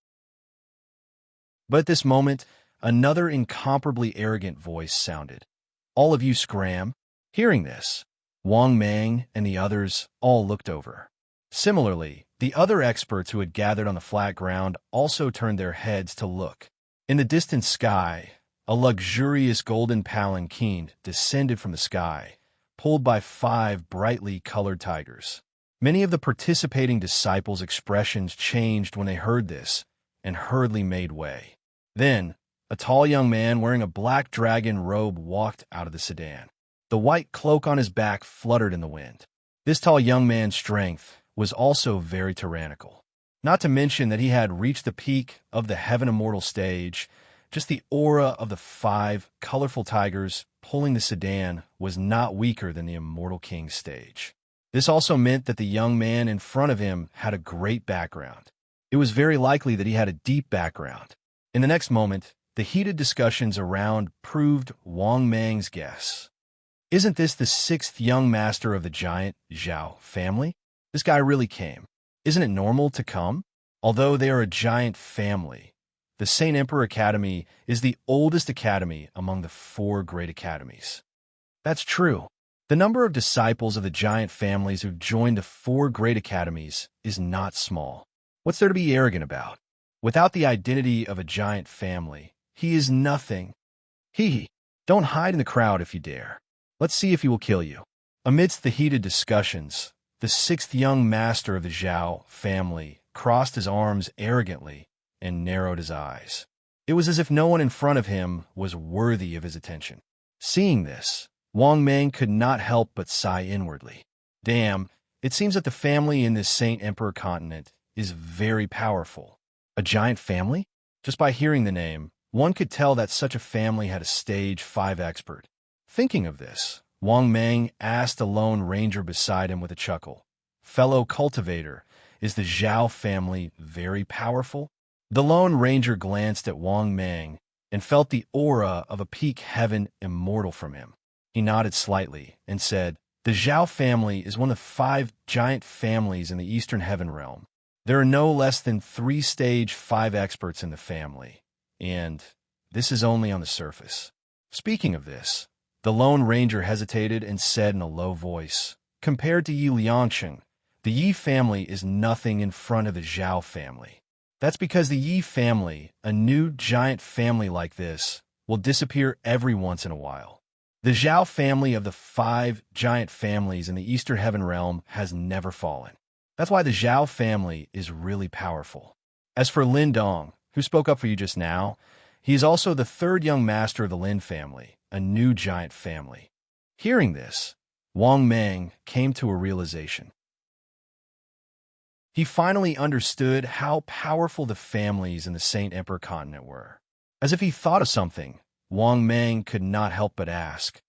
[SPEAKER 1] But at this moment, another incomparably arrogant voice sounded. "All of you scram." Hearing this, Wang Mang and the others all looked over. Similarly, the other experts who had gathered on the flat ground also turned their heads to look. In the distant sky, a luxurious golden palanquin descended from the sky, pulled by 5 brightly colored tigers. Many of the participating disciples' expressions changed when they heard this, and hurriedly made way. Then, a tall young man wearing a black dragon robe walked out of the sedan. The white cloak on his back fluttered in the wind. This tall young man's strength was also very tyrannical. Not to mention that he had reached the peak of the Heaven Immortal stage. Just the aura of the 5 colorful tigers pulling the sedan was not weaker than the Immortal King's stage. This also meant that the young man in front of him had a great background. It was very likely that he had a deep background. In the next moment, the heated discussions around proved Wang Mang's guess. Isn't this the 6th young master of the giant Zhao family? This guy really came. Isn't it normal to come? Although they are a giant family, the Saint Emperor Academy is the oldest academy among the 4 great academies. That's true. The number of disciples of the giant families who've joined the 4 great academies is not small. What's there to be arrogant about? Without the identity of a giant family, he is nothing. Don't hide in the crowd if you dare. Let's see if he will kill you. Amidst the heated discussions, the 6th young master of the Zhao family crossed his arms arrogantly and narrowed his eyes. It was as if no one in front of him was worthy of his attention. Seeing this, Wang Mang could not help but sigh inwardly. Damn, it seems that the family in this Saint Emperor continent is very powerful. A giant family? Just by hearing the name, one could tell that such a family had a stage 5 expert. Thinking of this, Wang Mang asked a lone ranger beside him with a chuckle, "Fellow cultivator, is the Zhao family very powerful?" The lone ranger glanced at Wang Mang and felt the aura of a peak heaven immortal from him. He nodded slightly and said, "The Zhao family is one of 5 giant families in the Eastern Heaven realm. There are no less than 3 stage 5 experts in the family, and this is only on the surface." Speaking of this, the Lone Ranger hesitated and said in a low voice, "Compared to Yi Liangsheng, the Yi family is nothing in front of the Zhao family. That's because the Yi family, a new giant family like this, will disappear every once in a while. The Zhao family of the 5 giant families in the Eastern Heaven realm has never fallen. That's why the Zhao family is really powerful. As for Lin Dong, who spoke up for you just now, he is also the 3rd young master of the Lin family, a new giant family." Hearing this, Wang Mang came to a realization. He finally understood how powerful the families in the Saint Emperor continent were. As if he thought of something, Wang Mang could not help but ask,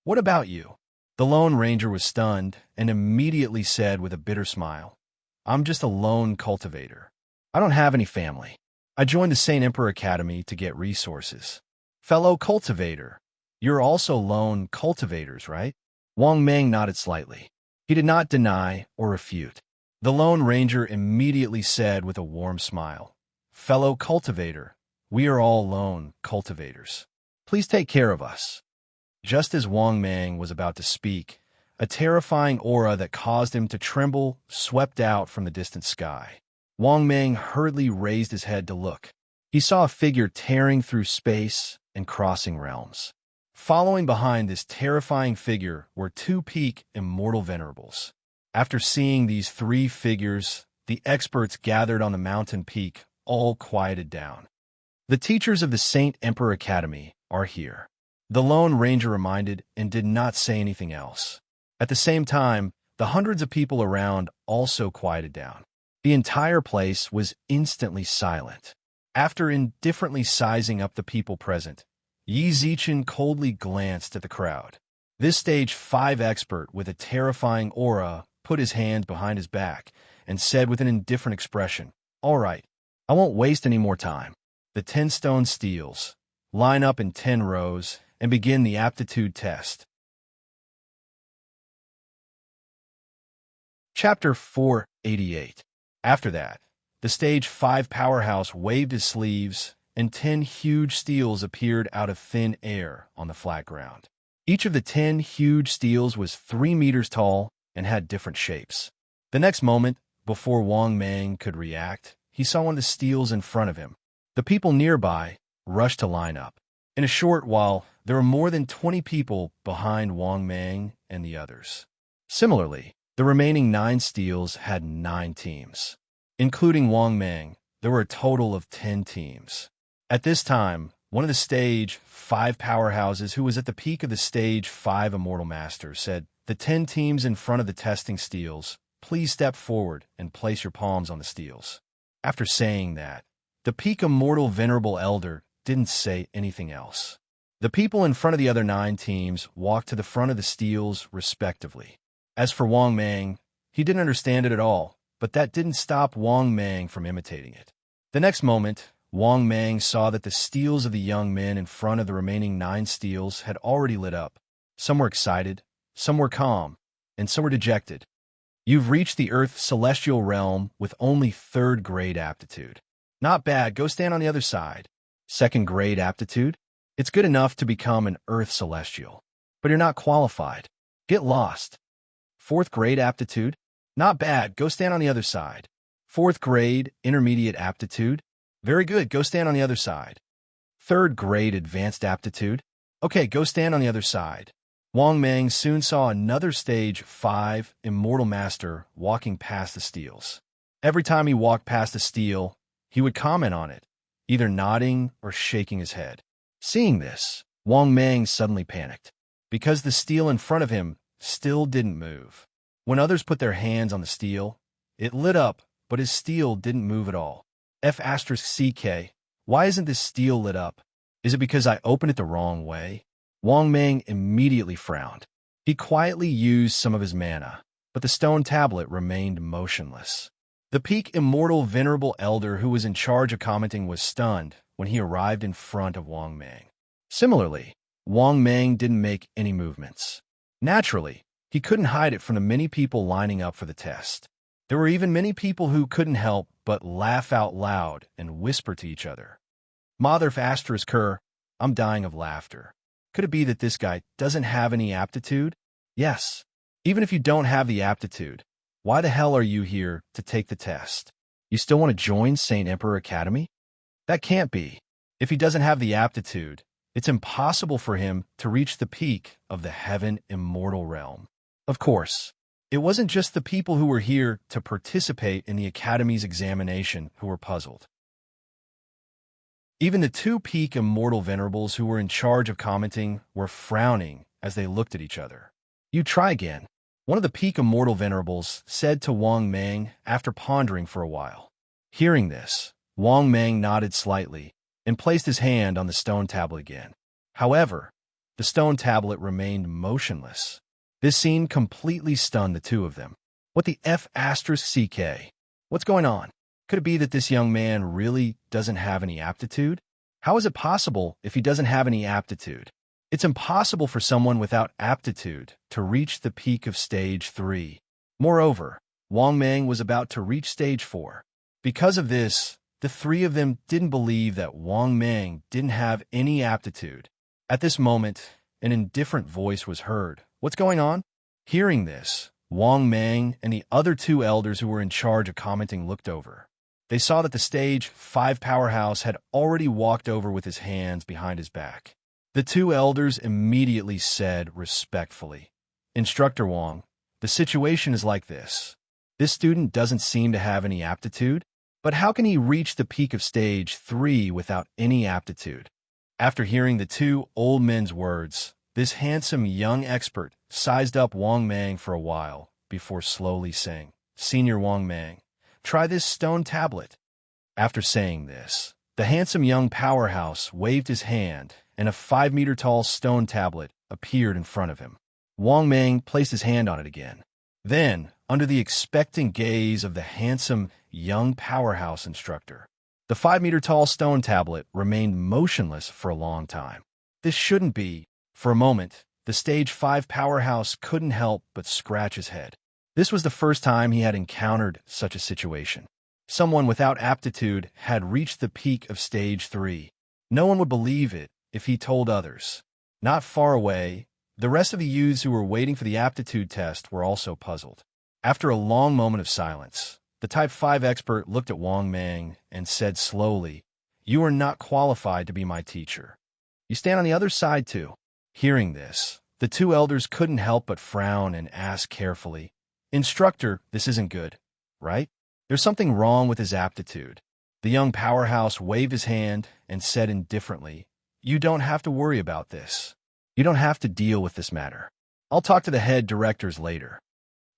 [SPEAKER 1] "What about you?" The Lone Ranger was stunned and immediately said with a bitter smile, "I'm just a lone cultivator. I don't have any family. I joined the Saint Emperor Academy to get resources." "Fellow cultivator, you're also lone cultivators, right?" Wang Mang nodded slightly. He did not deny or refute. The Lone Ranger immediately said with a warm smile, "Fellow cultivator, we are all lone cultivators. Please take care of us." Just as Wang Mang was about to speak, a terrifying aura that caused him to tremble swept out from the distant sky. Wang Mang hurriedly raised his head to look. He saw a figure tearing through space and crossing realms. Following behind this terrifying figure were 2 peak immortal venerables. After seeing these 3 figures, the experts gathered on the mountain peak all quieted down. "The teachers of the Saint Emperor Academy are here," the Lone Ranger reminded, and did not say anything else. At the same time, the hundreds of people around also quieted down. The entire place was instantly silent. After indifferently sizing up the people present, Yi Zichen coldly glanced at the crowd. This stage 5 expert with a terrifying aura put his hand behind his back and said with an indifferent expression, "All right, I won't waste any more time. The 10 stone steels, line up in 10 rows and begin the aptitude test." Chapter 488. After that, the stage 5 powerhouse waved his sleeves, and 10 huge steels appeared out of thin air on the flat ground. Each of the 10 huge steels was 3 meters tall and had different shapes. The next moment, before Wang Mang could react, he saw one of the steels in front of him. The people nearby rushed to line up. In a short while, there were more than 20 people behind Wang Mang and the others. Similarly, the remaining 9 steels had 9 teams. Including Wang Mang, there were a total of 10 teams. At this time, one of the Stage 5 powerhouses who was at the peak of the Stage 5 Immortal Master said, "The 10 teams in front of the testing steels, please step forward and place your palms on the steels." After saying that, the peak Immortal Venerable Elder didn't say anything else. The people in front of the other 9 teams walked to the front of the steels respectively. As for Wang Mang, he didn't understand it at all, but that didn't stop Wang Mang from imitating it. The next moment, Wang Mang saw that the steels of the young men in front of the remaining 9 steels had already lit up. Some were excited, some were calm, and some were dejected. You've reached the Earth Celestial Realm with only 3rd grade aptitude. Not bad, go stand on the other side. 2nd grade aptitude? It's good enough to become an Earth Celestial, but you're not qualified. Get lost. 4th grade aptitude? Not bad, go stand on the other side. 4th grade intermediate aptitude? Very good, go stand on the other side. 3rd grade advanced aptitude? Okay, go stand on the other side. Wang Mang soon saw another Stage 5 Immortal Master walking past the steels. Every time he walked past a steel, he would comment on it, either nodding or shaking his head. Seeing this, Wang Mang suddenly panicked, because the steel in front of him still didn't move. When others put their hands on the steel, it lit up, but his steel didn't move at all. F***CK, why isn't this steel lit up? Is it because I opened it the wrong way? Wang Mang immediately frowned. He quietly used some of his mana, but the stone tablet remained motionless. The peak Immortal Venerable Elder who was in charge of commenting was stunned when he arrived in front of Wang Mang. Similarly, Wang Mang didn't make any movements. Naturally, he couldn't hide it from the many people lining up for the test. There were even many people who couldn't help but laugh out loud and whisper to each other. Mother f***, I'm dying of laughter. Could it be that this guy doesn't have any aptitude? Yes. Even if you don't have the aptitude, why the hell are you here to take the test? You still want to join St. Emperor Academy? That can't be. If he doesn't have the aptitude, it's impossible for him to reach the peak of the Heaven Immortal Realm. Of course, it wasn't just the people who were here to participate in the Academy's examination who were puzzled. Even the 2 peak Immortal Venerables who were in charge of commenting were frowning as they looked at each other. You try again, one of the peak Immortal Venerables said to Wang Mang after pondering for a while. Hearing this, Wang Mang nodded slightly and placed his hand on the stone tablet again. However, the stone tablet remained motionless. This scene completely stunned the 2 of them. What the F***CK? What's going on? Could it be that this young man really doesn't have any aptitude? How is it possible if he doesn't have any aptitude? It's impossible for someone without aptitude to reach the peak of Stage 3. Moreover, Wang Mang was about to reach Stage 4. Because of this, the 3 of them didn't believe that Wang Mang didn't have any aptitude. At this moment, an indifferent voice was heard. What's going on? Hearing this, Wang Mang and the other 2 elders who were in charge of commenting looked over. They saw that the Stage 5 powerhouse had already walked over with his hands behind his back. The 2 elders immediately said respectfully, "Instructor Wang, the situation is like this. This student doesn't seem to have any aptitude, but how can he reach the peak of Stage 3 without any aptitude?" After hearing the 2 old men's words, this handsome young expert sized up Wang Mang for a while before slowly saying, "Senior Wang Mang, try this stone tablet." After saying this, the handsome young powerhouse waved his hand, and a 5-meter-tall stone tablet appeared in front of him. Wang Mang placed his hand on it again. Then, under the expectant gaze of the handsome young powerhouse instructor, the 5-meter-tall stone tablet remained motionless for a long time. This shouldn't be. For a moment, the Stage 5 powerhouse couldn't help but scratch his head. This was the first time he had encountered such a situation. Someone without aptitude had reached the peak of Stage 3. No one would believe it if he told others. Not far away, the rest of the youths who were waiting for the aptitude test were also puzzled. After a long moment of silence, The Type 5 expert looked at Wang Mang and said slowly, "You are not qualified to be my teacher. You stand on the other side too." Hearing this, the two elders couldn't help but frown and ask carefully, "Instructor, this isn't good, right? There's something wrong with his aptitude." The young powerhouse waved his hand and said indifferently, "You don't have to worry about this. You don't have to deal with this matter. I'll talk to the head directors later."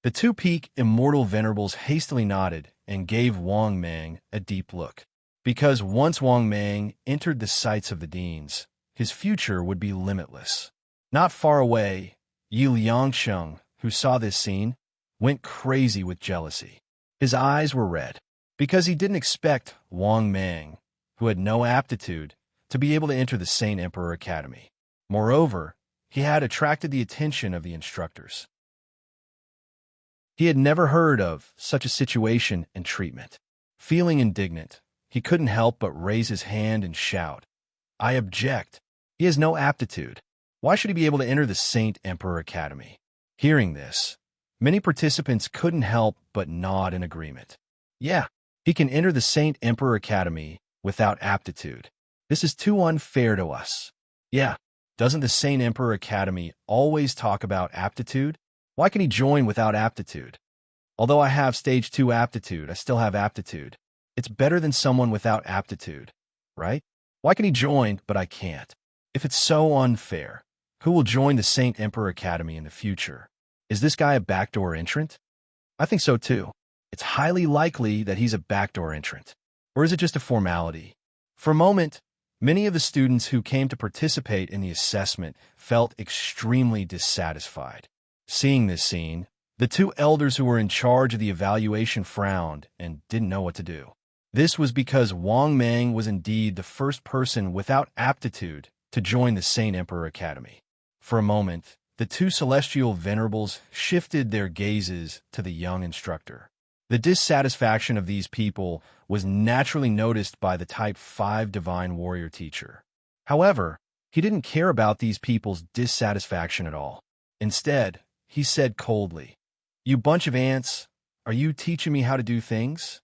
[SPEAKER 1] The two peak immortal venerables hastily nodded and gave Wang Mang a deep look. Because once Wang Mang entered the sights of the deans, his future would be limitless. Not far away, Yi Liangsheng, who saw this scene, went crazy with jealousy. His eyes were red, because he didn't expect Wang Mang, who had no aptitude, to be able to enter the Saint Emperor Academy. Moreover, he had attracted the attention of the instructors. He had never heard of such a situation and treatment. Feeling indignant, he couldn't help but raise his hand and shout, "I object. He has no aptitude. Why should he be able to enter the Saint Emperor Academy?" Hearing this, many participants couldn't help but nod in agreement. "Yeah, he can enter the Saint Emperor Academy without aptitude. This is too unfair to us." "Yeah, doesn't the Saint Emperor Academy always talk about aptitude? Why can he join without aptitude? Although I have stage 2 aptitude, I still have aptitude. It's better than someone without aptitude, right? Why can he join, but I can't? If it's so unfair, who will join the Saint Emperor Academy in the future? Is this guy a backdoor entrant?" "I think so too. It's highly likely that he's a backdoor entrant. Or is it just a formality?" For a moment, many of the students who came to participate in the assessment felt extremely dissatisfied. Seeing this scene, the two elders who were in charge of the evaluation frowned and didn't know what to do. This was because Wang Mang was indeed the first person without aptitude to join the Saint Emperor Academy. For a moment, the two celestial venerables shifted their gazes to the young instructor. The dissatisfaction of these people was naturally noticed by the Type 5 Divine Warrior teacher. However, he didn't care about these people's dissatisfaction at all. Instead, he said coldly, "You bunch of ants, are you teaching me how to do things?"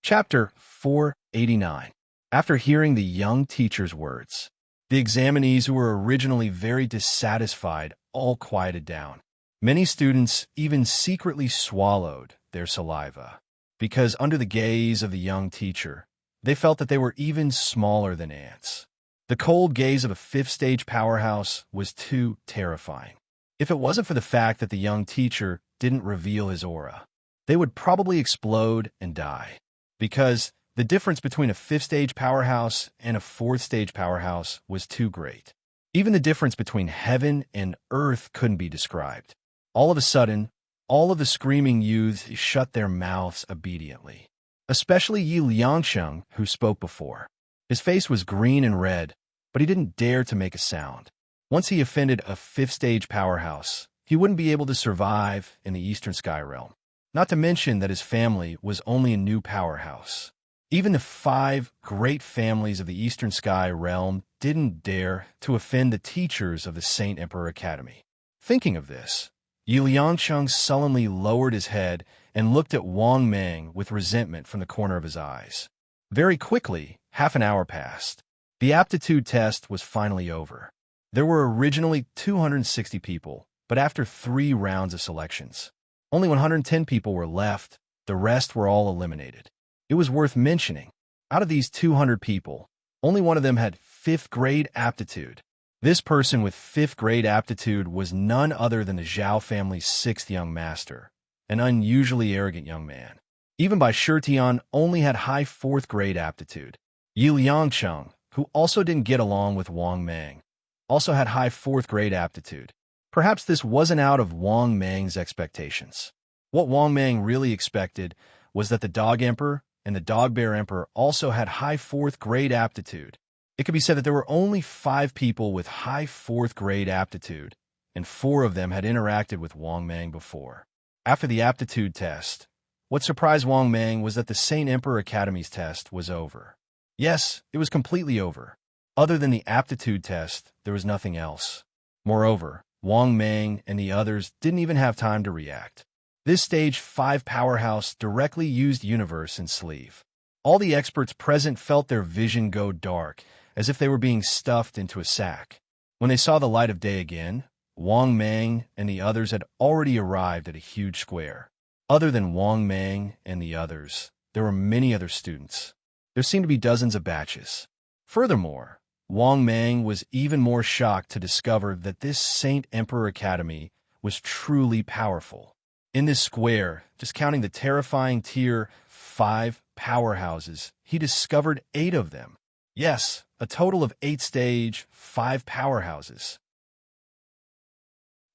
[SPEAKER 1] Chapter 489. After hearing the young teacher's words, the examinees who were originally very dissatisfied all quieted down. Many students even secretly swallowed their saliva, because under the gaze of the young teacher, they felt that they were even smaller than ants. The cold gaze of a fifth-stage powerhouse was too terrifying. If it wasn't for the fact that the young teacher didn't reveal his aura, they would probably explode and die. Because the difference between a fifth-stage powerhouse and a fourth-stage powerhouse was too great. Even the difference between heaven and earth couldn't be described. All of a sudden, all of the screaming youths shut their mouths obediently. Especially Yi Liangsheng, who spoke before. His face was green and red, but he didn't dare to make a sound. Once he offended a fifth-stage powerhouse, he wouldn't be able to survive in the Eastern Sky Realm. Not to mention that his family was only a new powerhouse. Even the 5 great families of the Eastern Sky Realm didn't dare to offend the teachers of the Saint Emperor Academy. Thinking of this, Yi Liangsheng sullenly lowered his head and looked at Wang Mang with resentment from the corner of his eyes. Very quickly, half an hour passed. The aptitude test was finally over. There were originally 260 people, but after 3 rounds of selections, only 110 people were left. The rest were all eliminated. It was worth mentioning, out of these 200 people, only one of them had 5th grade aptitude. This person with 5th grade aptitude was none other than the Zhao family's 6th young master, an unusually arrogant young man. Even Bai Shitian only had high 4th grade aptitude. Yi Liangsheng, who also didn't get along with Wang Mang, also had high 4th grade aptitude. Perhaps this wasn't out of Wang Mang's expectations. What Wang Mang really expected was that the Dog Emperor and the Dog Bear Emperor also had high 4th grade aptitude. It could be said that there were only 5 people with high 4th grade aptitude, and 4 of them had interacted with Wang Mang before. After the aptitude test, what surprised Wang Mang was that the Saint Emperor Academy's test was over. Yes, it was completely over. Other than the aptitude test, there was nothing else. Moreover, Wang Mang and the others didn't even have time to react. This Stage 5 powerhouse directly used universe in sleeve. All the experts present felt their vision go dark, as if they were being stuffed into a sack. When they saw the light of day again, Wang Mang and the others had already arrived at a huge square. Other than Wang Mang and the others, there were many other students. There seemed to be dozens of batches. Furthermore, Wang Mang was even more shocked to discover that this Saint Emperor Academy was truly powerful. In this square, just counting the terrifying Tier 5 powerhouses, he discovered 8 of them. Yes, a total of 8 Stage 5 powerhouses.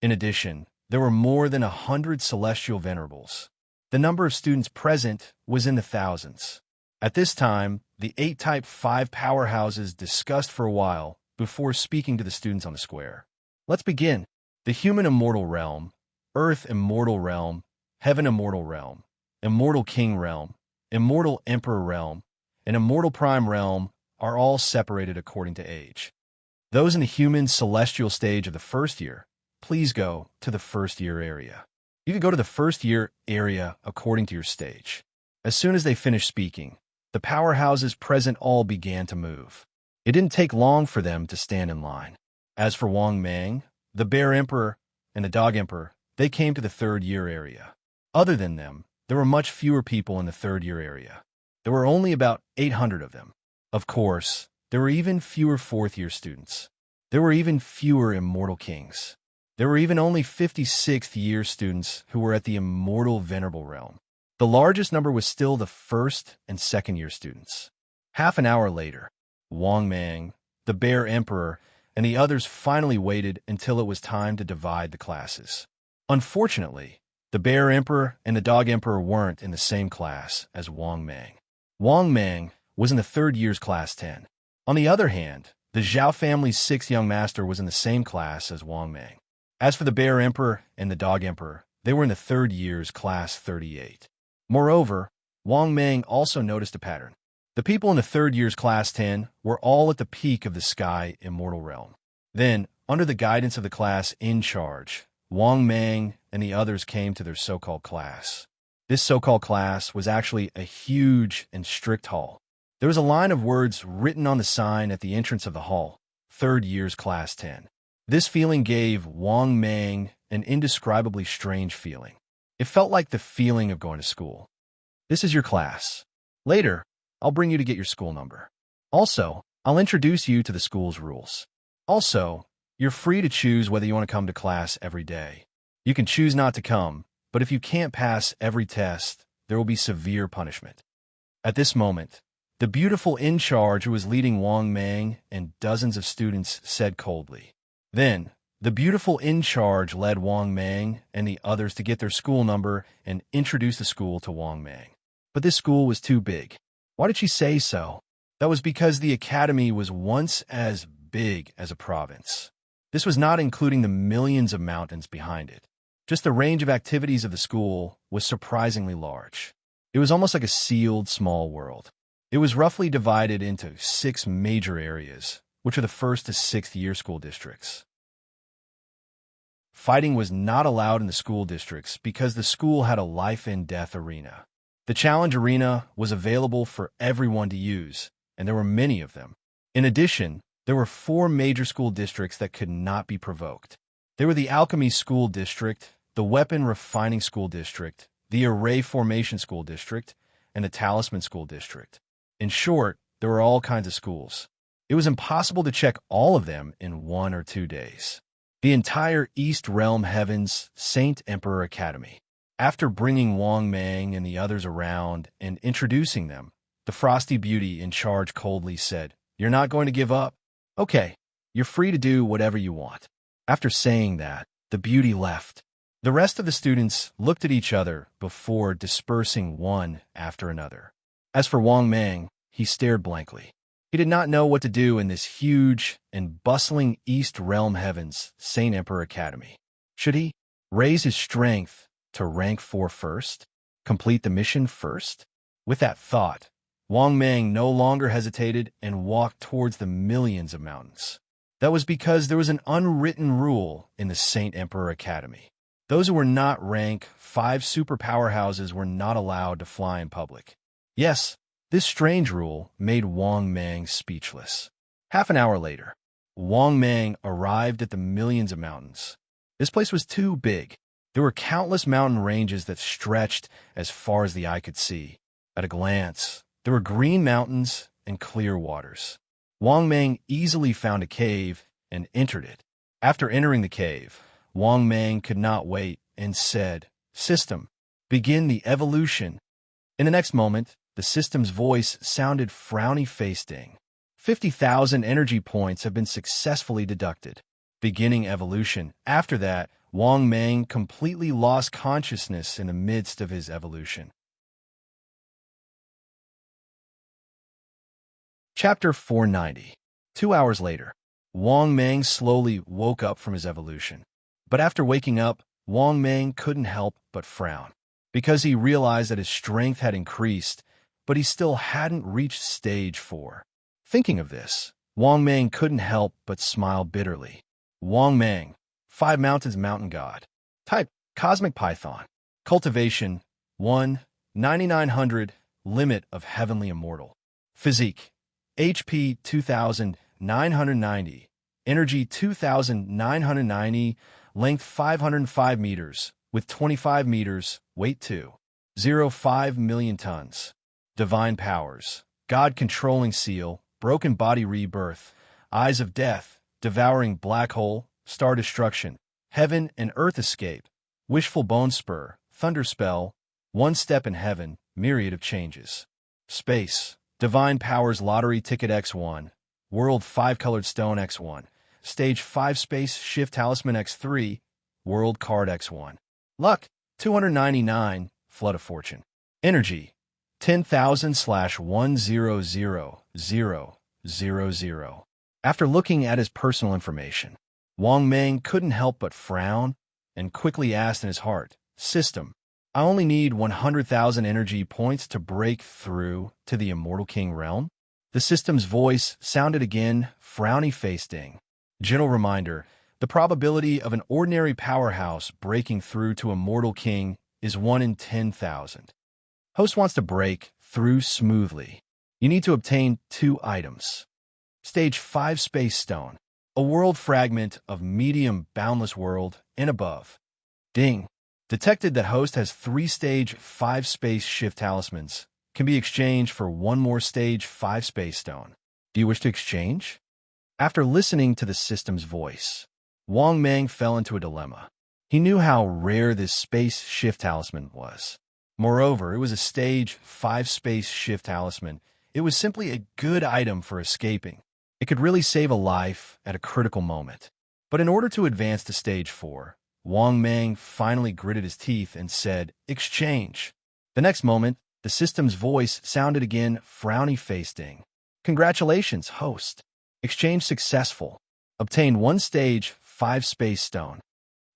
[SPEAKER 1] In addition, there were more than 100 celestial venerables. The number of students present was in the thousands. At this time, the 8 Type 5 powerhouses discussed for a while before speaking to the students on the square. Let's begin. The Human Immortal Realm, Earth Immortal Realm, Heaven Immortal Realm, Immortal King Realm, Immortal Emperor Realm, and Immortal Prime Realm are all separated according to age. Those in the human celestial stage of the first year, please go to the first year area. You can go to the first year area according to your stage. As soon as they finished speaking, the powerhouses present all began to move. It didn't take long for them to stand in line. As for Wang Mang, the Bear Emperor, and the Dog Emperor, they came to the third year area. Other than them, there were much fewer people in the third year area. There were only about 800 of them. Of course, there were even fewer fourth year students. There were even fewer Immortal Kings. There were even only 56th year students who were at the Immortal Venerable Realm. The largest number was still the first and second year students. Half an hour later, Wang Mang, the Bear Emperor, and the others finally waited until it was time to divide the classes. Unfortunately, the Bear Emperor and the Dog Emperor weren't in the same class as Wang Mang. Wang Mang was in the third year's class 10. On the other hand, the Zhao family's 6th young master was in the same class as Wang Mang. As for the Bear Emperor and the Dog Emperor, they were in the third year's class 38. Moreover, Wang Mang also noticed a pattern. The people in the third year's class 10 were all at the peak of the Sky Immortal Realm. Then, under the guidance of the class in charge, Wang Mang and the others came to their so-called class. This so-called class was actually a huge and strict hall. There was a line of words written on the sign at the entrance of the hall, third year's class 10. This feeling gave Wang Mang an indescribably strange feeling. It felt like the feeling of going to school. This is your class. Later, I'll bring you to get your school number. Also, I'll introduce you to the school's rules. Also, you're free to choose whether you want to come to class every day. You can choose not to come, but if you can't pass every test, there will be severe punishment. At this moment, the beautiful in charge who was leading Wang Mang and dozens of students said coldly. Then, the beautiful in charge led Wang Mang and the others to get their school number and introduce the school to Wang Mang. But this school was too big. Why did she say so? That was because the academy was once as big as a province. This was not including the millions of mountains behind it. Just the range of activities of the school was surprisingly large. It was almost like a sealed small world. It was roughly divided into 6 major areas, which are the first to 6th year school districts. Fighting was not allowed in the school districts because the school had a life-and-death arena. The challenge arena was available for everyone to use, and there were many of them. In addition, there were 4 major school districts that could not be provoked. They were the Alchemy School District, the Weapon Refining School District, the Array Formation School District, and the Talisman School District. In short, there were all kinds of schools. It was impossible to check all of them in 1 or 2 days. The entire East Realm Heaven's Saint Emperor Academy. After bringing Wang Mang and the others around and introducing them, the Frosty Beauty in charge coldly said, "You're not going to give up? Okay, you're free to do whatever you want." After saying that, the beauty left. The rest of the students looked at each other before dispersing one after another. As for Wang Mang, he stared blankly. He did not know what to do in this huge and bustling East Realm Heaven's Saint Emperor Academy. Should he raise his strength to rank 4 first? Complete the mission first? With that thought, Wang Mang no longer hesitated and walked towards the millions of mountains. That was because there was an unwritten rule in the Saint Emperor Academy. Those who were not rank 5 super powerhouses were not allowed to fly in public. Yes, this strange rule made Wang Mang speechless. Half an hour later, Wang Mang arrived at the millions of mountains. This place was too big. There were countless mountain ranges that stretched as far as the eye could see. At a glance, there were green mountains and clear waters. Wang Mang easily found a cave and entered it. After entering the cave, Wang Mang could not wait and said, "System, begin the evolution." In the next moment, the system's voice sounded frowny-faced Ding. 50,000 energy points have been successfully deducted. Beginning evolution. After that, Wang Mang completely lost consciousness in the midst of his evolution. Chapter 490. 2 hours later, Wang Mang slowly woke up from his evolution. But after waking up, Wang Mang couldn't help but frown, because he realized that his strength had increased, but he still hadn't reached stage 4. Thinking of this, Wang Mang couldn't help but smile bitterly. Wang Mang, 5 Mountains Mountain God. Type, Cosmic Python. Cultivation, 1, 9900, limit of Heavenly Immortal. Physique, HP 2990, Energy 2990, Length 505 meters, with 25 meters, weight 2.05 million tons. Divine Powers, God Controlling Seal, Broken Body Rebirth, Eyes of Death, Devouring Black Hole, Star Destruction, Heaven and Earth Escape, Wishful Bone Spur, Thunder Spell, One Step in Heaven, Myriad of Changes. Space, Divine Powers Lottery Ticket X1, World 5-Colored Stone X1, Stage 5 Space Shift Talisman X3, World Card X1. Luck, 299, Flood of Fortune. Energy, 10,000/100,000. After looking at his personal information, Wang Mang couldn't help but frown and quickly asked in his heart, "System, I only need 100,000 energy points to break through to the Immortal King realm?" The system's voice sounded again, frowny-faced Ding. Gentle reminder, the probability of an ordinary powerhouse breaking through to Immortal King is 1 in 10,000. Host wants to break through smoothly. You need to obtain 2 items. Stage 5 Space Stone, a world fragment of medium boundless world and above. Ding. Detected that host has 3 Stage 5 Space Shift Talismans. Can be exchanged for 1 more Stage 5 Space Stone. Do you wish to exchange? After listening to the system's voice, Wang Mang fell into a dilemma. He knew how rare this Space Shift Talisman was. Moreover, it was a Stage 5 Space Shift Talisman. It was simply a good item for escaping. It could really save a life at a critical moment. But in order to advance to Stage 4, Wang Mang finally gritted his teeth and said, "Exchange." The next moment, the system's voice sounded again, frowny-faced Ding. "Congratulations, host. Exchange successful. Obtain 1 Stage 5 Space Stone."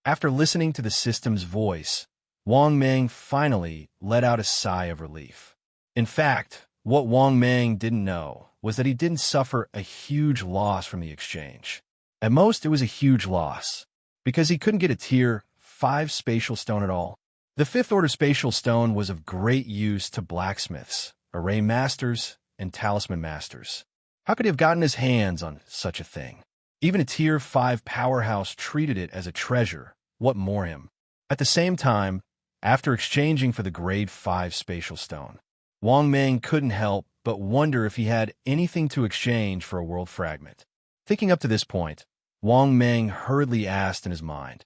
[SPEAKER 1] After listening to the system's voice, Wang Mang finally let out a sigh of relief. In fact, what Wang Mang didn't know was that he didn't suffer a huge loss from the exchange. At most, it was a huge loss, because he couldn't get a Tier 5 Spatial Stone at all. The 5th Order Spatial Stone was of great use to blacksmiths, array masters, and talisman masters. How could he have gotten his hands on such a thing? Even a Tier 5 powerhouse treated it as a treasure. What more him? At the same time, after exchanging for the Grade 5 Spatial Stone, Wang Mang couldn't help but wonder if he had anything to exchange for a world fragment. Thinking up to this point, Wang Mang hurriedly asked in his mind,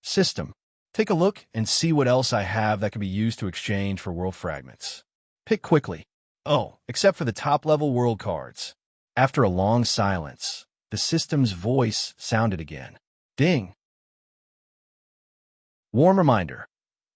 [SPEAKER 1] "System, take a look and see what else I have that can be used to exchange for world fragments. Pick quickly. Oh, except for the top-level world cards." After a long silence, the system's voice sounded again. Ding. Warm reminder.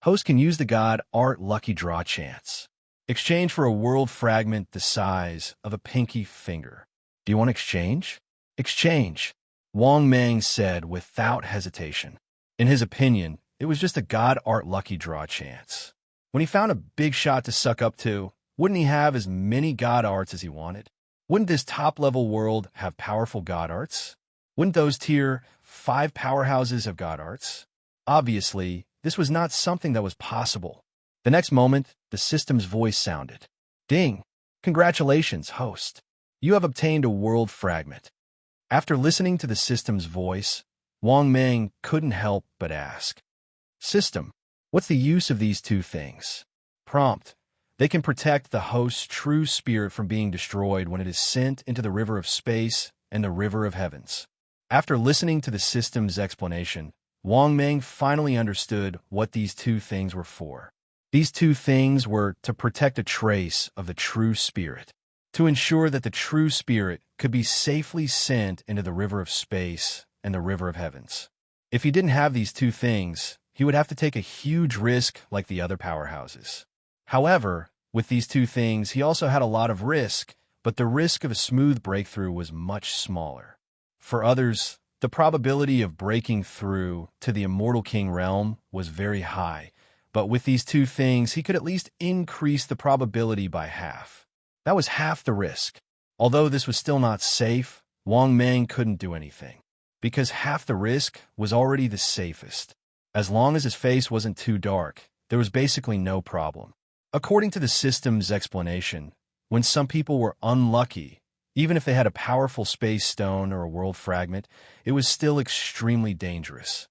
[SPEAKER 1] Host can use the God Art Lucky Draw chance. Exchange for a world fragment the size of a pinky finger. Do you want to exchange? Exchange, Wang Mang said without hesitation. In his opinion, it was just a God Art Lucky Draw chance. When he found a big shot to suck up to, wouldn't he have as many God Arts as he wanted? Wouldn't this top-level world have powerful God Arts? Wouldn't those tier 5 powerhouses have got arts? Obviously, this was not something that was possible. The next moment, the system's voice sounded. Ding! Congratulations, host. You have obtained a world fragment. After listening to the system's voice, Wang Meng couldn't help but ask, System, what's the use of these two things? Prompt, they can protect the host's true spirit from being destroyed when it is sent into the river of space and the river of heavens. After listening to the system's explanation, Wang Meng finally understood what these two things were for. These two things were to protect a trace of the true spirit, to ensure that the true spirit could be safely sent into the river of space and the river of heavens. If he didn't have these two things, he would have to take a huge risk like the other powerhouses. However, with these two things, he also had a lot of risk, but the risk of a smooth breakthrough was much smaller. For others, the probability of breaking through to the Immortal King realm was very high, but with these two things, he could at least increase the probability by half. That was half the risk. Although this was still not safe, Wang Meng couldn't do anything, because half the risk was already the safest. As long as his face wasn't too dark, there was basically no problem. According to the system's explanation, when some people were unlucky, even if they had a powerful space stone or a world fragment, it was still extremely dangerous.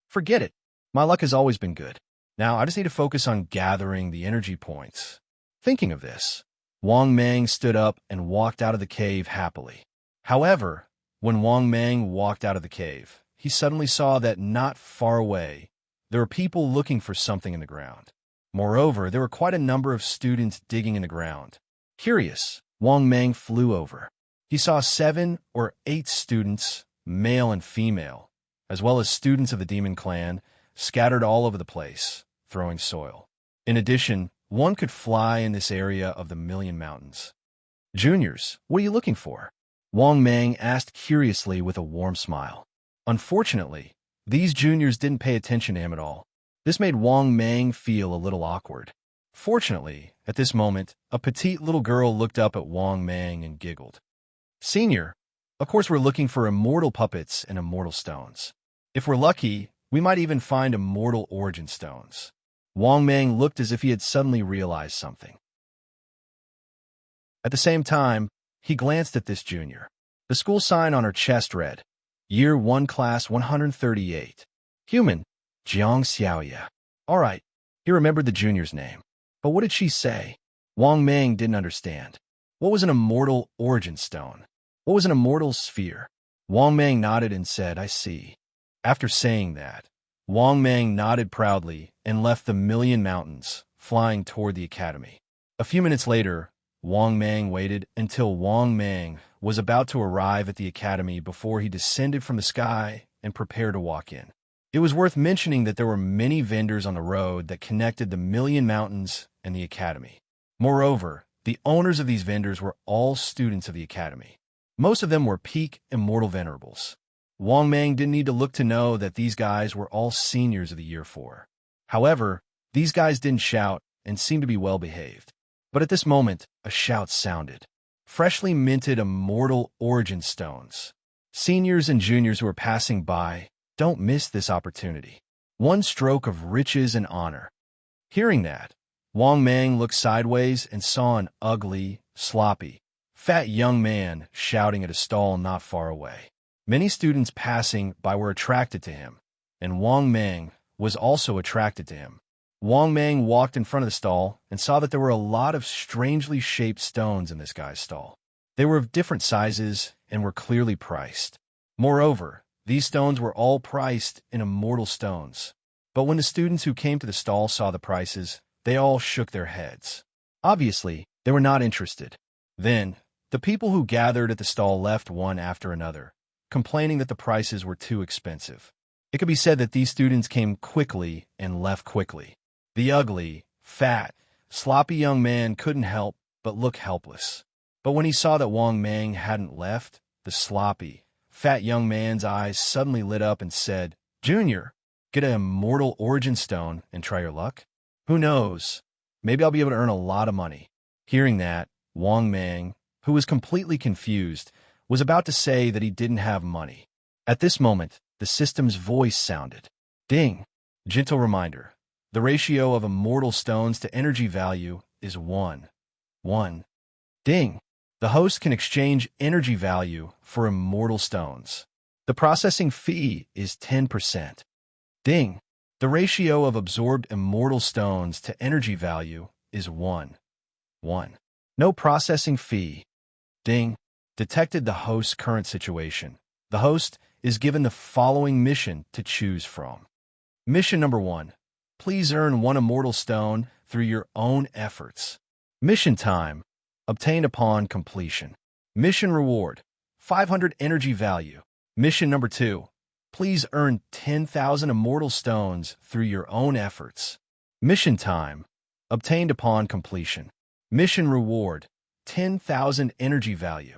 [SPEAKER 1] Forget it. My luck has always been good. Now I just need to focus on gathering the energy points. Thinking of this, Wang Meng stood up and walked out of the cave happily. However, when Wang Meng walked out of the cave, he suddenly saw that not far away, there were people looking for something in the ground. Moreover, there were quite a number of students digging in the ground. Curious, Wang Meng flew over. He saw 7 or 8 students, male and female, as well as students of the demon clan, scattered all over the place, throwing soil. In addition, one could fly in this area of the Million Mountains. Juniors, what are you looking for? Wang Meng asked curiously with a warm smile. Unfortunately, these juniors didn't pay attention to him at all. This made Wang Meng feel a little awkward. Fortunately, at this moment, a petite little girl looked up at Wang Meng and giggled. Senior, of course we're looking for immortal puppets and immortal stones. If we're lucky, we might even find immortal origin stones. Wang Meng looked as if he had suddenly realized something. At the same time, he glanced at this junior. The school sign on her chest read, Year 1 Class 138. Human, Jiang Xiaoya. All right, he remembered the junior's name. But what did she say? Wang Meng didn't understand. What was an immortal origin stone? What was an immortal sphere? Wang Meng nodded and said, I see. After saying that, Wang Meng nodded proudly and left the Million Mountains, flying toward the academy. A few minutes later, Wang Meng waited until Wang Meng was about to arrive at the academy before he descended from the sky and prepared to walk in. It was worth mentioning that there were many vendors on the road that connected the Million Mountains and the academy. Moreover, the owners of these vendors were all students of the academy. Most of them were peak immortal venerables. Wang Meng didn't need to look to know that these guys were all seniors of the year 4. However, these guys didn't shout and seemed to be well behaved. But at this moment, a shout sounded. Freshly minted immortal origin stones. Seniors and juniors who were passing by, don't miss this opportunity. One stroke of riches and honor. Hearing that, Wang Meng looked sideways and saw an ugly, sloppy, fat young man shouting at a stall not far away. Many students passing by were attracted to him, and Wang Meng was also attracted to him. Wang Meng walked in front of the stall and saw that there were a lot of strangely shaped stones in this guy's stall. They were of different sizes and were clearly priced. Moreover, these stones were all priced in immortal stones. But when the students who came to the stall saw the prices, they all shook their heads. Obviously, they were not interested. Then, the people who gathered at the stall left one after another, complaining that the prices were too expensive. It could be said that these students came quickly and left quickly. The ugly, fat, sloppy young man couldn't help but look helpless. But when he saw that Wang Meng hadn't left, the sloppy, fat young man's eyes suddenly lit up and said, Junior, get an immortal origin stone and try your luck? Who knows? Maybe I'll be able to earn a lot of money. Hearing that, Wang Meng, who was completely confused, was about to say that he didn't have money. At this moment, the system's voice sounded. Ding! Gentle reminder. The ratio of immortal stones to energy value is 1. 1. Ding! The host can exchange energy value for immortal stones. The processing fee is 10%. Ding! The ratio of absorbed immortal stones to energy value is 1. 1. No processing fee. Ding! Detected the host's current situation. The host is given the following mission to choose from. Mission number 1. Please earn 1 immortal stone through your own efforts. Mission time. Obtained upon completion. Mission reward. 500 energy value. Mission number 2. Please earn 10,000 immortal stones through your own efforts. Mission time. Obtained upon completion. Mission reward. 10,000 energy value.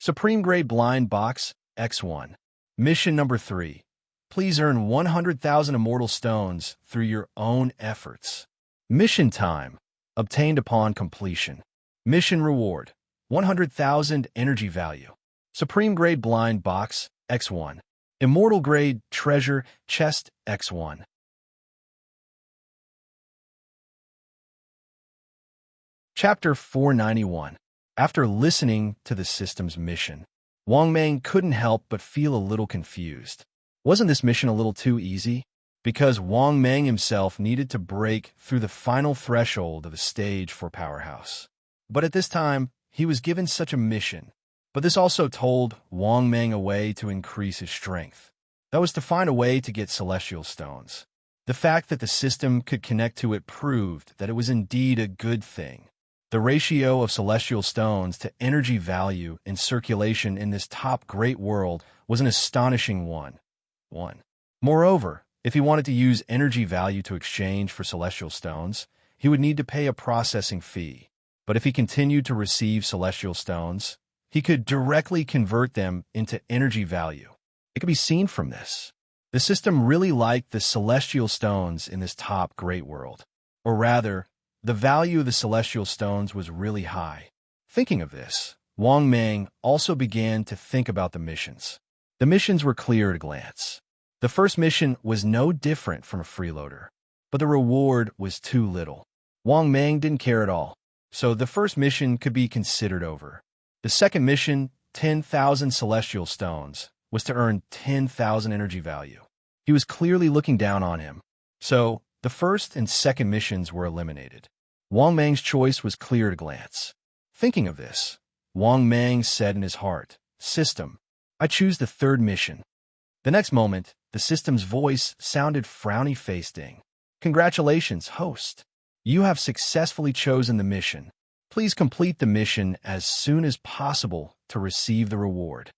[SPEAKER 1] Supreme Grade Blind Box, X1. Mission number 3. Please earn 100,000 immortal stones through your own efforts. Mission time. Obtained upon completion. Mission reward. 100,000 energy value. Supreme Grade Blind Box, X1. Immortal Grade Treasure Chest, X1. Chapter 491. After listening to the system's mission, Wang Mang couldn't help but feel a little confused. Wasn't this mission a little too easy? Because Wang Mang himself needed to break through the final threshold of the stage for Powerhouse. But at this time, he was given such a mission. But this also told Wang Mang a way to increase his strength. That was to find a way to get celestial stones. The fact that the system could connect to it proved that it was indeed a good thing. The ratio of celestial stones to energy value in circulation in this top great world was an astonishing one. Moreover, if he wanted to use energy value to exchange for celestial stones, he would need to pay a processing fee. But if he continued to receive celestial stones, he could directly convert them into energy value. It could be seen from this. The system really liked the celestial stones in this top great world. Or rather, the value of the celestial stones was really high. Thinking of this, Wang Mang also began to think about the missions. The missions were clear at a glance. The first mission was no different from a freeloader, but the reward was too little. Wang Mang didn't care at all, so the first mission could be considered over. The second mission, 10,000 celestial stones, was to earn 10,000 energy value. He was clearly looking down on him, so the first and second missions were eliminated. Wang Mang's choice was clear at a glance. Thinking of this, Wang Mang said in his heart, "System, I choose the third mission." The next moment, the system's voice sounded frowny-faced. "Congratulations, host. You have successfully chosen the mission. Please complete the mission as soon as possible to receive the reward."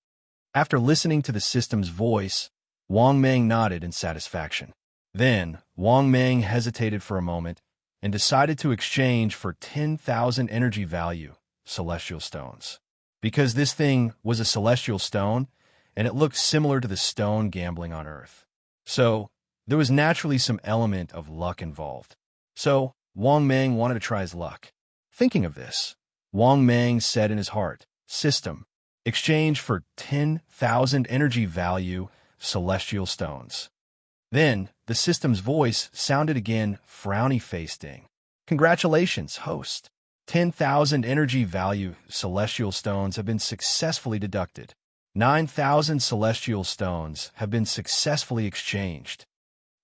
[SPEAKER 1] After listening to the system's voice, Wang Mang nodded in satisfaction. Then, Wang Mang hesitated for a moment and decided to exchange for 10,000 energy value celestial stones. Because this thing was a celestial stone, and it looked similar to the stone gambling on Earth. So, there was naturally some element of luck involved. So, Wang Mang wanted to try his luck. Thinking of this, Wang Mang said in his heart, "System, exchange for 10,000 energy value celestial stones." Then, the system's voice sounded again frowny-faced. "Congratulations, host. 10,000 energy value celestial stones have been successfully deducted. 9,000 celestial stones have been successfully exchanged.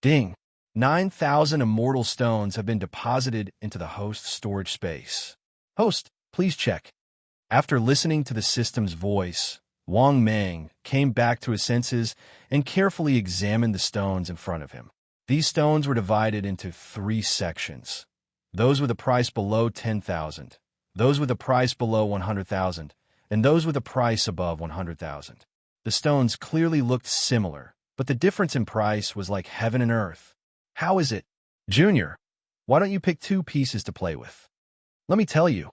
[SPEAKER 1] Ding! 9,000 immortal stones have been deposited into the host's storage space. Host, please check." After listening to the system's voice, Wang Mang came back to his senses and carefully examined the stones in front of him. These stones were divided into 3 sections. Those with a price below 10,000, those with a price below 100,000, and those with a price above 100,000. The stones clearly looked similar, but the difference in price was like heaven and earth. "How is it? Junior, why don't you pick 2 pieces to play with? Let me tell you."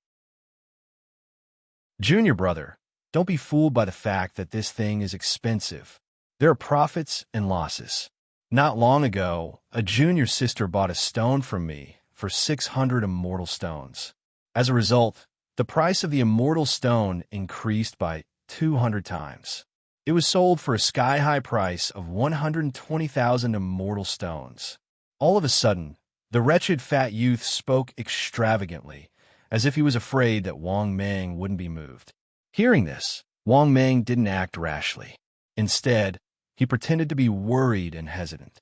[SPEAKER 1] "Junior brother, don't be fooled by the fact that this thing is expensive. There are profits and losses. Not long ago, a junior sister bought a stone from me for 600 immortal stones. As a result, the price of the immortal stone increased by 200 times. It was sold for a sky-high price of 120,000 immortal stones. All of a sudden, the wretched fat youth spoke extravagantly, as if he was afraid that Wang Mang wouldn't be moved. Hearing this, Wang Mang didn't act rashly. Instead, he pretended to be worried and hesitant.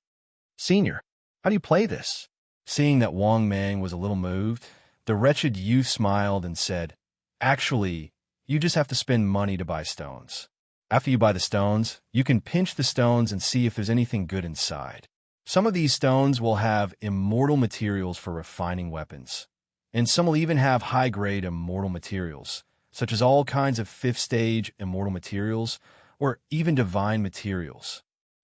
[SPEAKER 1] "Senior, how do you play this?" Seeing that Wang Mang was a little moved, the wretched youth smiled and said, "Actually, you just have to spend money to buy stones. After you buy the stones, you can pinch the stones and see if there's anything good inside. Some of these stones will have immortal materials for refining weapons, and some will even have high-grade immortal materials, such as all kinds of fifth-stage immortal materials, or even divine materials.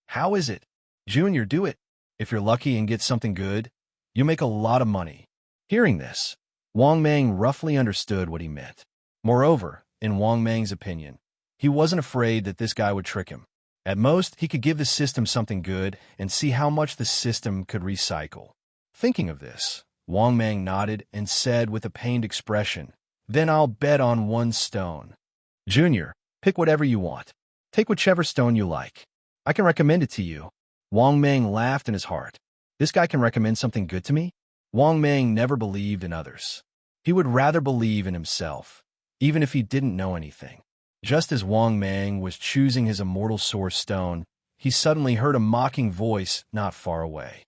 [SPEAKER 1] How is it? Junior, do it. If you're lucky and get something good, you'll make a lot of money." Hearing this, Wang Mang roughly understood what he meant. Moreover, in Wang Mang's opinion, he wasn't afraid that this guy would trick him. At most, he could give the system something good and see how much the system could recycle. Thinking of this, Wang Mang nodded and said with a pained expression, "Then I'll bet on one stone." "Junior, pick whatever you want. Take whichever stone you like. I can recommend it to you." Wang Mang laughed in his heart. This guy can recommend something good to me? Wang Mang never believed in others. He would rather believe in himself, even if he didn't know anything. Just as Wang Mang was choosing his immortal source stone, he suddenly heard a mocking voice not far away.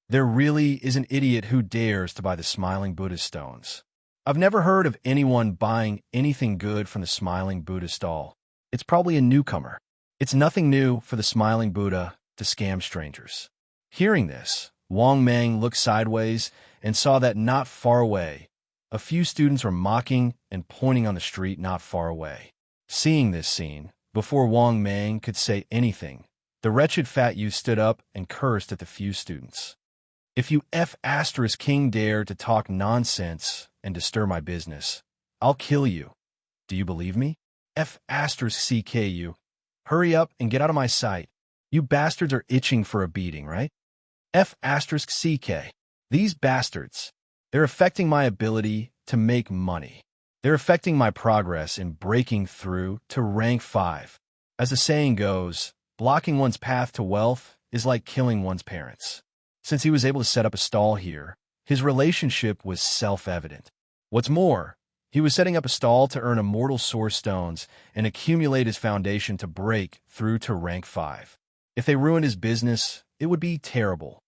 [SPEAKER 1] "There really is an idiot who dares to buy the Smiling Buddha's stones. I've never heard of anyone buying anything good from the Smiling Buddha stall. It's probably a newcomer. It's nothing new for the Smiling Buddha to scam strangers." Hearing this, Wang Mang looked sideways and saw that not far away, a few students were mocking and pointing on the street not far away. Seeing this scene, before Wang Mang could say anything, the wretched fat youth stood up and cursed at the few students. "If you King dare to talk nonsense and disturb my business, I'll kill you. Do you believe me? CKU. Hurry up and get out of my sight. You bastards are itching for a beating, right? CK. These bastards, they're affecting my ability to make money. They're affecting my progress in breaking through to rank 5. As the saying goes, blocking one's path to wealth is like killing one's parents." Since he was able to set up a stall here, his relationship was self-evident. What's more, he was setting up a stall to earn immortal source stones and accumulate his foundation to break through to rank 5. If they ruined his business, it would be terrible.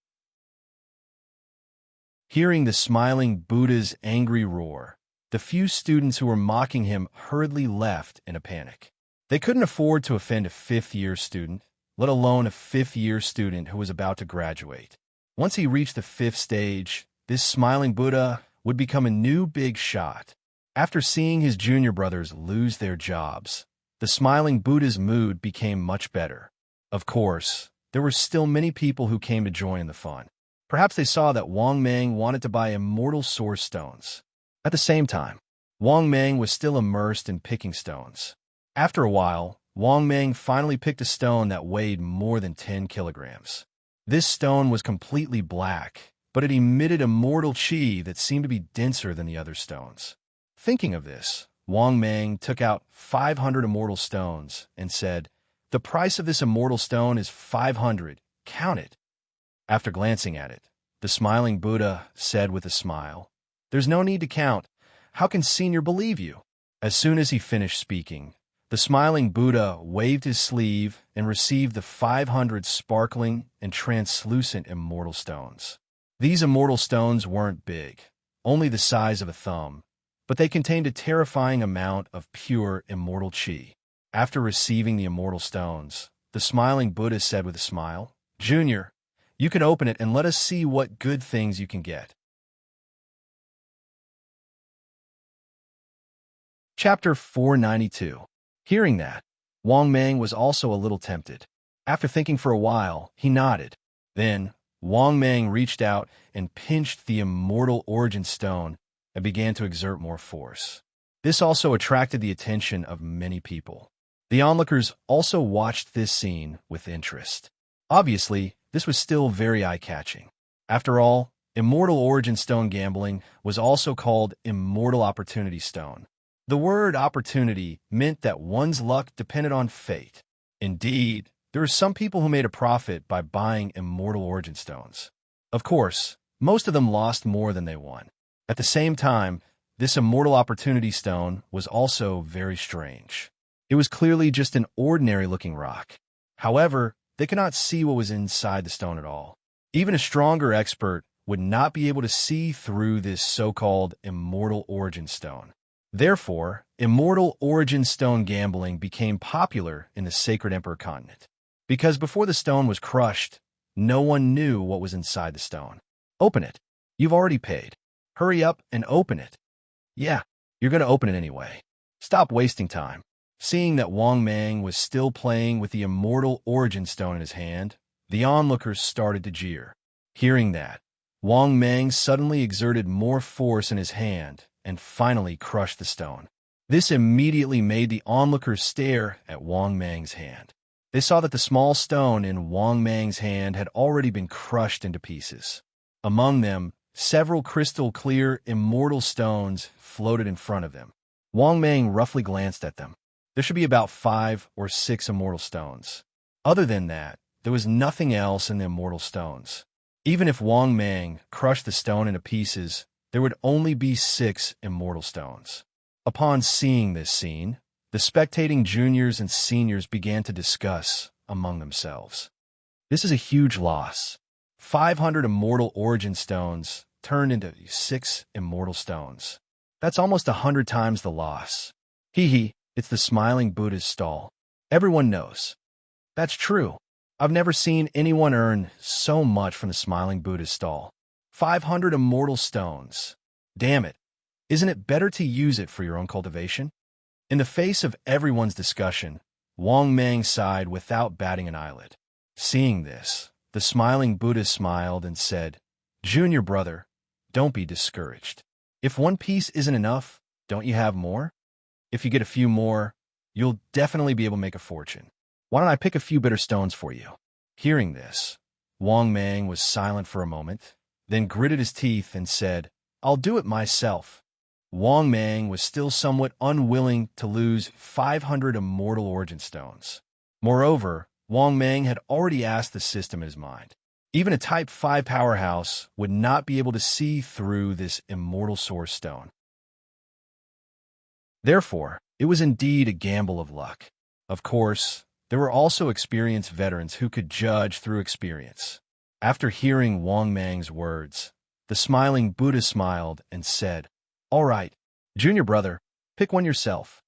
[SPEAKER 1] Hearing the Smiling Buddha's angry roar, the few students who were mocking him hurriedly left in a panic. They couldn't afford to offend a fifth-year student, let alone a fifth-year student who was about to graduate. Once he reached the 5th stage, this Smiling Buddha would become a new big shot. After seeing his junior brothers lose their jobs, the Smiling Buddha's mood became much better. Of course, there were still many people who came to join in the fun. Perhaps they saw that Wang Mang wanted to buy immortal source stones. At the same time, Wang Mang was still immersed in picking stones. After a while, Wang Mang finally picked a stone that weighed more than 10 kilograms. This stone was completely black, but it emitted immortal chi that seemed to be denser than the other stones. Thinking of this, Wang Mang took out 500 immortal stones and said, "The price of this immortal stone is 500. Count it." After glancing at it, the Smiling Buddha said with a smile, "There's no need to count. How can Senior believe you?" As soon as he finished speaking, the Smiling Buddha waved his sleeve and received the 500 sparkling and translucent immortal stones. These immortal stones weren't big, only the size of a thumb, but they contained a terrifying amount of pure immortal chi. After receiving the immortal stones, the Smiling Buddha said with a smile, "Junior, you can open it and let us see what good things you can get." Chapter 492. Hearing that, Wang Mang was also a little tempted. After thinking for a while, he nodded. Then, Wang Mang reached out and pinched the immortal origin stone and began to exert more force. This also attracted the attention of many people. The onlookers also watched this scene with interest. Obviously, this was still very eye-catching. After all, immortal origin stone gambling was also called immortal opportunity stone. The word opportunity meant that one's luck depended on fate. Indeed, there are some people who made a profit by buying immortal origin stones. Of course, most of them lost more than they won. At the same time, this immortal opportunity stone was also very strange. It was clearly just an ordinary-looking rock. However, they could not see what was inside the stone at all. Even a stronger expert would not be able to see through this so-called immortal origin stone. Therefore, immortal origin stone gambling became popular in the Sacred Emperor continent. Because before the stone was crushed, no one knew what was inside the stone. Open it. You've already paid. Hurry up and open it. Yeah, you're going to open it anyway. Stop wasting time. Seeing that Wang Mang was still playing with the immortal origin stone in his hand, the onlookers started to jeer. Hearing that, Wang Mang suddenly exerted more force in his hand and finally crushed the stone. This immediately made the onlookers stare at Wang Mang's hand. They saw that the small stone in Wang Mang's hand had already been crushed into pieces. Among them, several crystal-clear, immortal stones floated in front of them. Wang Mang roughly glanced at them. There should be about 5 or 6 immortal stones. Other than that, there was nothing else in the immortal stones. Even if Wang Mang crushed the stone into pieces, there would only be 6 immortal stones. Upon seeing this scene, the spectating juniors and seniors began to discuss among themselves. This is a huge loss. 500 immortal origin stones turned into 6 immortal stones. That's almost 100 times the loss. Hee hee, it's the Smiling Buddha's stall. Everyone knows. That's true. I've never seen anyone earn so much from the Smiling Buddha's stall. 500 immortal stones. Damn it. Isn't it better to use it for your own cultivation? In the face of everyone's discussion, Wang Mang sighed without batting an eyelid. Seeing this, the Smiling Buddha smiled and said, "Junior brother, don't be discouraged. If one piece isn't enough, don't you have more? If you get a few more, you'll definitely be able to make a fortune. Why don't I pick a few bitter stones for you?" Hearing this, Wang Mang was silent for a moment, then gritted his teeth and said, "I'll do it myself." Wang Mang was still somewhat unwilling to lose 500 immortal origin stones. Moreover, Wang Mang had already asked the system in his mind. Even a Type 5 powerhouse would not be able to see through this immortal source stone. Therefore, it was indeed a gamble of luck. Of course, there were also experienced veterans who could judge through experience. After hearing Wang Mang's words, the Smiling Buddha smiled and said, "All right, junior brother, pick one yourself."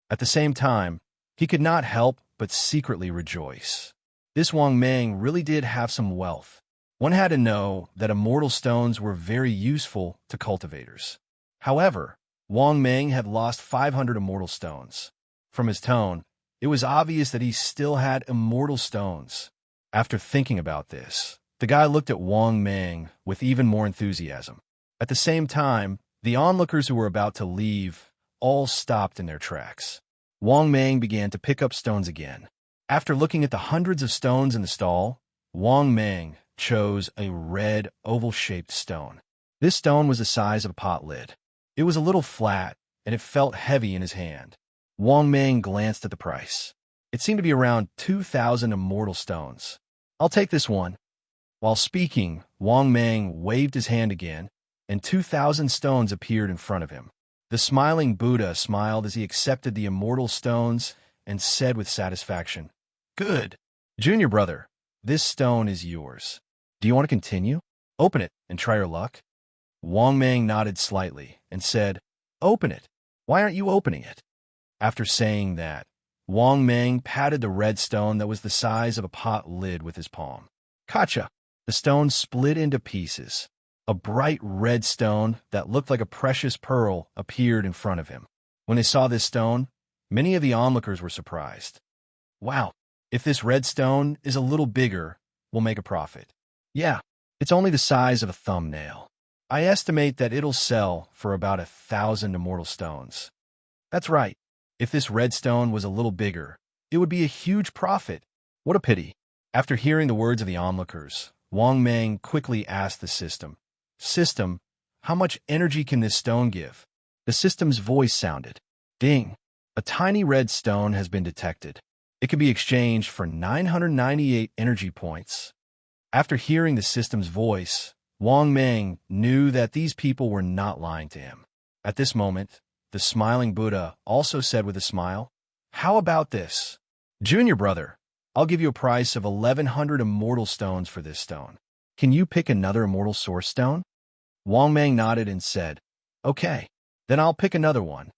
[SPEAKER 1] At the same time, he could not help but secretly rejoice. This Wang Mang really did have some wealth. One had to know that immortal stones were very useful to cultivators. However, Wang Mang had lost 500 immortal stones. From his tone, it was obvious that he still had immortal stones. After thinking about this, the guy looked at Wang Mang with even more enthusiasm. At the same time, the onlookers who were about to leave all stopped in their tracks. Wang Mang began to pick up stones again. After looking at the hundreds of stones in the stall, Wang Mang chose a red, oval-shaped stone. This stone was the size of a pot lid. It was a little flat, and it felt heavy in his hand. Wang Mang glanced at the price. It seemed to be around 2,000 immortal stones. "I'll take this one." While speaking, Wang Mang waved his hand again, and 2,000 stones appeared in front of him. The Smiling Buddha smiled as he accepted the immortal stones and said with satisfaction, "Good. Junior brother, this stone is yours. Do you want to continue? Open it and try your luck." Wang Mang nodded slightly and said, "Open it. Why aren't you opening it?" After saying that, Wang Mang patted the red stone that was the size of a pot lid with his palm. Gotcha! The stone split into pieces. A bright red stone that looked like a precious pearl appeared in front of him. When they saw this stone, many of the onlookers were surprised. "Wow, if this red stone is a little bigger, we'll make a profit." "Yeah, it's only the size of a thumbnail. I estimate that it'll sell for about 1,000 immortal stones." "That's right. If this red stone was a little bigger, it would be a huge profit." "What a pity." After hearing the words of the onlookers, Wang Mang quickly asked the system, "System, how much energy can this stone give?" The system's voice sounded. "Ding! A tiny red stone has been detected. It could be exchanged for 998 energy points. After hearing the system's voice, Wang Meng knew that these people were not lying to him. At this moment, the smiling Buddha also said with a smile, "How about this? Junior brother, I'll give you a price of 1,100 immortal stones for this stone. Can you pick another immortal source stone?" Wang Meng nodded and said, "Okay, then I'll pick another one."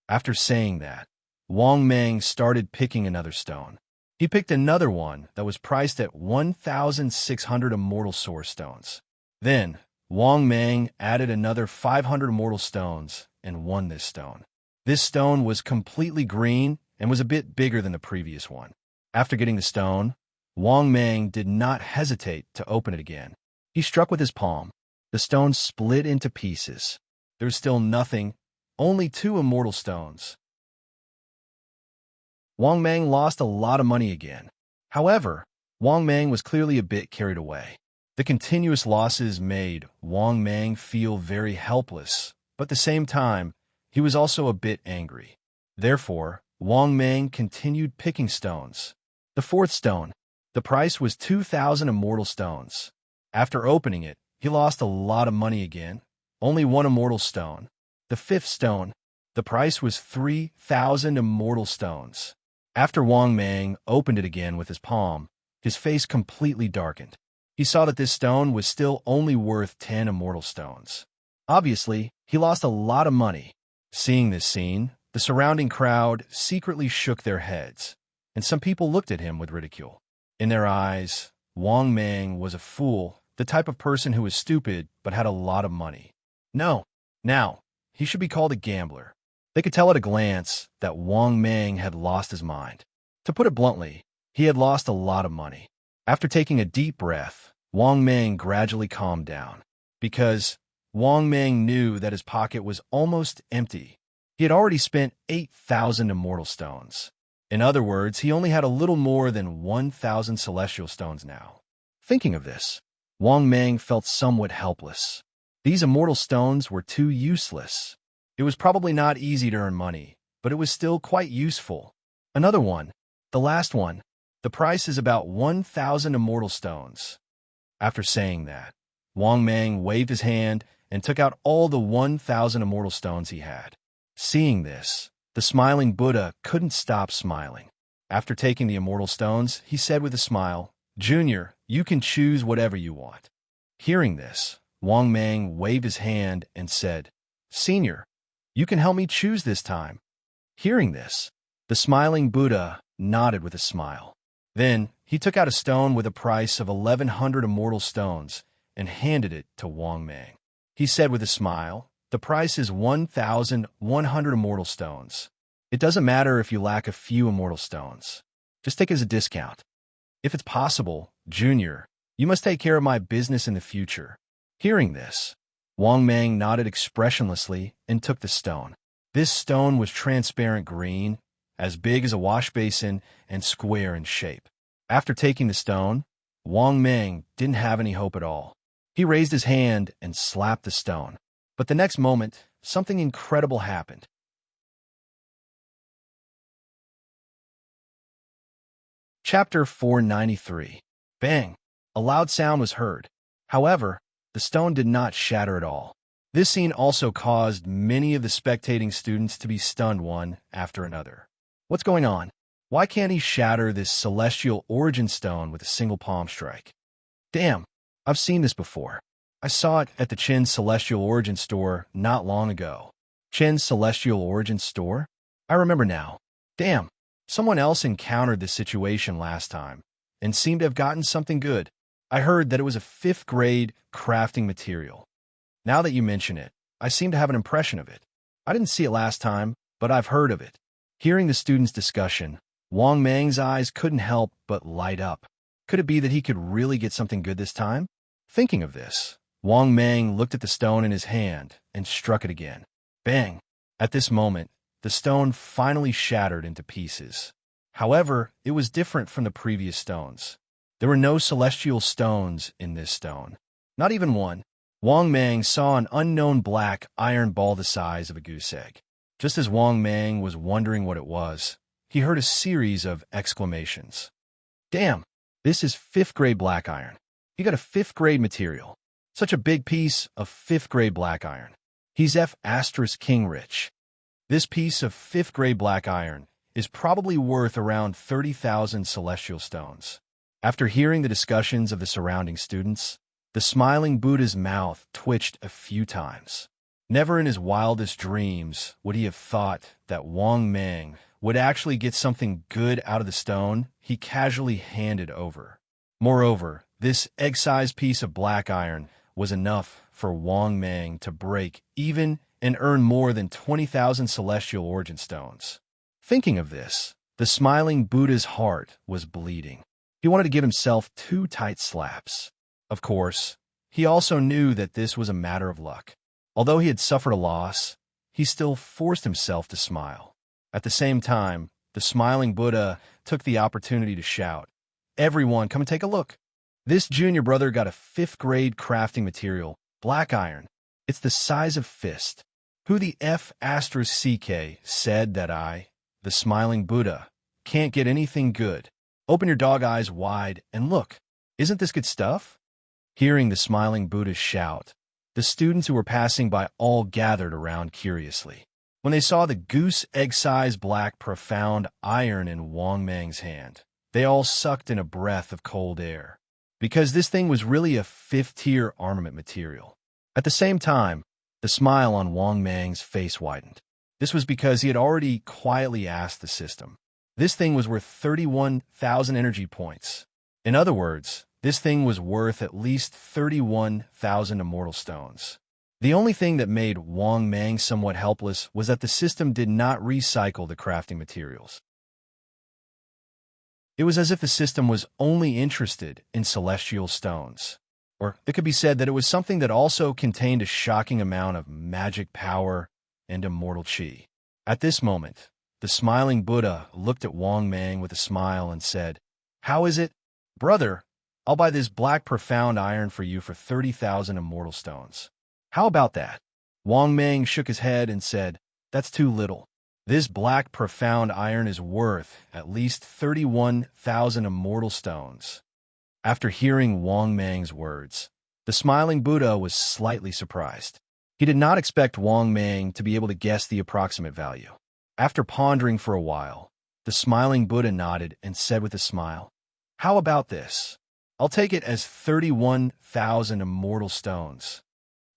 [SPEAKER 1] After saying that, Wang Meng started picking another stone. He picked another one that was priced at 1,600 immortal source stones. Then, Wang Meng added another 500 immortal stones and won this stone. This stone was completely green and was a bit bigger than the previous one. After getting the stone, Wang Meng did not hesitate to open it again. He struck with his palm. The stone split into pieces. There was still nothing, only 2 immortal stones. Wang Meng lost a lot of money again. However, Wang Meng was clearly a bit carried away. The continuous losses made Wang Meng feel very helpless, but at the same time, he was also a bit angry. Therefore, Wang Meng continued picking stones. The 4th stone. The price was 2,000 immortal stones. After opening it, he lost a lot of money again, only 1 immortal stone. The 5th stone. The price was 3,000 immortal stones. After Wang Meng opened it again with his palm, his face completely darkened. He saw that this stone was still only worth 10 immortal stones. Obviously, he lost a lot of money. Seeing this scene, the surrounding crowd secretly shook their heads, and some people looked at him with ridicule. In their eyes, Wang Meng was a fool, the type of person who was stupid but had a lot of money. No, now, he should be called a gambler. They could tell at a glance that Wang Meng had lost his mind. To put it bluntly, he had lost a lot of money. After taking a deep breath, Wang Meng gradually calmed down. Because Wang Meng knew that his pocket was almost empty. He had already spent 8,000 immortal stones. In other words, he only had a little more than 1,000 celestial stones now. Thinking of this, Wang Meng felt somewhat helpless. These immortal stones were too useless. It was probably not easy to earn money, but it was still quite useful. Another one, the last one. The price is about 1,000 immortal stones. After saying that, Wang Meng waved his hand and took out all the 1,000 immortal stones he had. Seeing this, the smiling Buddha couldn't stop smiling. After taking the immortal stones, he said with a smile, "Junior, you can choose whatever you want." Hearing this, Wang Meng waved his hand and said, "Senior, you can help me choose this time." Hearing this, the smiling Buddha nodded with a smile. Then, he took out a stone with a price of 1,100 immortal stones and handed it to Wang Meng. He said with a smile, "The price is 1,100 immortal stones. It doesn't matter if you lack a few immortal stones. Just take it as a discount. If it's possible, Junior, you must take care of my business in the future." Hearing this, Wang Meng nodded expressionlessly and took the stone. This stone was transparent green, as big as a wash basin and square in shape. After taking the stone, Wang Meng didn't have any hope at all. He raised his hand and slapped the stone. But the next moment, something incredible happened. Chapter 493. Bang! A loud sound was heard. However, the stone did not shatter at all. This scene also caused many of the spectating students to be stunned one after another. What's going on? Why can't he shatter this celestial origin stone with a single palm strike? Damn, I've seen this before. I saw it at the Chin's Celestial Origin store not long ago. Chin's Celestial Origin store? I remember now. Damn, someone else encountered this situation last time and seemed to have gotten something good. I heard that it was a 5th grade crafting material. Now that you mention it, I seem to have an impression of it. I didn't see it last time, but I've heard of it. Hearing the students' discussion, Wang Meng's eyes couldn't help but light up. Could it be that he could really get something good this time? Thinking of this, Wang Meng looked at the stone in his hand and struck it again. Bang! At this moment, the stone finally shattered into pieces. However, it was different from the previous stones. There were no celestial stones in this stone. Not even one. Wang Meng saw an unknown black iron ball the size of a goose egg. Just as Wang Meng was wondering what it was, he heard a series of exclamations. Damn, this is 5th grade black iron. You got a 5th grade material. Such a big piece of 5th grade black iron. He's F asterisk king rich. This piece of 5th grade black iron is probably worth around 30,000 celestial stones. After hearing the discussions of the surrounding students, the smiling Buddha's mouth twitched a few times. Never in his wildest dreams would he have thought that Wang Meng would actually get something good out of the stone he casually handed over. Moreover, this egg-sized piece of black iron was enough for Wang Meng to break even and earn more than 20,000 celestial origin stones. Thinking of this, the smiling Buddha's heart was bleeding. He wanted to give himself 2 tight slaps. Of course, he also knew that this was a matter of luck. Although he had suffered a loss, he still forced himself to smile. At the same time, the smiling Buddha took the opportunity to shout, "Everyone, come and take a look. This junior brother got a 5th grade crafting material, black iron. It's the size of fist. Who the F asterisk CK said that I, the smiling Buddha, can't get anything good? Open your dog eyes wide and look. Isn't this good stuff?" Hearing the smiling Buddha's shout, the students who were passing by all gathered around curiously. When they saw the goose egg-sized black profound iron in Wang Meng's hand, they all sucked in a breath of cold air, because this thing was really a 5th-tier armament material. At the same time, the smile on Wang Meng's face widened. This was because he had already quietly asked the system. This thing was worth 31,000 energy points. In other words, this thing was worth at least 31,000 immortal stones. The only thing that made Wang Meng somewhat helpless was that the system did not recycle the crafting materials. It was as if the system was only interested in celestial stones. Or it could be said that it was something that also contained a shocking amount of magic power and immortal chi. At this moment, the smiling Buddha looked at Wang Meng with a smile and said, "How is it? Brother, I'll buy this black profound iron for you for 30,000 immortal stones. How about that?" Wang Meng shook his head and said, "That's too little. This black profound iron is worth at least 31,000 immortal stones." After hearing Wang Meng's words, the smiling Buddha was slightly surprised. He did not expect Wang Meng to be able to guess the approximate value. After pondering for a while, the smiling Buddha nodded and said with a smile, "How about this? I'll take it as 31,000 immortal stones.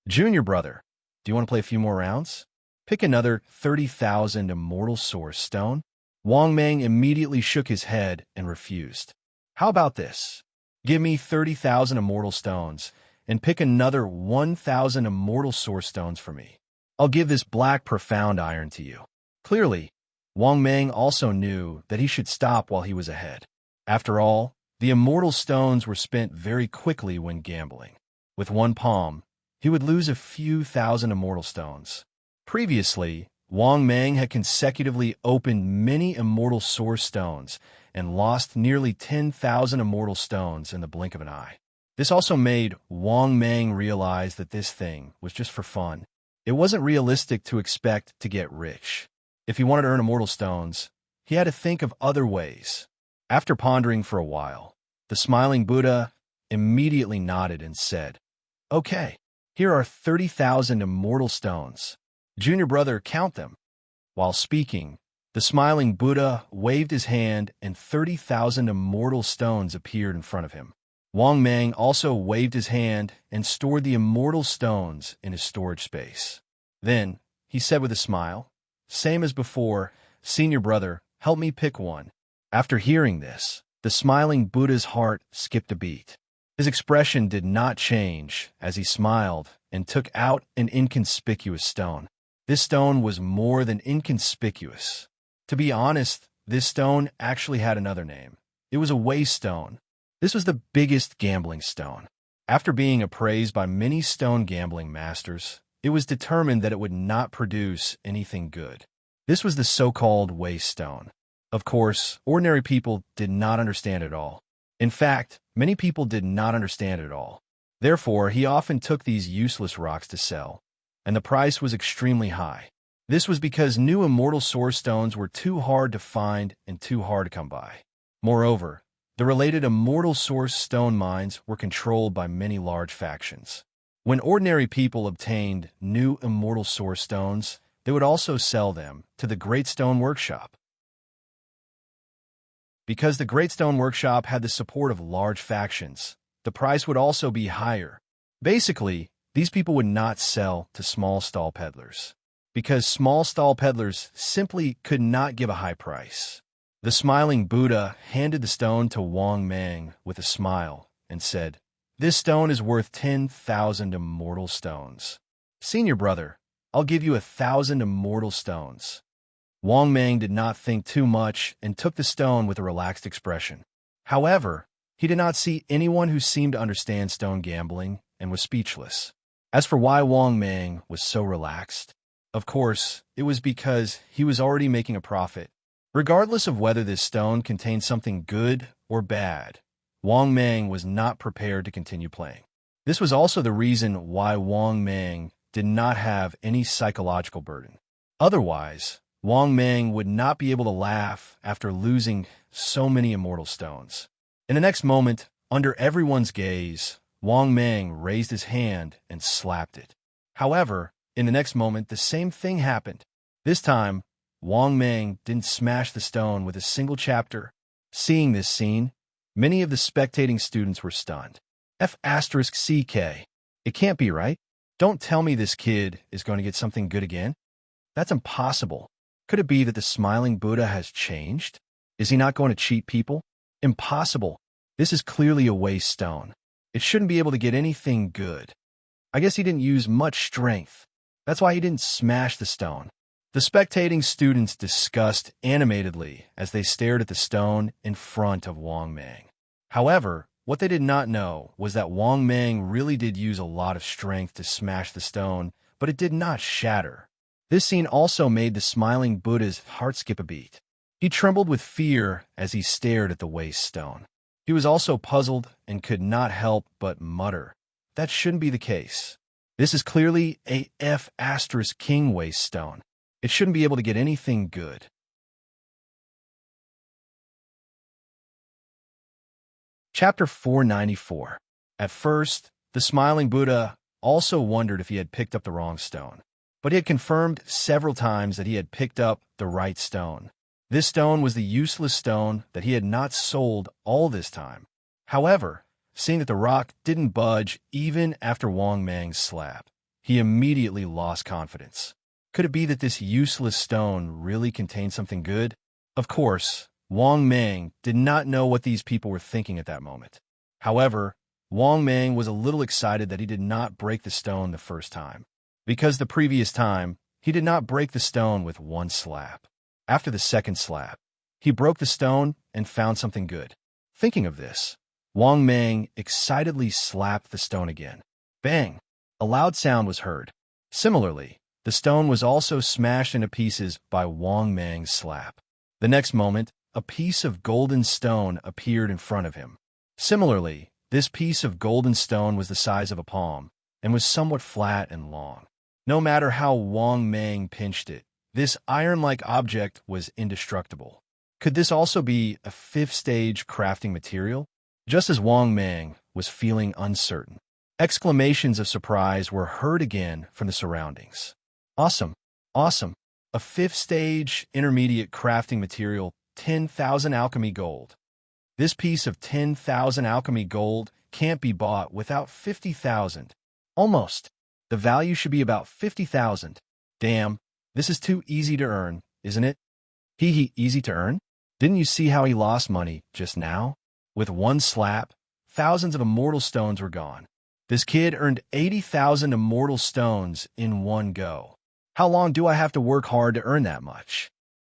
[SPEAKER 1] Junior brother, do you want to play a few more rounds? Pick another 30,000 immortal source stone." Wang Meng immediately shook his head and refused. "How about this? Give me 30,000 immortal stones and pick another 1,000 immortal source stones for me. I'll give this black profound iron to you." Clearly, Wang Meng also knew that he should stop while he was ahead. After all, the immortal stones were spent very quickly when gambling. With one palm, he would lose a few thousand immortal stones. Previously, Wang Meng had consecutively opened many immortal source stones and lost nearly 10,000 immortal stones in the blink of an eye. This also made Wang Meng realize that this thing was just for fun. It wasn't realistic to expect to get rich. If he wanted to earn immortal stones, he had to think of other ways. After pondering for a while, the smiling Buddha immediately nodded and said, "Okay, here are 30,000 immortal stones. Junior brother, count them." While speaking, the smiling Buddha waved his hand and 30,000 immortal stones appeared in front of him. Wang Meng also waved his hand and stored the immortal stones in his storage space. Then, he said with a smile, "Same as before, senior brother, help me pick one." After hearing this, the smiling Buddha's heart skipped a beat. His expression did not change as he smiled and took out an inconspicuous stone. This stone was more than inconspicuous. To be honest, this stone actually had another name. It was a waste stone. This was the biggest gambling stone. After being appraised by many stone gambling masters, it was determined that it would not produce anything good. This was the so-called waste stone. Of course, ordinary people did not understand it all. In fact, many people did not understand it at all. Therefore, he often took these useless rocks to sell, and the price was extremely high. This was because new immortal source stones were too hard to find and too hard to come by. Moreover, the related immortal source stone mines were controlled by many large factions. When ordinary people obtained new immortal source stones, they would also sell them to the Great Stone Workshop. Because the Great Stone Workshop had the support of large factions, the price would also be higher. Basically, these people would not sell to small stall peddlers, because small stall peddlers simply could not give a high price. The smiling Buddha handed the stone to Wang Mang with a smile and said, "This stone is worth 10,000 immortal stones. Senior brother, I'll give you 1,000 immortal stones." Wang Mang did not think too much and took the stone with a relaxed expression. However, he did not see anyone who seemed to understand stone gambling and was speechless. As for why Wang Mang was so relaxed, of course, it was because he was already making a profit. Regardless of whether this stone contained something good or bad, Wang Mang was not prepared to continue playing. This was also the reason why Wang Mang did not have any psychological burden. Otherwise, Wang Mang would not be able to laugh after losing so many immortal stones. In the next moment, under everyone's gaze, Wang Mang raised his hand and slapped it. However, in the next moment, the same thing happened. This time, Wang Mang didn't smash the stone with a single chapter. Seeing this scene, many of the spectating students were stunned. F***CK. It can't be right. Don't tell me this kid is going to get something good again. That's impossible. Could it be that the smiling Buddha has changed? Is he not going to cheat people? Impossible. This is clearly a waste stone. It shouldn't be able to get anything good. I guess he didn't use much strength. That's why he didn't smash the stone. The spectating students discussed animatedly as they stared at the stone in front of Wang Mang. However, what they did not know was that Wang Mang really did use a lot of strength to smash the stone, but it did not shatter. This scene also made the smiling Buddha's heart skip a beat. He trembled with fear as he stared at the waste stone. He was also puzzled and could not help but mutter, "That shouldn't be the case. This is clearly a F***king waste stone. It shouldn't be able to get anything good." Chapter 494. At first, the smiling Buddha also wondered if he had picked up the wrong stone, but he had confirmed several times that he had picked up the right stone. This stone was the useless stone that he had not sold all this time. However, seeing that the rock didn't budge even after Wang Mang's slap, he immediately lost confidence. Could it be that this useless stone really contained something good? Of course, Wang Mang did not know what these people were thinking at that moment. However, Wang Mang was a little excited that he did not break the stone the first time, because the previous time, he did not break the stone with one slap. After the second slap, he broke the stone and found something good. Thinking of this, Wang Mang excitedly slapped the stone again. Bang! A loud sound was heard. Similarly, the stone was also smashed into pieces by Wang Mang's slap. The next moment, a piece of golden stone appeared in front of him. Similarly, this piece of golden stone was the size of a palm and was somewhat flat and long. No matter how Wang Mang pinched it, this iron-like object was indestructible. Could this also be a fifth-stage crafting material? Just as Wang Mang was feeling uncertain, exclamations of surprise were heard again from the surroundings. Awesome! Awesome! A fifth-stage intermediate crafting material, 10,000 alchemy gold. This piece of 10,000 alchemy gold can't be bought without 50,000. Almost. The value should be about 50,000. Damn, this is too easy to earn, isn't it? Easy to earn? Didn't you see how he lost money just now? With one slap, thousands of immortal stones were gone. This kid earned 80,000 immortal stones in one go. How long do I have to work hard to earn that much?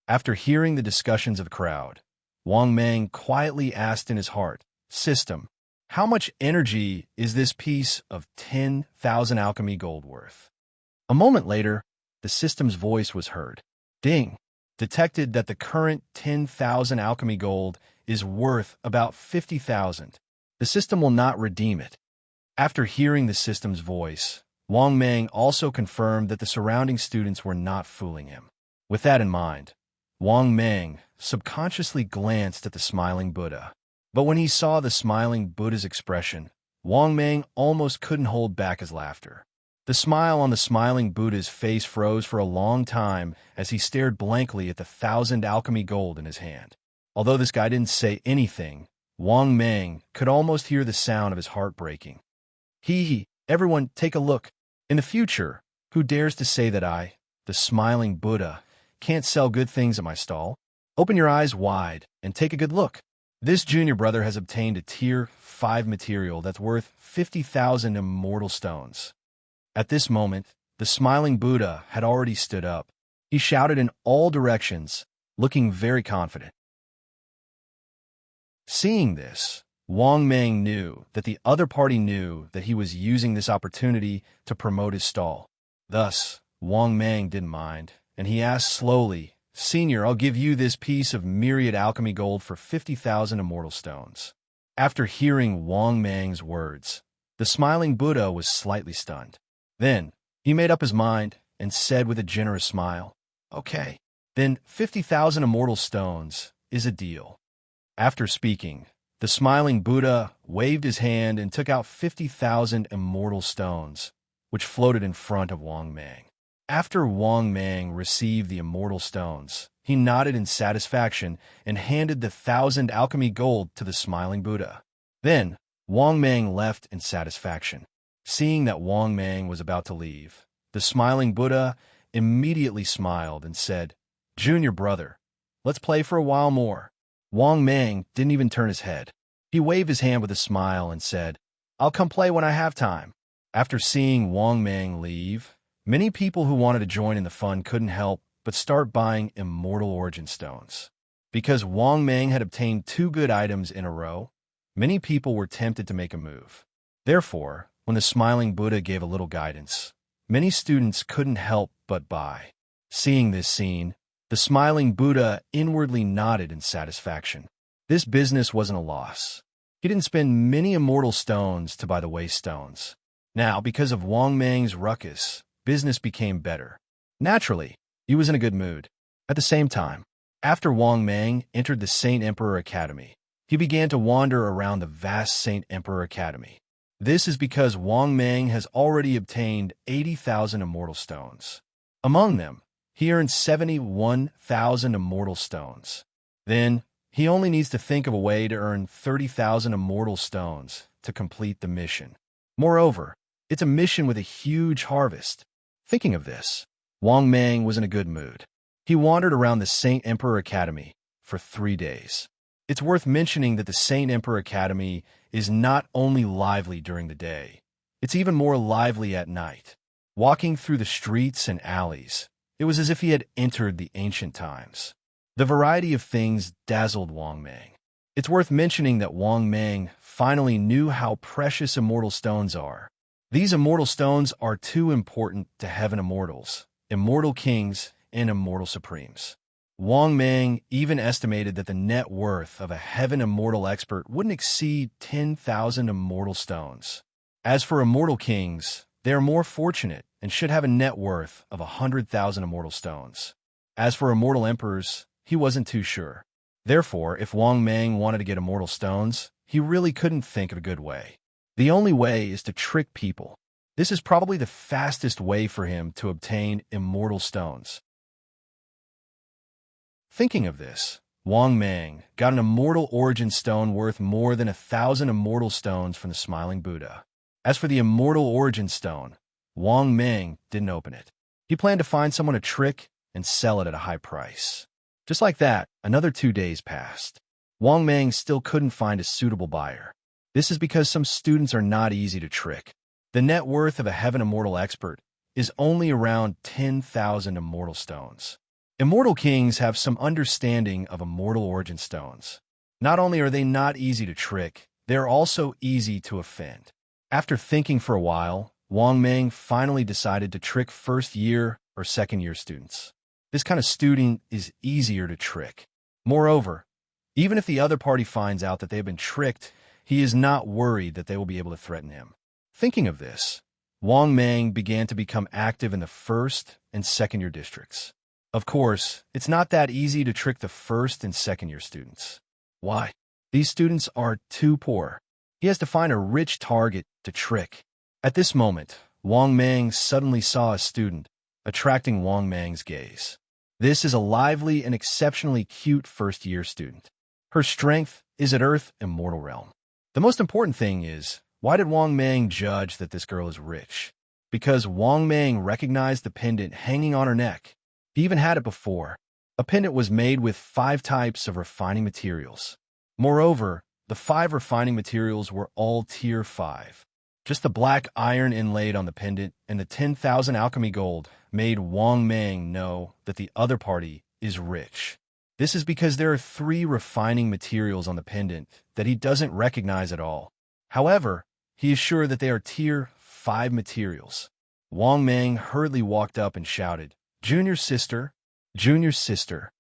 [SPEAKER 1] After hearing the discussions of the crowd, Wang Mang quietly asked in his heart, "System, how much energy is this piece of 10,000 alchemy gold worth?" A moment later, the system's voice was heard. Ding! Detected that the current 10,000 alchemy gold is worth about 50,000. The system will not redeem it. After hearing the system's voice, Wang Mang also confirmed that the surrounding students were not fooling him. With that in mind, Wang Mang subconsciously glanced at the smiling Buddha. But when he saw the smiling Buddha's expression, Wang Mang almost couldn't hold back his laughter. The smile on the smiling Buddha's face froze for a long time as he stared blankly at the 1,000 alchemy gold in his hand. Although this guy didn't say anything, Wang Mang could almost hear the sound of his heart breaking. Hee, everyone take a look. In the future, who dares to say that I, the smiling Buddha, can't sell good things at my stall? Open your eyes wide and take a good look. This junior brother has obtained a Tier 5 material that's worth 50,000 immortal stones. At this moment, the smiling Buddha had already stood up. He shouted in all directions, looking very confident. Seeing this, Wang Mang knew that the other party knew that he was using this opportunity to promote his stall. Thus, Wang Mang didn't mind, and he asked slowly, "Senior, I'll give you this piece of myriad alchemy gold for 50,000 immortal stones." After hearing Wang Mang's words, the smiling Buddha was slightly stunned. Then, he made up his mind and said with a generous smile, "Okay, then 50,000 immortal stones is a deal." After speaking, the smiling Buddha waved his hand and took out 50,000 immortal stones, which floated in front of Wang Mang. After Wang Mang received the immortal stones, he nodded in satisfaction and handed the 1,000 alchemy gold to the smiling Buddha. Then, Wang Mang left in satisfaction. Seeing that Wang Mang was about to leave, the smiling Buddha immediately smiled and said, "Junior brother, let's play for a while more." Wang Mang didn't even turn his head. He waved his hand with a smile and said, "I'll come play when I have time." After seeing Wang Mang leave, many people who wanted to join in the fun couldn't help but start buying immortal origin stones. Because Wang Mang had obtained 2 good items in a row, many people were tempted to make a move. Therefore, when the smiling Buddha gave a little guidance, many students couldn't help but buy. Seeing this scene, the smiling Buddha inwardly nodded in satisfaction. This business wasn't a loss. He didn't spend many immortal stones to buy the waste stones. Now, because of Wang Mang's ruckus, business became better. Naturally, he was in a good mood. At the same time, after Wang Mang entered the Saint Emperor Academy, he began to wander around the vast Saint Emperor Academy. This is because Wang Mang has already obtained 80,000 immortal stones. Among them, he earned 71,000 immortal stones. Then, he only needs to think of a way to earn 30,000 immortal stones to complete the mission. Moreover, it's a mission with a huge harvest. Thinking of this, Wang Mang was in a good mood. He wandered around the Saint Emperor Academy for 3 days. It's worth mentioning that the Saint Emperor Academy is not only lively during the day, it's even more lively at night. Walking through the streets and alleys, it was as if he had entered the ancient times. The variety of things dazzled Wang Mang. It's worth mentioning that Wang Mang finally knew how precious immortal stones are. These immortal stones are too important to heaven immortals, immortal kings, and immortal supremes. Wang Mang even estimated that the net worth of a heaven immortal expert wouldn't exceed 10,000 immortal stones. As for immortal kings, they are more fortunate and should have a net worth of 100,000 immortal stones. As for immortal emperors, he wasn't too sure. Therefore, if Wang Mang wanted to get immortal stones, he really couldn't think of a good way. The only way is to trick people. This is probably the fastest way for him to obtain immortal stones. Thinking of this, Wang Mang got an immortal origin stone worth more than 1,000 immortal stones from the smiling Buddha. As for the immortal origin stone, Wang Mang didn't open it. He planned to find someone to trick and sell it at a high price. Just like that, another 2 days passed. Wang Mang still couldn't find a suitable buyer. This is because some students are not easy to trick. The net worth of a heaven immortal expert is only around 10,000 immortal stones. Immortal kings have some understanding of immortal origin stones. Not only are they not easy to trick, they are also easy to offend. After thinking for a while, Wang Mang finally decided to trick first-year or second-year students. This kind of student is easier to trick. Moreover, even if the other party finds out that they have been tricked, he is not worried that they will be able to threaten him. Thinking of this, Wang Mang began to become active in the first and second year districts. Of course, it's not that easy to trick the first and second year students. Why? These students are too poor. He has to find a rich target to trick. At this moment, Wang Mang suddenly saw a student, attracting Wang Mang's gaze. This is a lively and exceptionally cute first-year student. Her strength is at Earth Immortal Realm. The most important thing is, why did Wang Mang judge that this girl is rich? Because Wang Mang recognized the pendant hanging on her neck. He even had it before. A pendant was made with 5 types of refining materials. Moreover, the 5 refining materials were all tier 5. Just the black iron inlaid on the pendant and the 10,000 alchemy gold made Wang Mang know that the other party is rich. This is because there are 3 refining materials on the pendant that he doesn't recognize at all. However, he is sure that they are tier 5 materials. Wang Mang hurriedly walked up and shouted, "Junior sister, junior sister."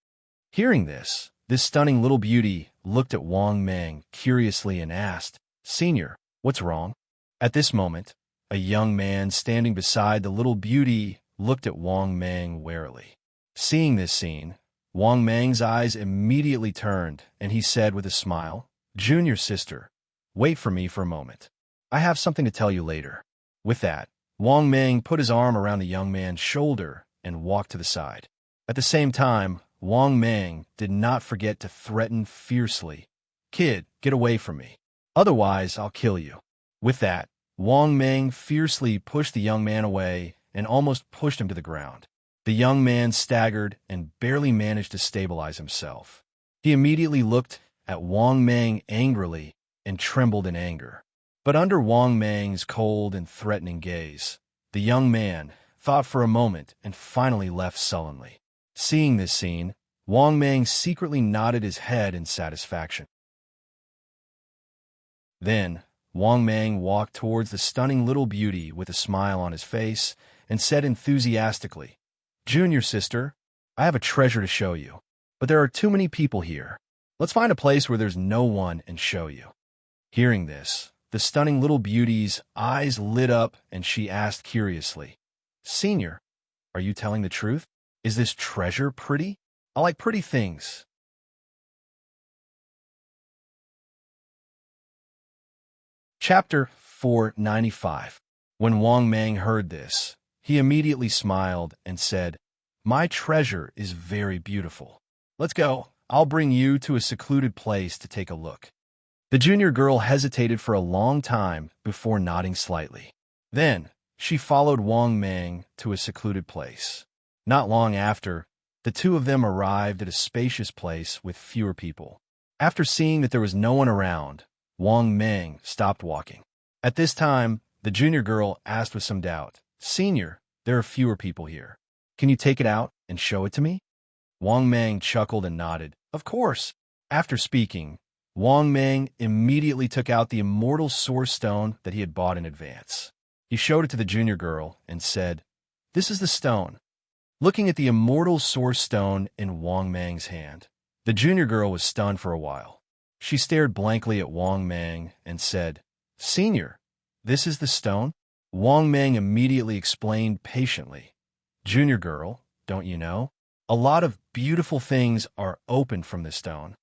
[SPEAKER 1] Hearing this stunning little beauty looked at Wang Mang curiously and asked, "Senior, what's wrong?" At this moment, a young man standing beside the little beauty looked at Wang Mang warily. Seeing this scene, Wang Mang's eyes immediately turned, and he said with a smile, "Junior sister, wait for me for a moment. I have something to tell you later." With that, Wang Mang put his arm around the young man's shoulder and walked to the side. At the same time, Wang Mang did not forget to threaten fiercely, "Kid, get away from me. Otherwise, I'll kill you." With that, Wang Mang fiercely pushed the young man away and almost pushed him to the ground. The young man staggered and barely managed to stabilize himself. He immediately looked at Wang Mang angrily and trembled in anger. But under Wang Mang's cold and threatening gaze, the young man thought for a moment and finally left sullenly. Seeing this scene, Wang Mang secretly nodded his head in satisfaction. Then, Wang Mang walked towards the stunning little beauty with a smile on his face and said enthusiastically, "Junior sister, I have a treasure to show you, but there are too many people here. Let's find a place where there's no one and show you." Hearing this, the stunning little beauty's eyes lit up and she asked curiously, "Senior, are you telling the truth? Is this treasure pretty? I like pretty things." Chapter 495. When Wang Mang heard this, he immediately smiled and said, "My treasure is very beautiful. Let's go. I'll bring you to a secluded place to take a look." The junior girl hesitated for a long time before nodding slightly. Then, she followed Wang Mang to a secluded place. Not long after, the two of them arrived at a spacious place with fewer people. After seeing that there was no one around, Wang Mang stopped walking. At this time, the junior girl asked with some doubt, "Senior, there are fewer people here. Can you take it out and show it to me?" Wang Mang chuckled and nodded, "Of course." After speaking, Wang Mang immediately took out the immortal source stone that he had bought in advance. He showed it to the junior girl and said, "This is the stone." Looking at the immortal source stone in Wang Mang's hand, the junior girl was stunned for a while. She stared blankly at Wang Mang and said, "Senior, this is the stone?" Wang Mang immediately explained patiently, "Junior girl, don't you know? A lot of beautiful things are opened from this stone.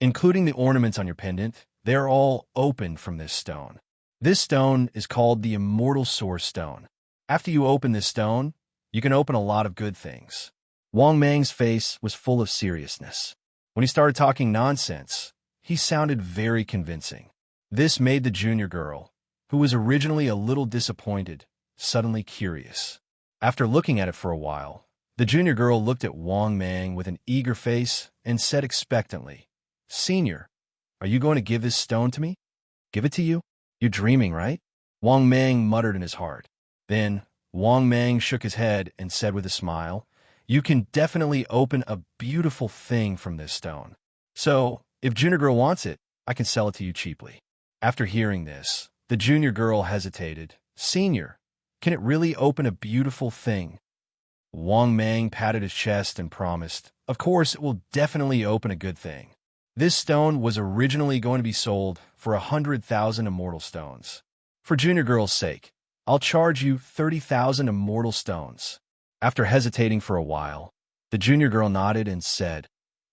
[SPEAKER 1] Including the ornaments on your pendant, they are all opened from this stone. This stone is called the Immortal Source Stone. After you open this stone, you can open a lot of good things." Wang Mang's face was full of seriousness. When he started talking nonsense, he sounded very convincing. This made the junior girl, who was originally a little disappointed, suddenly curious. After looking at it for a while, the junior girl looked at Wang Mang with an eager face and said expectantly, "Senior, are you going to give this stone to me? Give it to you? You're dreaming, right?" Wang Mang muttered in his heart. Then Wang Mang shook his head and said with a smile, "You can definitely open a beautiful thing from this stone. So, if junior girl wants it, I can sell it to you cheaply." After hearing this, the junior girl hesitated. "Senior, can it really open a beautiful thing?" Wang Mang patted his chest and promised, "Of course, it will definitely open a good thing." This stone was originally going to be sold for 100,000 immortal stones. For junior girl's sake, I'll charge you 30,000 immortal stones. After hesitating for a while, the junior girl nodded and said,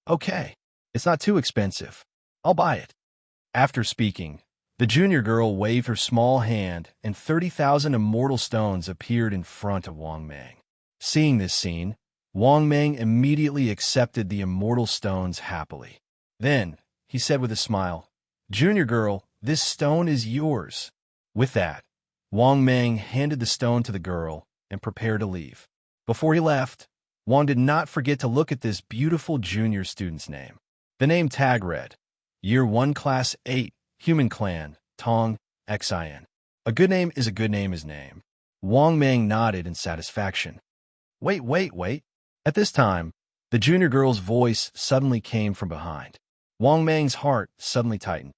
[SPEAKER 1] Okay, it's not too expensive. I'll buy it. After speaking, the junior girl waved her small hand and 30,000 immortal stones appeared in front of Wang Mang. Seeing this scene, Wang Mang immediately accepted the immortal stones happily. Then, he said with a smile, Junior girl, this stone is yours. With that, Wang Mang handed the stone to the girl and prepared to leave. Before he left, Wang did not forget to look at this beautiful junior student's name. The name tag read, Year 1 Class 8, Human Clan, Tong, Xin. A good name is a good name is name. Wang Mang nodded in satisfaction. Wait. At this time, the junior girl's voice suddenly came from behind. Wang Mang's heart suddenly tightened.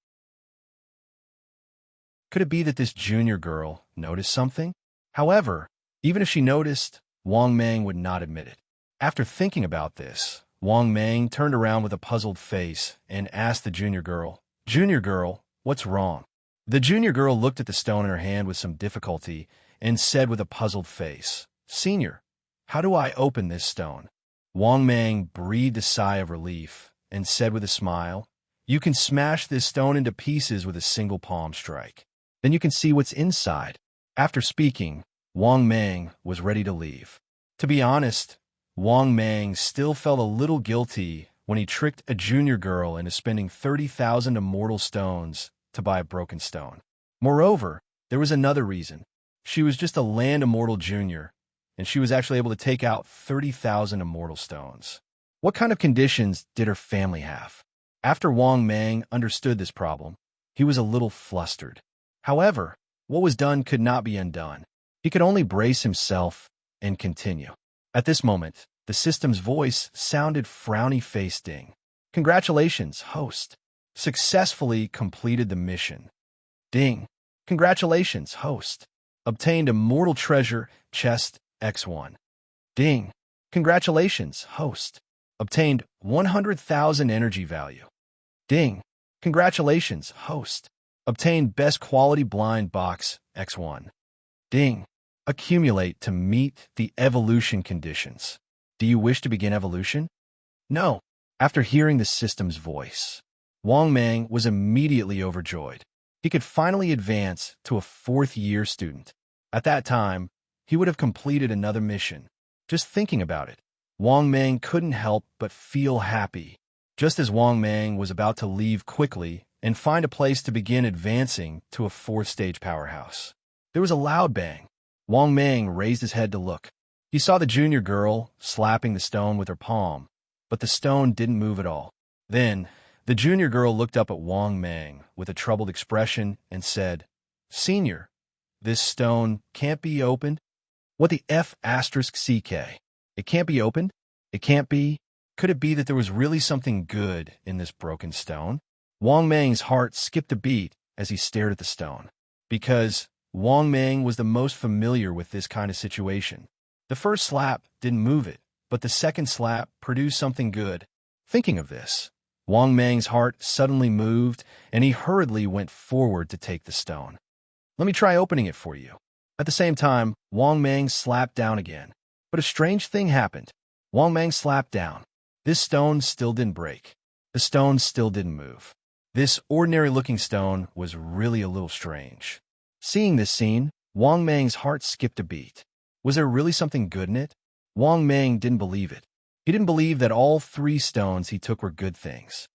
[SPEAKER 1] Could it be that this junior girl noticed something? However, even if she noticed, Wang Mang would not admit it. After thinking about this, Wang Mang turned around with a puzzled face and asked the junior girl, Junior girl, what's wrong? The junior girl looked at the stone in her hand with some difficulty and said with a puzzled face, Senior, how do I open this stone? Wang Mang breathed a sigh of relief and said with a smile, You can smash this stone into pieces with a single palm strike. Then you can see what's inside. After speaking, Wang Mang was ready to leave. To be honest, Wang Mang still felt a little guilty when he tricked a junior girl into spending 30,000 immortal stones to buy a broken stone. Moreover, there was another reason. She was just a land immortal junior, and she was actually able to take out 30,000 immortal stones. What kind of conditions did her family have? After Wang Mang understood this problem, he was a little flustered. However, what was done could not be undone. He could only brace himself and continue. At this moment, the system's voice sounded frowny-faced ding. Congratulations, host. Successfully completed the mission. Ding. Congratulations, host. Obtained immortal treasure chest X1. Ding. Congratulations, host. Obtained 100,000 energy value. Ding. Congratulations, host. Obtained best quality blind box X1. Ding. Accumulate to meet the evolution conditions. Do you wish to begin evolution? No. After hearing the system's voice, Wang Mang was immediately overjoyed. He could finally advance to a fourth-year student. At that time, he would have completed another mission. Just thinking about it, Wang Mang couldn't help but feel happy. Just as Wang Mang was about to leave quickly and find a place to begin advancing to a fourth-stage powerhouse, there was a loud bang. Wang Mang raised his head to look. He saw the junior girl slapping the stone with her palm, but the stone didn't move at all. Then, the junior girl looked up at Wang Mang with a troubled expression and said, Senior, this stone can't be opened? What the F asterisk CK? It can't be opened? It can't be? Could it be that there was really something good in this broken stone? Wang Mang's heart skipped a beat as he stared at the stone, because Wang Mang was the most familiar with this kind of situation. The first slap didn't move it, but the second slap produced something good. Thinking of this, Wang Mang's heart suddenly moved, and he hurriedly went forward to take the stone. Let me try opening it for you. At the same time, Wang Mang slapped down again. But a strange thing happened. Wang Mang slapped down. This stone still didn't break. The stone still didn't move. This ordinary-looking stone was really a little strange. Seeing this scene, Wang Mang's heart skipped a beat. Was there really something good in it? Wang Mang didn't believe it. He didn't believe that all three stones he took were good things.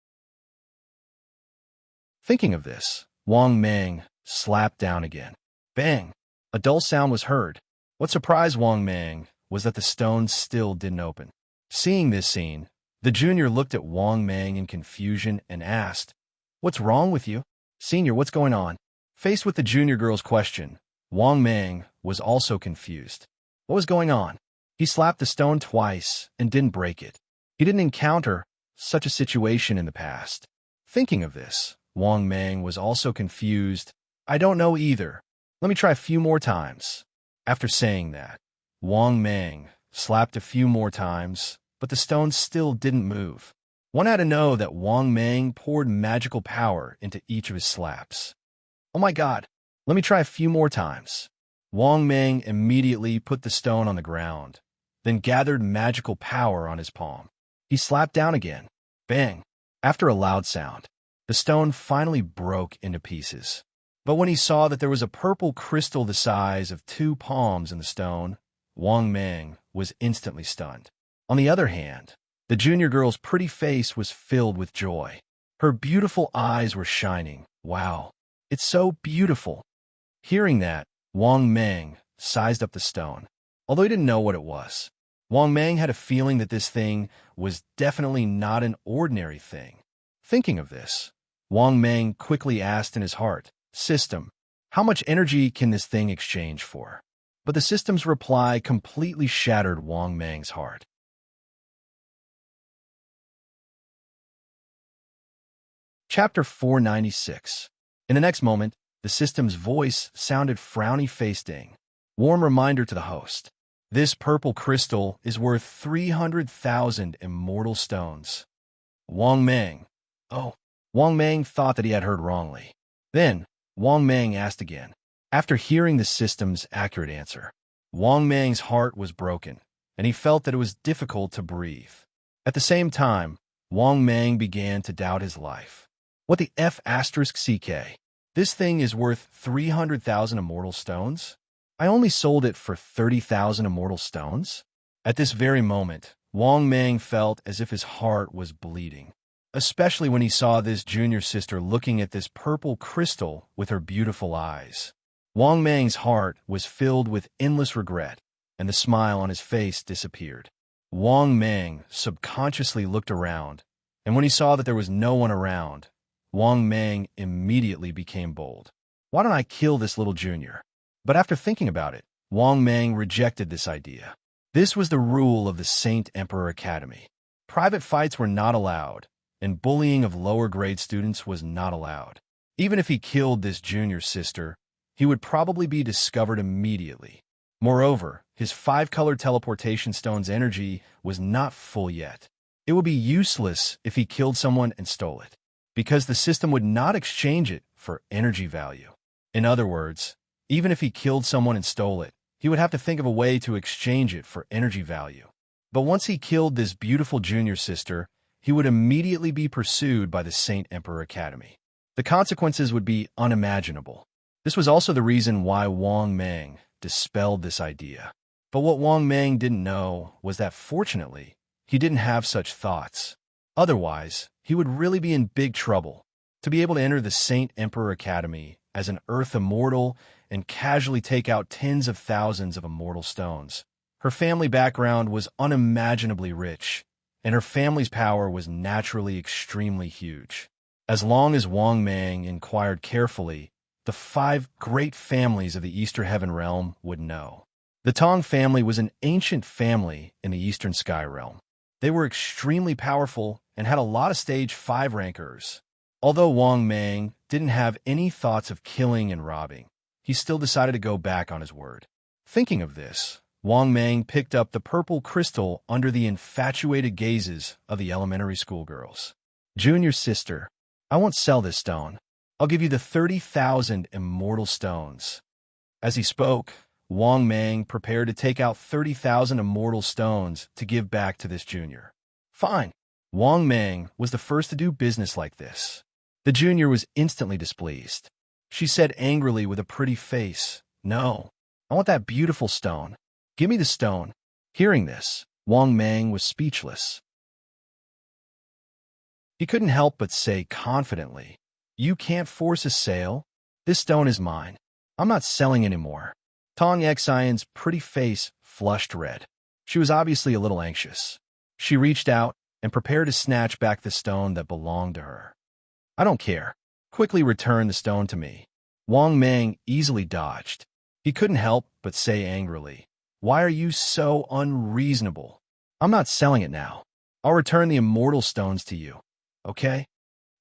[SPEAKER 1] Thinking of this, Wang Mang slapped down again. Bang! A dull sound was heard. What surprised Wang Mang was that the stone still didn't open. Seeing this scene, the junior looked at Wang Mang in confusion and asked, What's wrong with you? Senior, what's going on? Faced with the junior girl's question, Wang Mang was also confused. What was going on? He slapped the stone twice and didn't break it. He didn't encounter such a situation in the past. Thinking of this, Wang Mang was also confused. I don't know either. Let me try a few more times. After saying that, Wang Mang slapped a few more times, but the stone still didn't move. One had to know that Wang Mang poured magical power into each of his slaps. Oh my God, let me try a few more times. Wang Mang immediately put the stone on the ground, then gathered magical power on his palm. He slapped down again. Bang! After a loud sound, the stone finally broke into pieces. But when he saw that there was a purple crystal the size of 2 palms in the stone, Wang Mang was instantly stunned. On the other hand, the junior girl's pretty face was filled with joy. Her beautiful eyes were shining. Wow, it's so beautiful. Hearing that, Wang Mang sized up the stone. Although he didn't know what it was, Wang Mang had a feeling that this thing was definitely not an ordinary thing. Thinking of this, Wang Mang quickly asked in his heart, "System, how much energy can this thing exchange for?" But the system's reply completely shattered Wang Mang's heart. Chapter 496. In the next moment, the system's voice sounded frowny-faced. Warm reminder to the host. This purple crystal is worth 300,000 immortal stones. Wang Mang. Oh, Wang Mang thought that he had heard wrongly. Then, Wang Mang asked again. After hearing the system's accurate answer, Wang Mang's heart was broken, and he felt that it was difficult to breathe. At the same time, Wang Mang began to doubt his life. What the F***CK? This thing is worth 300,000 immortal stones? I only sold it for 30,000 immortal stones? At this very moment, Wang Mang felt as if his heart was bleeding, especially when he saw this junior sister looking at this purple crystal with her beautiful eyes. Wang Mang's heart was filled with endless regret, and the smile on his face disappeared. Wang Mang subconsciously looked around, and when he saw that there was no one around, Wang Mang immediately became bold. Why don't I kill this little junior? But after thinking about it, Wang Mang rejected this idea. This was the rule of the Saint Emperor Academy. Private fights were not allowed, and bullying of lower-grade students was not allowed. Even if he killed this junior sister, he would probably be discovered immediately. Moreover, his 5-color teleportation stone's energy was not full yet. It would be useless if he killed someone and stole it, because the system would not exchange it for energy value. In other words, even if he killed someone and stole it, he would have to think of a way to exchange it for energy value. But once he killed this beautiful junior sister, he would immediately be pursued by the Saint Emperor Academy. The consequences would be unimaginable. This was also the reason why Wang Mang dispelled this idea. But what Wang Mang didn't know was that, fortunately, he didn't have such thoughts. Otherwise, he would really be in big trouble. To be able to enter the Saint Emperor Academy as an Earth Immortal and casually take out tens of thousands of immortal stones. Her family background was unimaginably rich, and her family's power was naturally extremely huge. As long as Wang Mang inquired carefully, the 5 great families of the Eastern Heaven Realm would know. The Tong family was an ancient family in the Eastern Sky Realm. They were extremely powerful and had a lot of stage 5 rankers. Although Wang Mang didn't have any thoughts of killing and robbing, he still decided to go back on his word. Thinking of this, Wang Mang picked up the purple crystal under the infatuated gazes of the elementary school girls. Junior sister, I won't sell this stone. I'll give you the 30,000 immortal stones. As he spoke, Wang Mang prepared to take out 30,000 immortal stones to give back to this junior. Fine. Wang Mang was the first to do business like this. The junior was instantly displeased. She said angrily with a pretty face, "No, I want that beautiful stone. Give me the stone." Hearing this, Wang Mang was speechless. He couldn't help but say confidently, "You can't force a sale. This stone is mine. I'm not selling anymore." Tong Xian's pretty face flushed red. She was obviously a little anxious. She reached out and prepared to snatch back the stone that belonged to her. "I don't care. Quickly return the stone to me." Wang Mang easily dodged. He couldn't help but say angrily, "Why are you so unreasonable? I'm not selling it now. I'll return the immortal stones to you. Okay?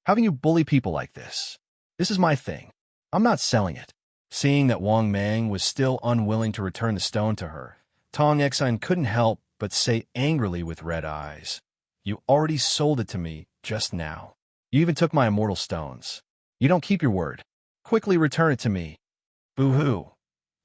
[SPEAKER 1] How can you bully people like this? This is my thing. I'm not selling it." Seeing that Wang Mang was still unwilling to return the stone to her, Tong Xian couldn't help but say angrily with red eyes, "You already sold it to me just now. You even took my immortal stones. You don't keep your word. Quickly return it to me." "Boo-hoo.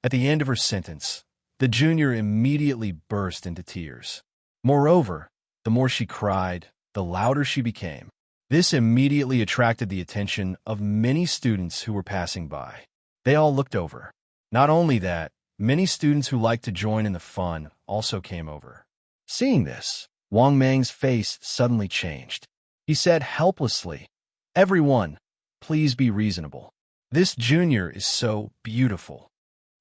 [SPEAKER 1] At the end of her sentence, the junior immediately burst into tears. Moreover, the more she cried, the louder she became. This immediately attracted the attention of many students who were passing by. They all looked over. Not only that, many students who liked to join in the fun also came over. Seeing this, Wang Mang's face suddenly changed. He said helplessly, "Everyone, please be reasonable. This junior is so beautiful.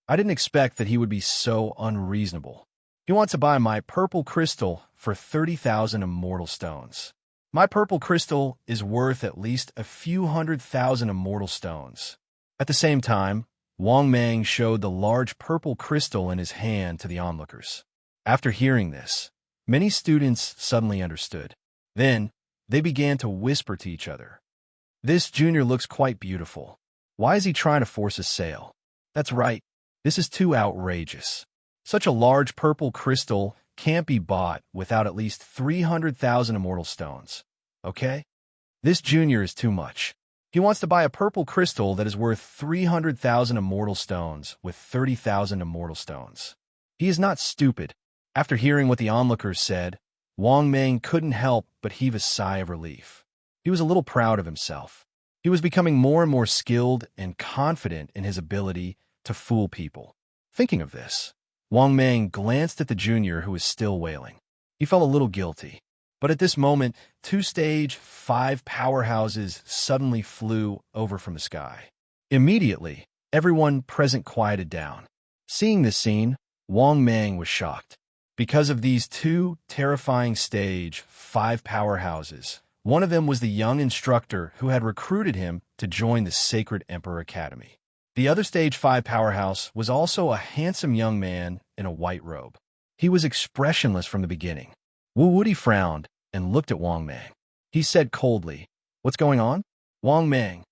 [SPEAKER 1] I didn't expect that he would be so unreasonable. He wants to buy my purple crystal for 30,000 immortal stones. My purple crystal is worth at least a few 100,000 immortal stones." At the same time, Wang Mang showed the large purple crystal in his hand to the onlookers. After hearing this, many students suddenly understood. Then, they began to whisper to each other. "This junior looks quite beautiful. Why is he trying to force a sale? That's right, this is too outrageous. Such a large purple crystal can't be bought without at least 300,000 immortal stones. Okay? This junior is too much. He wants to buy a purple crystal that is worth 300,000 immortal stones with 30,000 immortal stones. He is not stupid." After hearing what the onlookers said, Wang Mang couldn't help but heave a sigh of relief. He was a little proud of himself. He was becoming more and more skilled and confident in his ability to fool people. Thinking of this, Wang Mang glanced at the junior who was still wailing. He felt a little guilty. But at this moment, 2 stage 5 powerhouses suddenly flew over from the sky. Immediately, everyone present quieted down. Seeing this scene, Wang Mang was shocked. Because of these 2 terrifying stage 5 powerhouses, one of them was the young instructor who had recruited him to join the Sacred Emperor Academy. The other stage 5 powerhouse was also a handsome young man in a white robe. He was expressionless from the beginning. Wu Wuti frowned and looked at Wang Mang. He said coldly, "What's going on?" Wang Mang.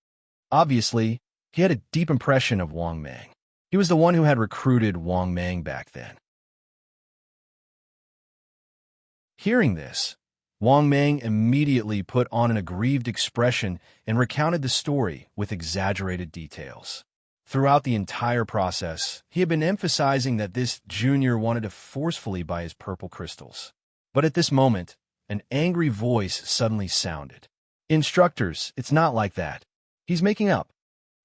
[SPEAKER 1] Obviously, he had a deep impression of Wang Mang. He was the one who had recruited Wang Mang back then. Hearing this, Wang Mang immediately put on an aggrieved expression and recounted the story with exaggerated details. Throughout the entire process, he had been emphasizing that this junior wanted to forcefully buy his purple crystals. But at this moment, an angry voice suddenly sounded. "Instructors, it's not like that. He's making up."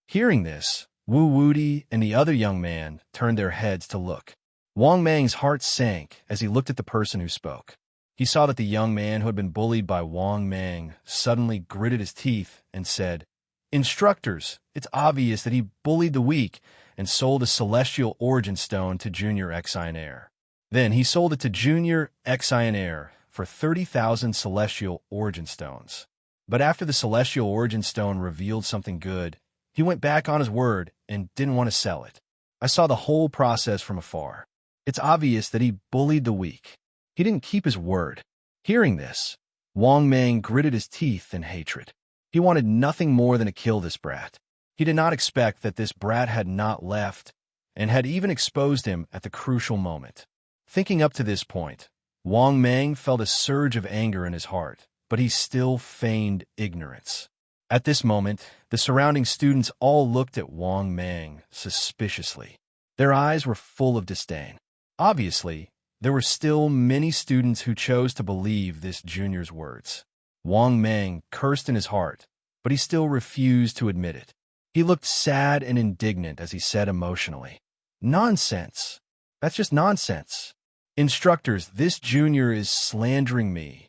[SPEAKER 1] Hearing this, Wu Wuti and the other young man turned their heads to look. Wang Mang's heart sank as he looked at the person who spoke. He saw that the young man who had been bullied by Wang Mang suddenly gritted his teeth and said, "Instructors, it's obvious that he bullied the weak and sold a celestial origin stone to Junior Xionaire. Then he sold it to Junior Xionaire for 30,000 celestial origin stones. But after the celestial origin stone revealed something good, he went back on his word and didn't want to sell it. I saw the whole process from afar. It's obvious that he bullied the weak. He didn't keep his word." Hearing this, Wang Mang gritted his teeth in hatred. He wanted nothing more than to kill this brat. He did not expect that this brat had not left and had even exposed him at the crucial moment. Thinking up to this point, Wang Mang felt a surge of anger in his heart, but he still feigned ignorance. At this moment, the surrounding students all looked at Wang Mang suspiciously. Their eyes were full of disdain. Obviously, there were still many students who chose to believe this junior's words. Wang Mang cursed in his heart, but he still refused to admit it. He looked sad and indignant as he said emotionally, "Nonsense. That's just nonsense. Instructors, this junior is slandering me."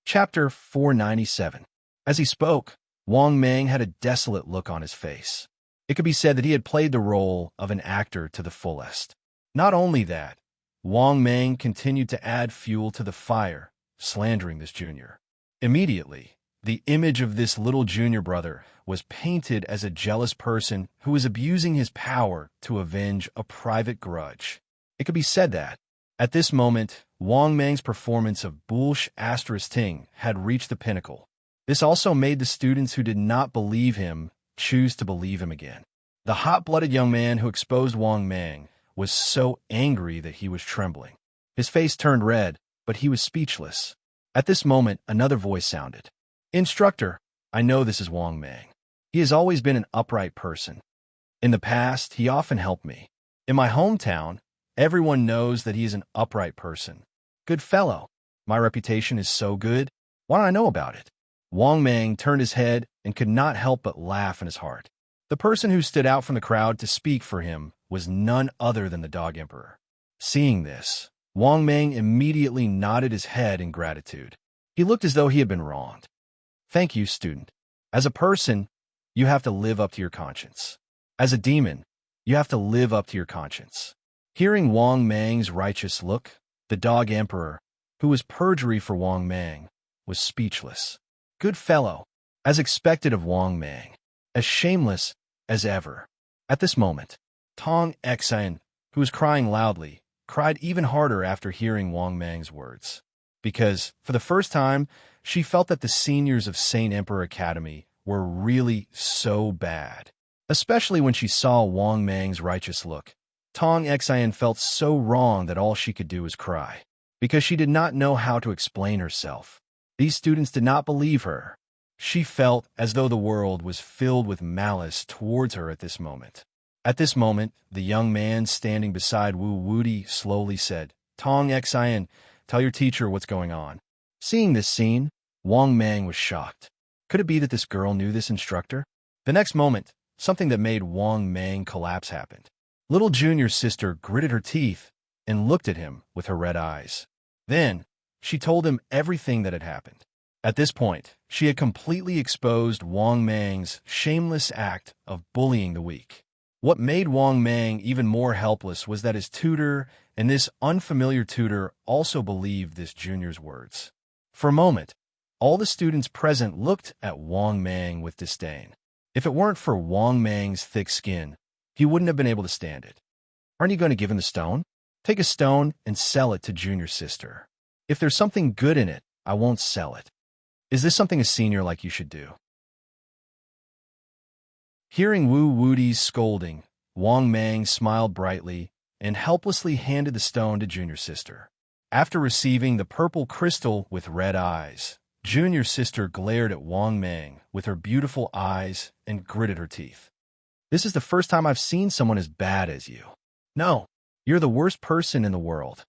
[SPEAKER 1] Chapter 497. As he spoke, Wang Mang had a desolate look on his face. It could be said that he had played the role of an actor to the fullest. Not only that, Wang Mang continued to add fuel to the fire, slandering this junior. Immediately, the image of this little junior brother was painted as a jealous person who was abusing his power to avenge a private grudge. It could be said that, at this moment, Wang Mang's performance of Bulsh * Ting had reached the pinnacle. This also made the students who did not believe him choose to believe him again. The hot-blooded young man who exposed Wang Mang was so angry that he was trembling. His face turned red, but he was speechless. At this moment, another voice sounded. "Instructor, I know this is Wang Mang. He has always been an upright person. In the past, he often helped me. In my hometown, everyone knows that he is an upright person. Good fellow. My reputation is so good. Why don't I know about it? Wang Mang turned his head and could not help but laugh in his heart. The person who stood out from the crowd to speak for him was none other than the Dog Emperor. Seeing this, Wang Mang immediately nodded his head in gratitude. He looked as though he had been wronged. Thank you, student. As a person, you have to live up to your conscience. As a demon, you have to live up to your conscience. Hearing Wang Mang's righteous look, the Dog Emperor, who was perjury for Wang Mang, was speechless. Good fellow, as expected of Wang Mang, as shameless as ever. At this moment, Tong Xian, who was crying loudly, cried even harder after hearing Wang Mang's words. Because, for the first time, she felt that the seniors of Saint Emperor Academy were really so bad. Especially when she saw Wang Mang's righteous look. Tong Xian felt so wrong that all she could do was cry. Because she did not know how to explain herself. These students did not believe her. She felt as though the world was filled with malice towards her at this moment. At this moment, the young man standing beside Wu Wudi slowly said, Tong Xian, tell your teacher what's going on. Seeing this scene, Wang Mang was shocked. Could it be that this girl knew this instructor? The next moment, something that made Wang Mang collapse happened. Little Junior's sister gritted her teeth and looked at him with her red eyes. Then, she told him everything that had happened. At this point, she had completely exposed Wang Mang's shameless act of bullying the weak. What made Wang Mang even more helpless was that his tutor and this unfamiliar tutor also believed this junior's words. For a moment, all the students present looked at Wang Mang with disdain. If it weren't for Wang Mang's thick skin, he wouldn't have been able to stand it. Aren't you going to give him the stone? Take a stone and sell it to Junior's sister. If there's something good in it, I won't sell it. Is this something a senior like you should do? Hearing Wu Wudi's scolding, Wang Mang smiled brightly and helplessly handed the stone to Junior's sister. After receiving the purple crystal with red eyes, Junior's sister glared at Wang Mang with her beautiful eyes and gritted her teeth. This is the first time I've seen someone as bad as you. No, you're the worst person in the world.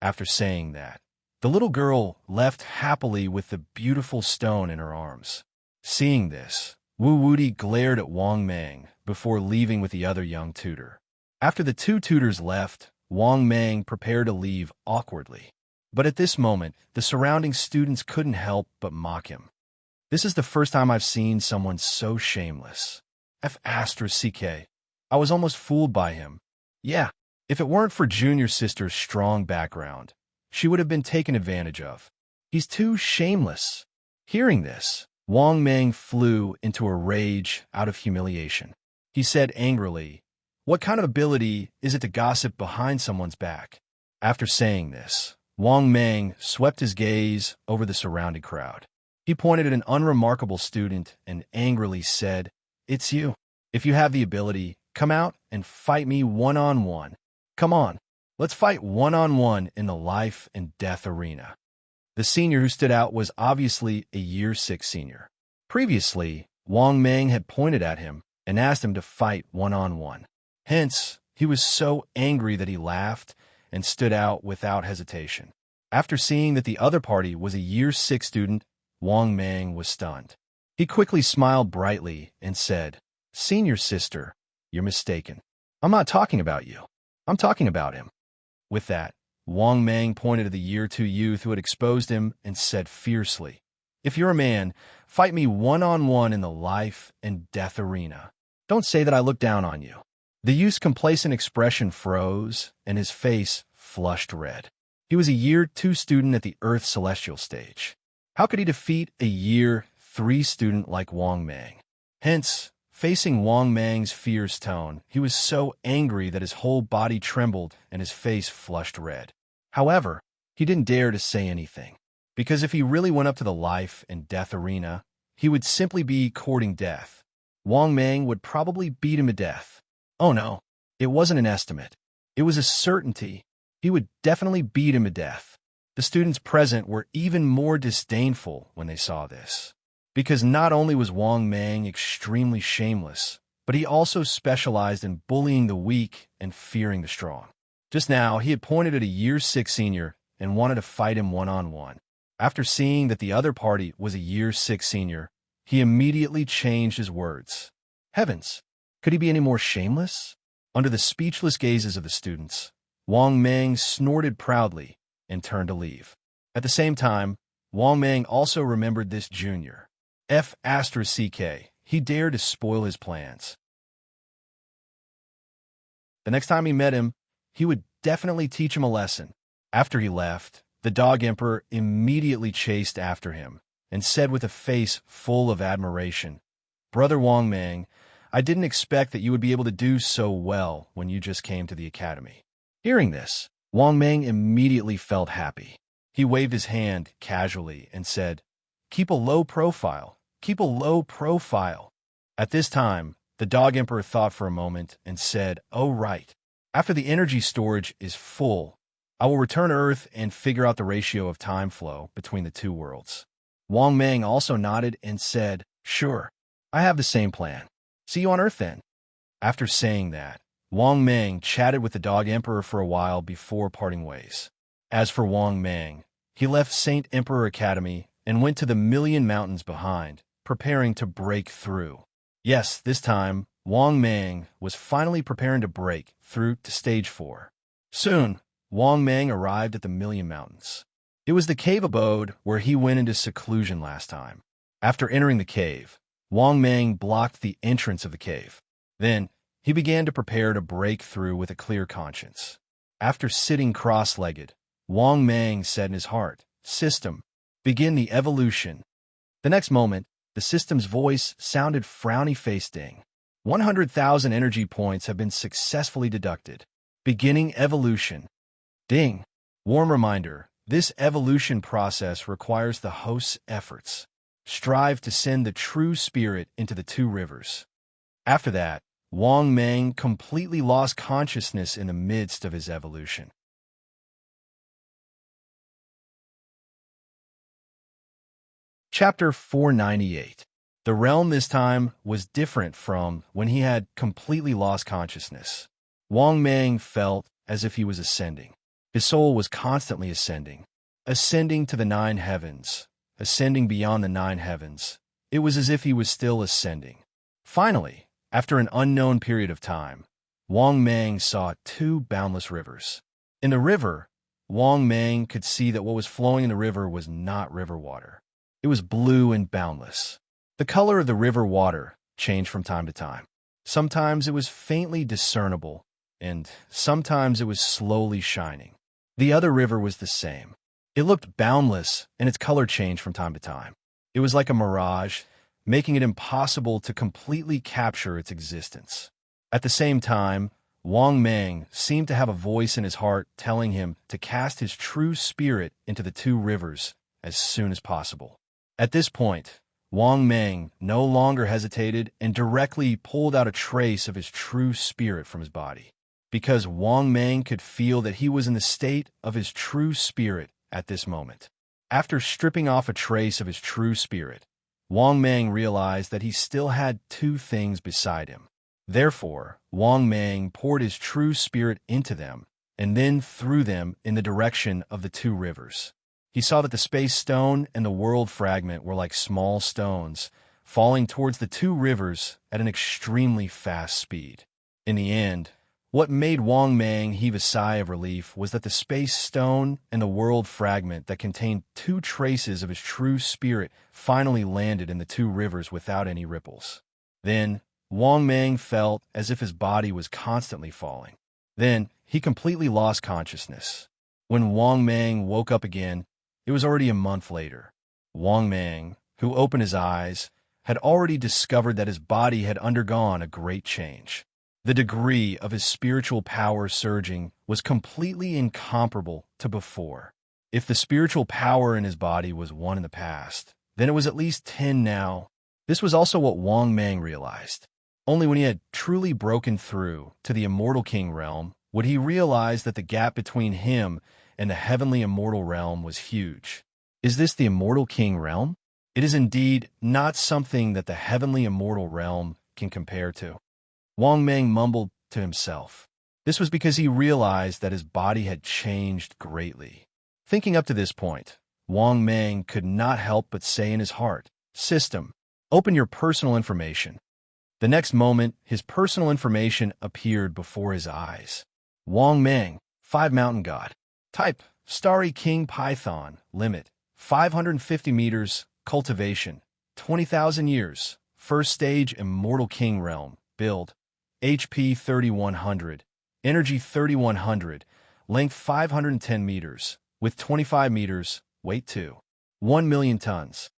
[SPEAKER 1] After saying that, the little girl left happily with the beautiful stone in her arms. Seeing this, Wu Wudi glared at Wang Mang before leaving with the other young tutor. After the two tutors left, Wang Mang prepared to leave awkwardly. But at this moment, the surrounding students couldn't help but mock him. This is the first time I've seen someone so shameless. F***, I was almost fooled by him. Yeah, if it weren't for Junior's sister's strong background, she would have been taken advantage of. He's too shameless. Hearing this, Wang Mang flew into a rage out of humiliation. He said angrily, "What kind of ability is it to gossip behind someone's back?" After saying this, Wang Mang swept his gaze over the surrounding crowd. He pointed at an unremarkable student and angrily said, "It's you. If you have the ability, come out and fight me one-on-one. Come on, let's fight one-on-one in the life and death arena." The senior who stood out was obviously a Year 6 senior. Previously, Wang Mang had pointed at him and asked him to fight one-on-one. Hence, he was so angry that he laughed and stood out without hesitation. After seeing that the other party was a Year 6 student, Wang Mang was stunned. He quickly smiled brightly and said, "Senior sister, you're mistaken. I'm not talking about you. I'm talking about him." With that, Wang Mang pointed to the Year 2 youth who had exposed him and said fiercely, "If you're a man, fight me one-on-one in the life and death arena. Don't say that I look down on you." The youth's complacent expression froze, and his face flushed red. He was a Year 2 student at the Earth Celestial stage. How could he defeat a Year 3 student like Wang Mang? Hence, facing Wang Mang's fierce tone, he was so angry that his whole body trembled and his face flushed red. However, he didn't dare to say anything, because if he really went up to the life and death arena, he would simply be courting death. Wang Mang would probably beat him to death. Oh no, it wasn't an estimate. It was a certainty. He would definitely beat him to death. The students present were even more disdainful when they saw this, Because not only was Wang Mang extremely shameless, but he also specialized in bullying the weak and fearing the strong. Just now, he had pointed at a Year 6 senior and wanted to fight him one-on-one. After seeing that the other party was a Year 6 senior, he immediately changed his words. Heavens! Could he be any more shameless? Under the speechless gazes of the students, Wang Mang snorted proudly and turned to leave. At the same time, Wang Mang also remembered this junior. F***ck, he dared to spoil his plans. The next time he met him, he would definitely teach him a lesson. After he left, the Dog Emperor immediately chased after him and said with a face full of admiration, Brother Wang Mang, I didn't expect that you would be able to do so well when you just came to the academy. Hearing this, Wang Mang immediately felt happy. He waved his hand casually and said, Keep a low profile. Keep a low profile. At this time, the Dog Emperor thought for a moment and said, Oh, right. After the energy storage is full, I will return to Earth and figure out the ratio of time flow between the two worlds. Wang Mang also nodded and said, Sure, I have the same plan. See you on Earth then. After saying that, Wang Mang chatted with the Dog Emperor for a while before parting ways. As for Wang Mang, he left Saint Emperor Academy and went to the Million Mountains behind, preparing to break through. Yes, this time, Wang Mang was finally preparing to break through to Stage 4. Soon, Wang Mang arrived at the Million Mountains. It was the cave abode where he went into seclusion last time. After entering the cave, Wang Mang blocked the entrance of the cave. Then, he began to prepare to break through with a clear conscience. After sitting cross-legged, Wang Mang said in his heart, System, begin the evolution. The next moment, the system's voice sounded frowny-faced ding. 100,000 energy points have been successfully deducted. Beginning evolution. Ding. Warm reminder, this evolution process requires the host's efforts. Strive to send the true spirit into the two rivers. After that, Wang Mang completely lost consciousness in the midst of his evolution. Chapter 498. The realm this time was different from when he had completely lost consciousness. Wang Mang felt as if he was ascending. His soul was constantly ascending to the 9 heavens, ascending beyond the 9 heavens. It was as if he was still ascending. Finally, after an unknown period of time, Wang Mang saw 2 boundless rivers. In the river, Wang Mang could see that what was flowing in the river was not river water. It was blue and boundless. The color of the river water changed from time to time. Sometimes it was faintly discernible, and sometimes it was slowly shining. The other river was the same. It looked boundless, and its color changed from time to time. It was like a mirage, making it impossible to completely capture its existence. At the same time, Wang Mang seemed to have a voice in his heart telling him to cast his true spirit into the 2 rivers as soon as possible. At this point, Wang Mang no longer hesitated and directly pulled out a trace of his true spirit from his body. Because Wang Mang could feel that he was in the state of his true spirit at this moment. After stripping off a trace of his true spirit, Wang Mang realized that he still had 2 things beside him. Therefore, Wang Mang poured his true spirit into them and then threw them in the direction of the 2 rivers. He saw that the space stone and the world fragment were like small stones, falling towards the 2 rivers at an extremely fast speed. In the end, what made Wang Mang heave a sigh of relief was that the space stone and the world fragment that contained 2 traces of his true spirit finally landed in the 2 rivers without any ripples. Then, Wang Mang felt as if his body was constantly falling. Then, he completely lost consciousness. When Wang Mang woke up again, it was already a month later. Wang Mang, who opened his eyes, had already discovered that his body had undergone a great change. The degree of his spiritual power surging was completely incomparable to before. If the spiritual power in his body was 1 in the past, then it was at least 10 now. This was also what Wang Mang realized. Only when he had truly broken through to the Immortal King realm would he realize that the gap between him and the heavenly immortal realm was huge. Is this the Immortal King realm? It is indeed not something that the heavenly immortal realm can compare to. Wang Mang mumbled to himself. This was because he realized that his body had changed greatly. Thinking up to this point, Wang Mang could not help but say in his heart, "System, open your personal information." The next moment, his personal information appeared before his eyes. Wang Mang, 5 Mountain God. Type, Starry King Python. Limit, 550 meters. Cultivation, 20,000 years. First stage Immortal King Realm. Build, HP 3100. Energy 3100. Length 510 meters. Width 25 meters. Weight 1 million tons.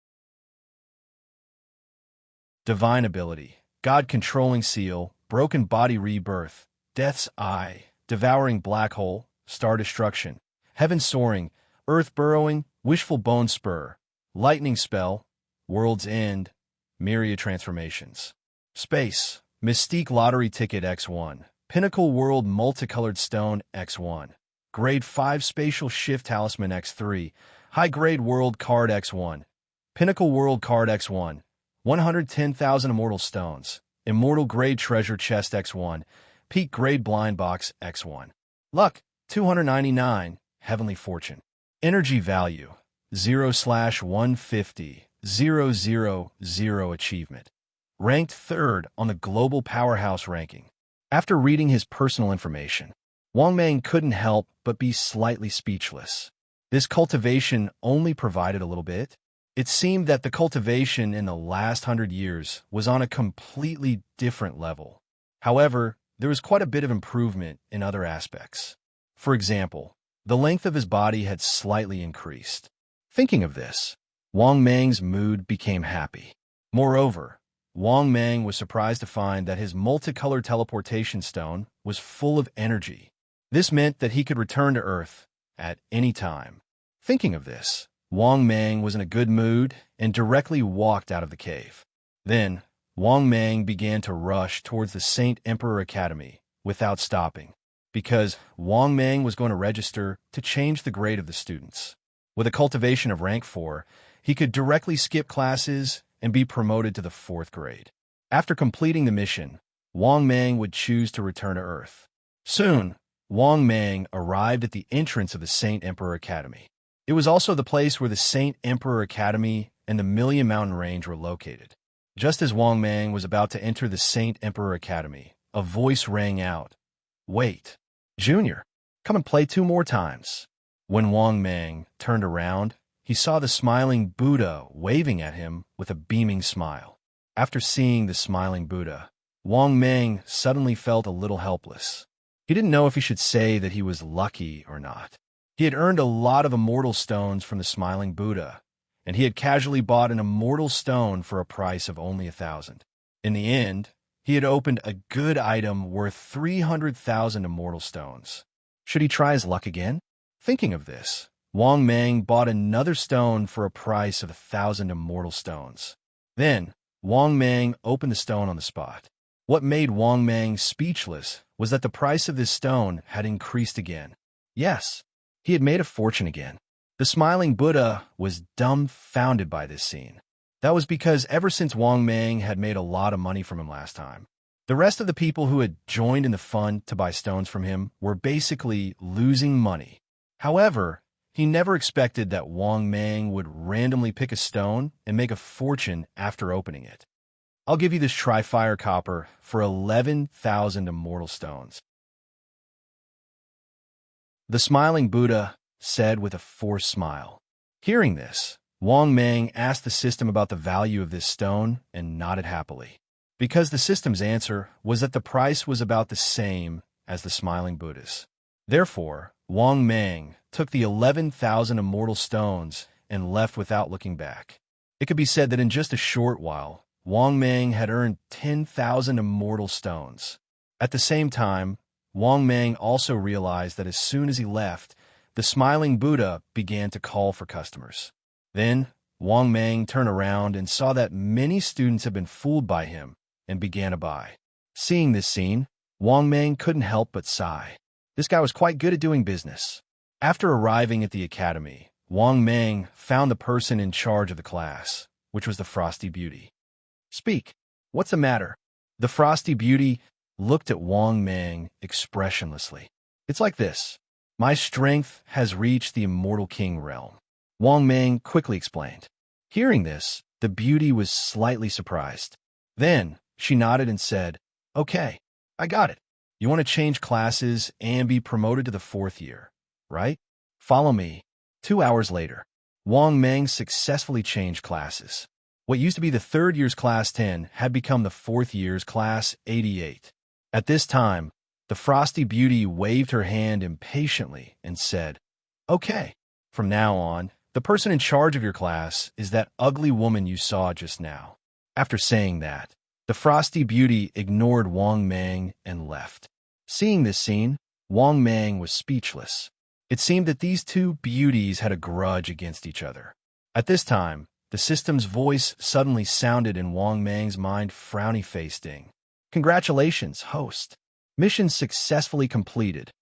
[SPEAKER 1] Divine Ability, God Controlling Seal. Broken Body Rebirth. Death's Eye. Devouring Black Hole. Star Destruction. Heaven Soaring. Earth Burrowing. Wishful Bone Spur. Lightning Spell. World's End. Myriad Transformations. Space. Mystique Lottery Ticket X1. Pinnacle World Multicolored Stone X1. Grade 5 Spatial Shift Talisman X3. High Grade World Card X1. Pinnacle World Card X1. 110,000 Immortal Stones. Immortal Grade Treasure Chest X1. Peak Grade Blind Box X1. Luck, 299. Heavenly Fortune. Energy Value, 0/150. 000 Achievement. Ranked 3rd on the Global Powerhouse Ranking. After reading his personal information, Wang Mang couldn't help but be slightly speechless. This cultivation only provided a little bit. It seemed that the cultivation in the last 100 years was on a completely different level. However, there was quite a bit of improvement in other aspects. For example, the length of his body had slightly increased. Thinking of this, Wang Mang's mood became happy. Moreover, Wang Mang was surprised to find that his multicolored teleportation stone was full of energy. This meant that he could return to Earth at any time. Thinking of this, Wang Mang was in a good mood and directly walked out of the cave. Then, Wang Mang began to rush towards the Saint Emperor Academy without stopping, because Wang Mang was going to register to change the grade of the students. With a cultivation of rank 4, he could directly skip classes and be promoted to the 4th grade. After completing the mission, Wang Mang would choose to return to Earth. Soon, Wang Mang arrived at the entrance of the Saint Emperor Academy. It was also the place where the Saint Emperor Academy and the Million Mountain Range were located. Just as Wang Mang was about to enter the Saint Emperor Academy, a voice rang out, "Wait, Junior, come and play 2 more times." When Wang Mang turned around, he saw the smiling Buddha waving at him with a beaming smile. After seeing the smiling Buddha, Wang Mang suddenly felt a little helpless. He didn't know if he should say that he was lucky or not. He had earned a lot of immortal stones from the smiling Buddha, and he had casually bought an immortal stone for a price of only 1,000. In the end, he had opened a good item worth 300,000 immortal stones. Should he try his luck again? Thinking of this, Wang Mang bought another stone for a price of 1,000 immortal stones. Then, Wang Mang opened the stone on the spot. What made Wang Mang speechless was that the price of this stone had increased again. Yes, he had made a fortune again. The smiling Buddha was dumbfounded by this scene. That was because ever since Wang Mang had made a lot of money from him last time, the rest of the people who had joined in the fun to buy stones from him were basically losing money. However, he never expected that Wang Mang would randomly pick a stone and make a fortune after opening it. "I'll give you this Tri-Fire Copper for 11,000 immortal stones," the smiling Buddha said with a forced smile. Hearing this, Wang Mang asked the system about the value of this stone and nodded happily, because the system's answer was that the price was about the same as the smiling Buddha's. Therefore, Wang Mang took the 11,000 immortal stones and left without looking back. It could be said that in just a short while, Wang Mang had earned 10,000 immortal stones. At the same time, Wang Mang also realized that as soon as he left, the smiling Buddha began to call for customers. Then, Wang Mang turned around and saw that many students had been fooled by him and began to buy. Seeing this scene, Wang Mang couldn't help but sigh. This guy was quite good at doing business. After arriving at the academy, Wang Mang found the person in charge of the class, which was the Frosty Beauty. Speak. What's the matter? The Frosty Beauty looked at Wang Mang expressionlessly. It's like this. My strength has reached the Immortal King realm, Wang Mang quickly explained. Hearing this, the beauty was slightly surprised. Then, she nodded and said, Okay, I got it. You want to change classes and be promoted to the 4th year, right? Follow me. 2 hours later, Wang Mang successfully changed classes. What used to be the 3rd year's class 10 had become the 4th year's class 88. At this time, the Frosty Beauty waved her hand impatiently and said, Okay, from now on, the person in charge of your class is that ugly woman you saw just now. After saying that, the Frosty Beauty ignored Wang Mang and left. Seeing this scene, Wang Mang was speechless. It seemed that these two beauties had a grudge against each other. At this time, the system's voice suddenly sounded in Wang Mang's mind, frowny-faced ding. Congratulations, host. Mission successfully completed.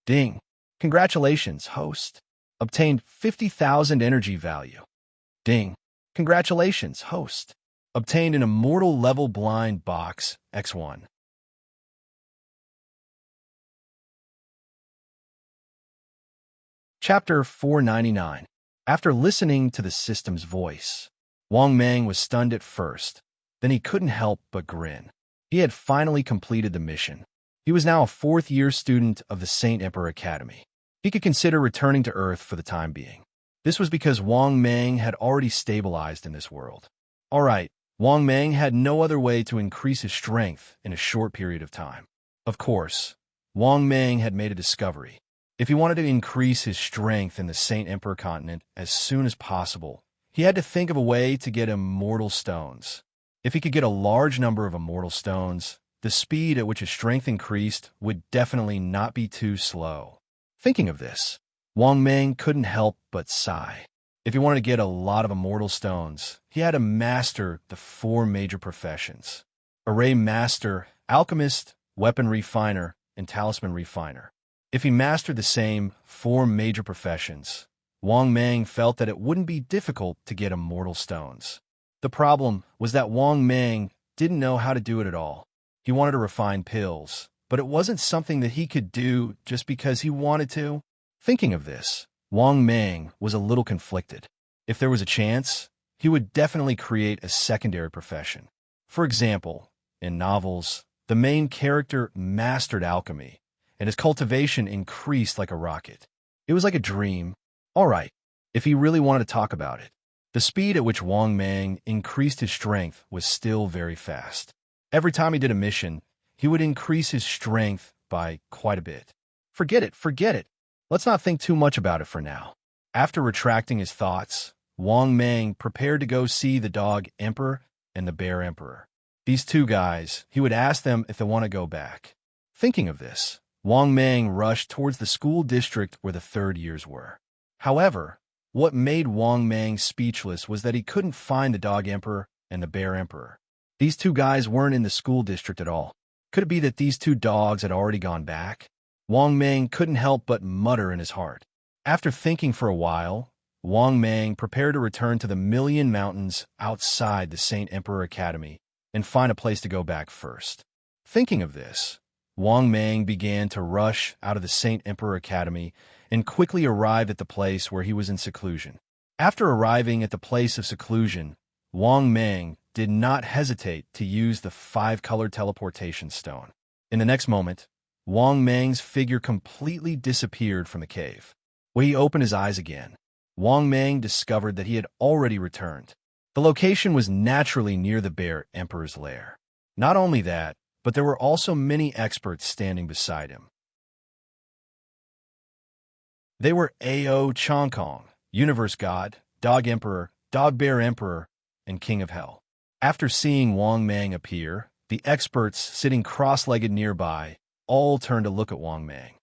[SPEAKER 1] Ding. Congratulations, host. Obtained 50,000 energy value. Ding. Congratulations, host. Obtained an immortal level blind box, X1. Chapter 499. After listening to the system's voice, Wang Mang was stunned at first. Then he couldn't help but grin. He had finally completed the mission. He was now a 4th-year student of the Saint Emperor Academy. He could consider returning to Earth for the time being. This was because Wang Mang had already stabilized in this world. All right, Wang Mang had no other way to increase his strength in a short period of time. Of course, Wang Mang had made a discovery. If he wanted to increase his strength in the Saint Emperor continent as soon as possible, he had to think of a way to get immortal stones. If he could get a large number of immortal stones, the speed at which his strength increased would definitely not be too slow. Thinking of this, Wang Mang couldn't help but sigh. If he wanted to get a lot of immortal stones, he had to master the 4 major professions: Array Master, Alchemist, Weapon Refiner, and Talisman Refiner. If he mastered the same 4 major professions, Wang Mang felt that it wouldn't be difficult to get immortal stones. The problem was that Wang Mang didn't know how to do it at all. He wanted to refine pills, but it wasn't something that he could do just because he wanted to. Thinking of this, Wang Mang was a little conflicted. If there was a chance, he would definitely create a secondary profession. For example, in novels, the main character mastered alchemy, and his cultivation increased like a rocket. It was like a dream. All right, if he really wanted to talk about it. The speed at which Wang Mang increased his strength was still very fast. Every time he did a mission, he would increase his strength by quite a bit. Forget it. Let's not think too much about it for now. After retracting his thoughts, Wang Mang prepared to go see the Dog Emperor and the Bear Emperor. These two guys, he would ask them if they want to go back. Thinking of this, Wang Mang rushed towards the school district where the 3rd years were. However, what made Wang Mang speechless was that he couldn't find the Dog Emperor and the Bear Emperor. These two guys weren't in the school district at all. Could it be that these two dogs had already gone back? Wang Mang couldn't help but mutter in his heart. After thinking for a while, Wang Mang prepared to return to the Million Mountains outside the Saint Emperor Academy and find a place to go back first. Thinking of this, Wang Mang began to rush out of the Saint Emperor Academy and quickly arrived at the place where he was in seclusion. After arriving at the place of seclusion, Wang Mang did not hesitate to use the 5-color teleportation stone. In the next moment, Wang Mang's figure completely disappeared from the cave. When he opened his eyes again, Wang Mang discovered that he had already returned. The location was naturally near the Bear Emperor's lair. Not only that, but there were also many experts standing beside him. They were Ao Chongkong, Universe God, Dog Emperor, Dog Bear Emperor, and King of Hell. After seeing Wang Mang appear, the experts sitting cross-legged nearby all turned to look at Wang Mang.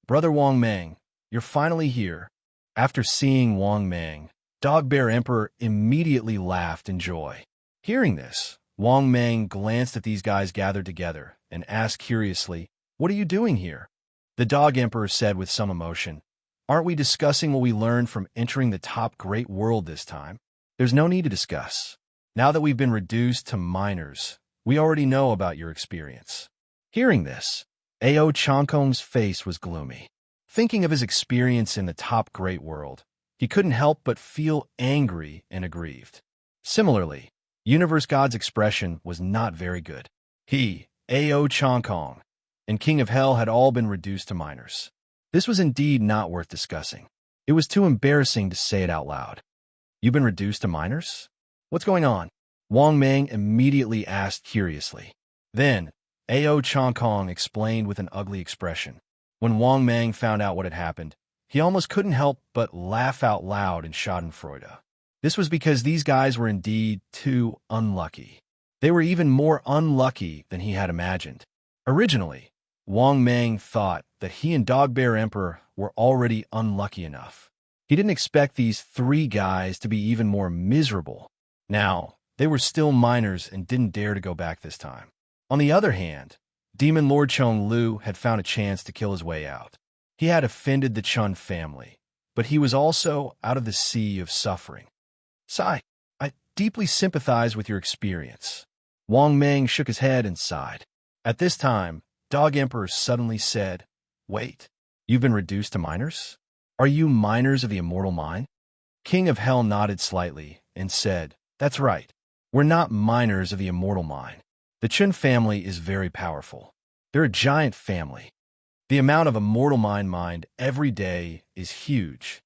[SPEAKER 1] Brother Wang Mang, you're finally here. After seeing Wang Mang, Dog Bear Emperor immediately laughed in joy. Hearing this, Wang Mang glanced at these guys gathered together and asked curiously, "What are you doing here?" The Dog Emperor said with some emotion, "Aren't we discussing what we learned from entering the top great world this time? There's no need to discuss. Now that we've been reduced to minors, we already know about your experience. Hearing this, Ao Changkong's face was gloomy. Thinking of his experience in the top great world, he couldn't help but feel angry and aggrieved. Similarly, Universe God's expression was not very good. He, Ao Changkong, and King of Hell had all been reduced to minors. This was indeed not worth discussing. It was too embarrassing to say it out loud. You've been reduced to minors? What's going on? Wang Mang immediately asked curiously. Then, Ao Changkong explained with an ugly expression. When Wang Mang found out what had happened, he almost couldn't help but laugh out loud in schadenfreude. This was because these guys were indeed too unlucky. They were even more unlucky than he had imagined. Originally, Wang Mang thought that he and Dog Bear Emperor were already unlucky enough. He didn't expect these three guys to be even more miserable. Now, they were still minors and didn't dare to go back this time. On the other hand, Demon Lord Chong Lu had found a chance to kill his way out. He had offended the Chun family, but he was also out of the sea of suffering. Sigh, I deeply sympathize with your experience. Wang Mang shook his head and sighed. At this time, Dog Emperor suddenly said, Wait, you've been reduced to minors? Are you minors of the immortal mind? King of Hell nodded slightly and said, That's right. We're not minors of the immortal mind. The Chun family is very powerful. They're a giant family. The amount of immortal mind every day is huge.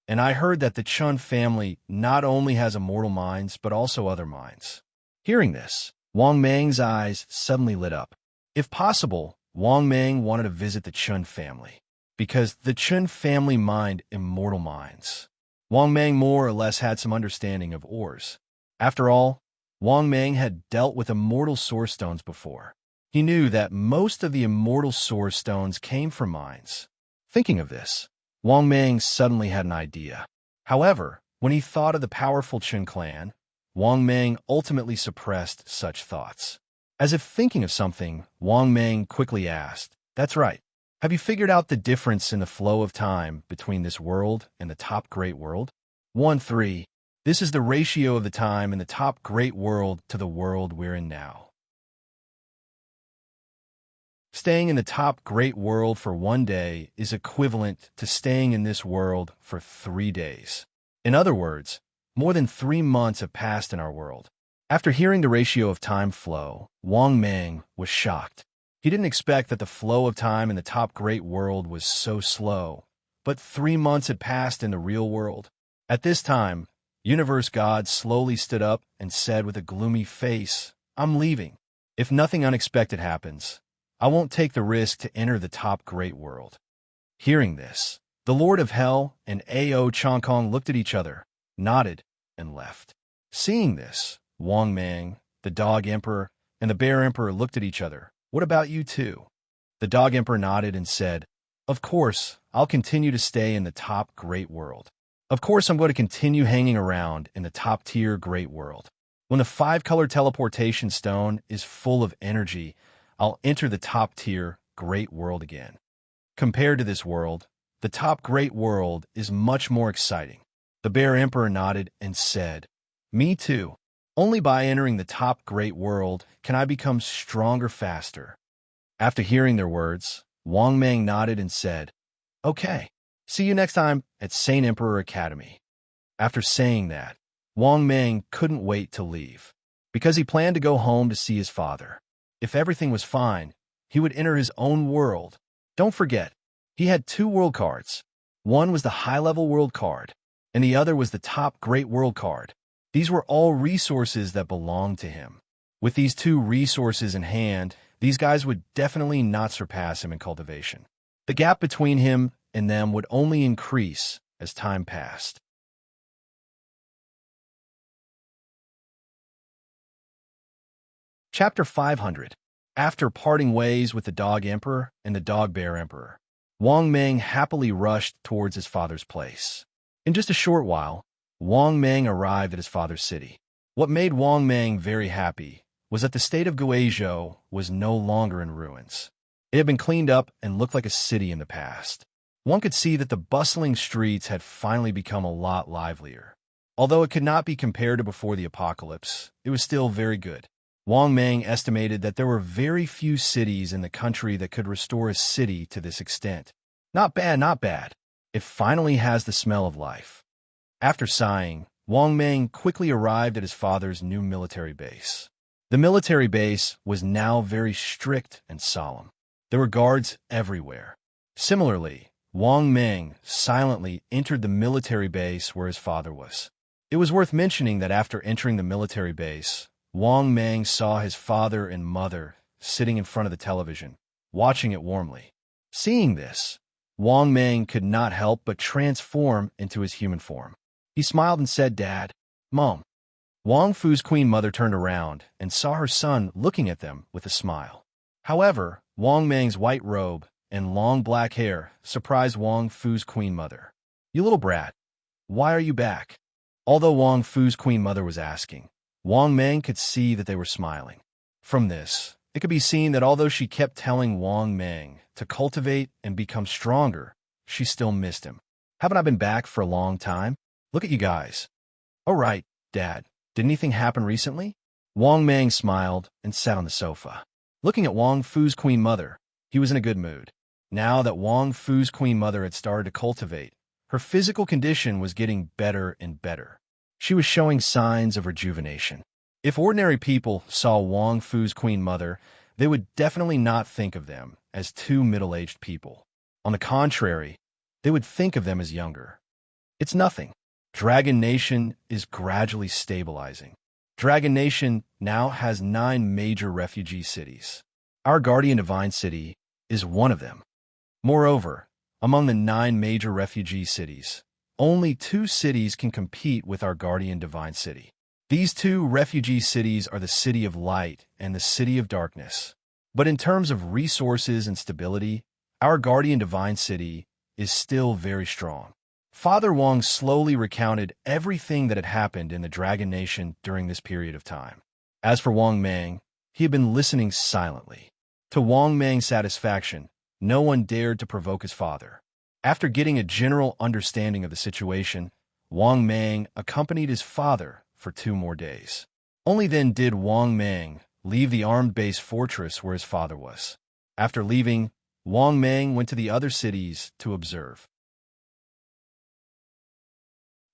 [SPEAKER 1] And I heard that the Chun family not only has immortal minds, but also other minds. Hearing this, Wang Mang's eyes suddenly lit up. If possible, Wang Mang wanted to visit the Chun family, because the Chun family mined immortal minds. Wang Mang more or less had some understanding of ores. After all, Wang Mang had dealt with immortal source stones before. He knew that most of the immortal source stones came from mines. Thinking of this, Wang Mang suddenly had an idea. However, when he thought of the powerful Chun clan, Wang Mang ultimately suppressed such thoughts. As if thinking of something, Wang Mang quickly asked, That's right. Have you figured out the difference in the flow of time between this world and the top great world? 1:3. This is the ratio of the time in the top great world to the world we're in now. Staying in the top great world for 1 day is equivalent to staying in this world for 3 days. In other words, more than 3 months have passed in our world. After hearing the ratio of time flow, Wang Mang was shocked. He didn't expect that the flow of time in the top great world was so slow, but 3 months had passed in the real world. At this time, Universe God slowly stood up and said with a gloomy face, I'm leaving. If nothing unexpected happens, I won't take the risk to enter the top great world. Hearing this, the Lord of Hell and Ao Changkong looked at each other, nodded, and left. Seeing this, Wang Mang, the Dog Emperor, and the Bear Emperor looked at each other. What about you two? The Dog Emperor nodded and said, Of course, I'll continue to stay in the top great world. Of course, I'm going to continue hanging around in the top-tier great world. When the 5-color teleportation stone is full of energy, I'll enter the top-tier great world again. Compared to this world, the top great world is much more exciting. The Bear Emperor nodded and said, Me too. Only by entering the top great world can I become stronger faster. After hearing their words, Wang Mang nodded and said, Okay. See you next time at Saint Emperor Academy. After saying that, Wang Mang couldn't wait to leave, because he planned to go home to see his father. If everything was fine, he would enter his own world. Don't forget, he had 2 world cards. One was the high-level world card, and the other was the top great world card. These were all resources that belonged to him. With these 2 resources in hand, these guys would definitely not surpass him in cultivation. The gap between him and them would only increase as time passed. Chapter 500. After parting ways with the Dog Emperor and the Dog Bear Emperor, Wang Mang happily rushed towards his father's place. In just a short while, Wang Mang arrived at his father's city. What made Wang Mang very happy was that the state of Guizhou was no longer in ruins. It had been cleaned up and looked like a city in the past. One could see that the bustling streets had finally become a lot livelier. Although it could not be compared to before the apocalypse, it was still very good. Wang Mang estimated that there were very few cities in the country that could restore a city to this extent. Not bad, not bad. It finally has the smell of life. After sighing, Wang Mang quickly arrived at his father's new military base. The military base was now very strict and solemn. There were guards everywhere. Similarly, Wang Mang silently entered the military base where his father was. It was worth mentioning that after entering the military base, Wang Mang saw his father and mother sitting in front of the television, watching it warmly. Seeing this, Wang Mang could not help but transform into his human form. He smiled and said, "Dad, Mom." Wang Fu's queen mother turned around and saw her son looking at them with a smile. However, Wang Mang's white robe and long black hair surprised Wang Fu's queen mother. "You little brat, why are you back?" Although Wang Fu's queen mother was asking, Wang Mang could see that they were smiling. From this, it could be seen that although she kept telling Wang Mang to cultivate and become stronger, she still missed him. "Haven't I been back for a long time? Look at you guys." "Oh right, Dad. Did anything happen recently?" Wang Mang smiled and sat on the sofa. Looking at Wang Fu's queen mother, he was in a good mood. Now that Wang Fu's queen mother had started to cultivate, her physical condition was getting better and better. She was showing signs of rejuvenation. If ordinary people saw Wang Fu's queen mother, they would definitely not think of them as two middle-aged people. On the contrary, they would think of them as younger. It's nothing. Dragon Nation is gradually stabilizing. Dragon Nation now has 9 major refugee cities. Our Guardian Divine City is one of them. Moreover, among the 9 major refugee cities, only 2 cities can compete with our Guardian Divine City. These 2 refugee cities are the City of Light and the City of Darkness. But in terms of resources and stability, our Guardian Divine City is still very strong. Father Wang slowly recounted everything that had happened in the Dragon Nation during this period of time. As for Wang Mang, he had been listening silently. To Wang Mang's satisfaction, no one dared to provoke his father. After getting a general understanding of the situation, Wang Mang accompanied his father for 2 more days. Only then did Wang Mang leave the armed base fortress where his father was. After leaving, Wang Mang went to the other cities to observe.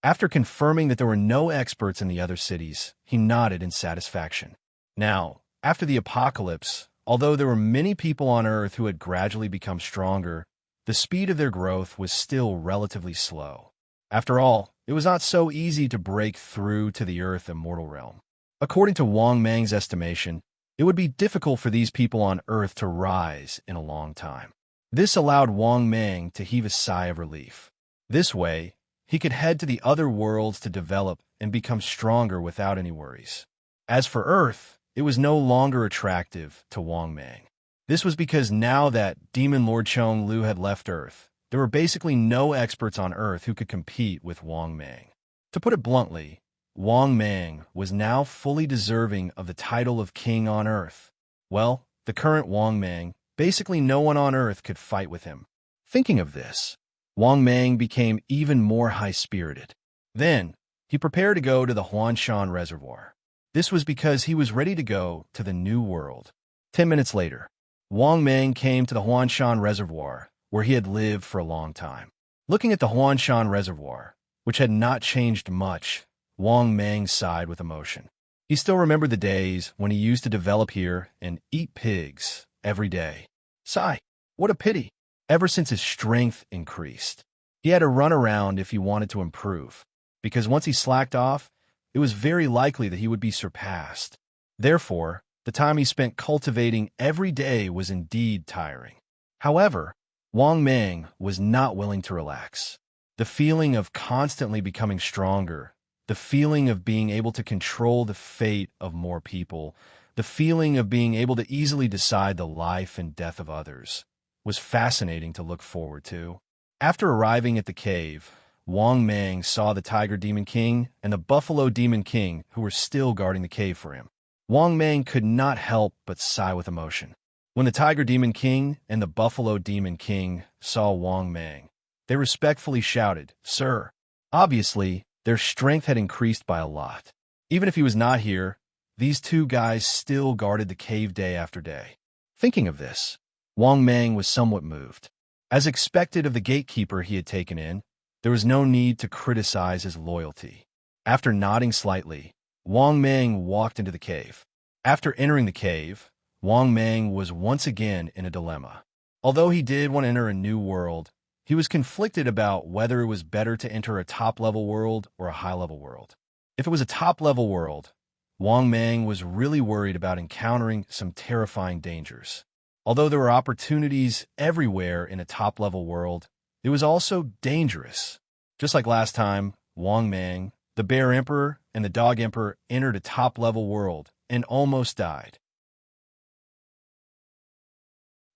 [SPEAKER 1] After confirming that there were no experts in the other cities, he nodded in satisfaction. Now, after the apocalypse, although there were many people on Earth who had gradually become stronger, the speed of their growth was still relatively slow. After all, it was not so easy to break through to the Earth immortal realm. According to Wang Mang's estimation, it would be difficult for these people on Earth to rise in a long time. This allowed Wang Mang to heave a sigh of relief. This way, he could head to the other worlds to develop and become stronger without any worries. As for Earth, it was no longer attractive to Wang Mang. This was because now that Demon Lord Chong Lu had left Earth, there were basically no experts on Earth who could compete with Wang Mang. To put it bluntly, Wang Mang was now fully deserving of the title of king on Earth. Well, the current Wang Mang, basically no one on Earth could fight with him. Thinking of this, Wang Mang became even more high-spirited. Then, he prepared to go to the Huanshan Reservoir. This was because he was ready to go to the New World. 10 minutes later, Wang Mang came to the Huanshan Reservoir, where he had lived for a long time. Looking at the Huanshan Reservoir, which had not changed much, Wang Mang sighed with emotion. He still remembered the days when he used to develop here and eat pigs every day. Sigh, what a pity. Ever since his strength increased, he had to run around if he wanted to improve, because once he slacked off, it was very likely that he would be surpassed. Therefore, the time he spent cultivating every day was indeed tiring. However, Wang Mang was not willing to relax. The feeling of constantly becoming stronger, the feeling of being able to control the fate of more people, the feeling of being able to easily decide the life and death of others, was fascinating to look forward to. After arriving at the cave, Wang Mang saw the Tiger Demon King and the Buffalo Demon King who were still guarding the cave for him. Wang Mang could not help but sigh with emotion. When the Tiger Demon King and the Buffalo Demon King saw Wang Mang, they respectfully shouted, "Sir!" Obviously, Their strength had increased by a lot. Even if he was not here, these two guys still guarded the cave day after day. Thinking of this, Wang Mang was somewhat moved. As expected of the gatekeeper he had taken in, there was no need to criticize his loyalty. After nodding slightly, Wang Mang walked into the cave. After entering the cave, Wang Mang was once again in a dilemma. Although he did want to enter a new world, he was conflicted about whether it was better to enter a top-level world or a high-level world. If it was a top-level world, Wang Mang was really worried about encountering some terrifying dangers. Although there were opportunities everywhere in a top-level world, it was also dangerous. Just like last time, Wang Mang, the Bear Emperor, and the Dog Emperor entered a top-level world and almost died.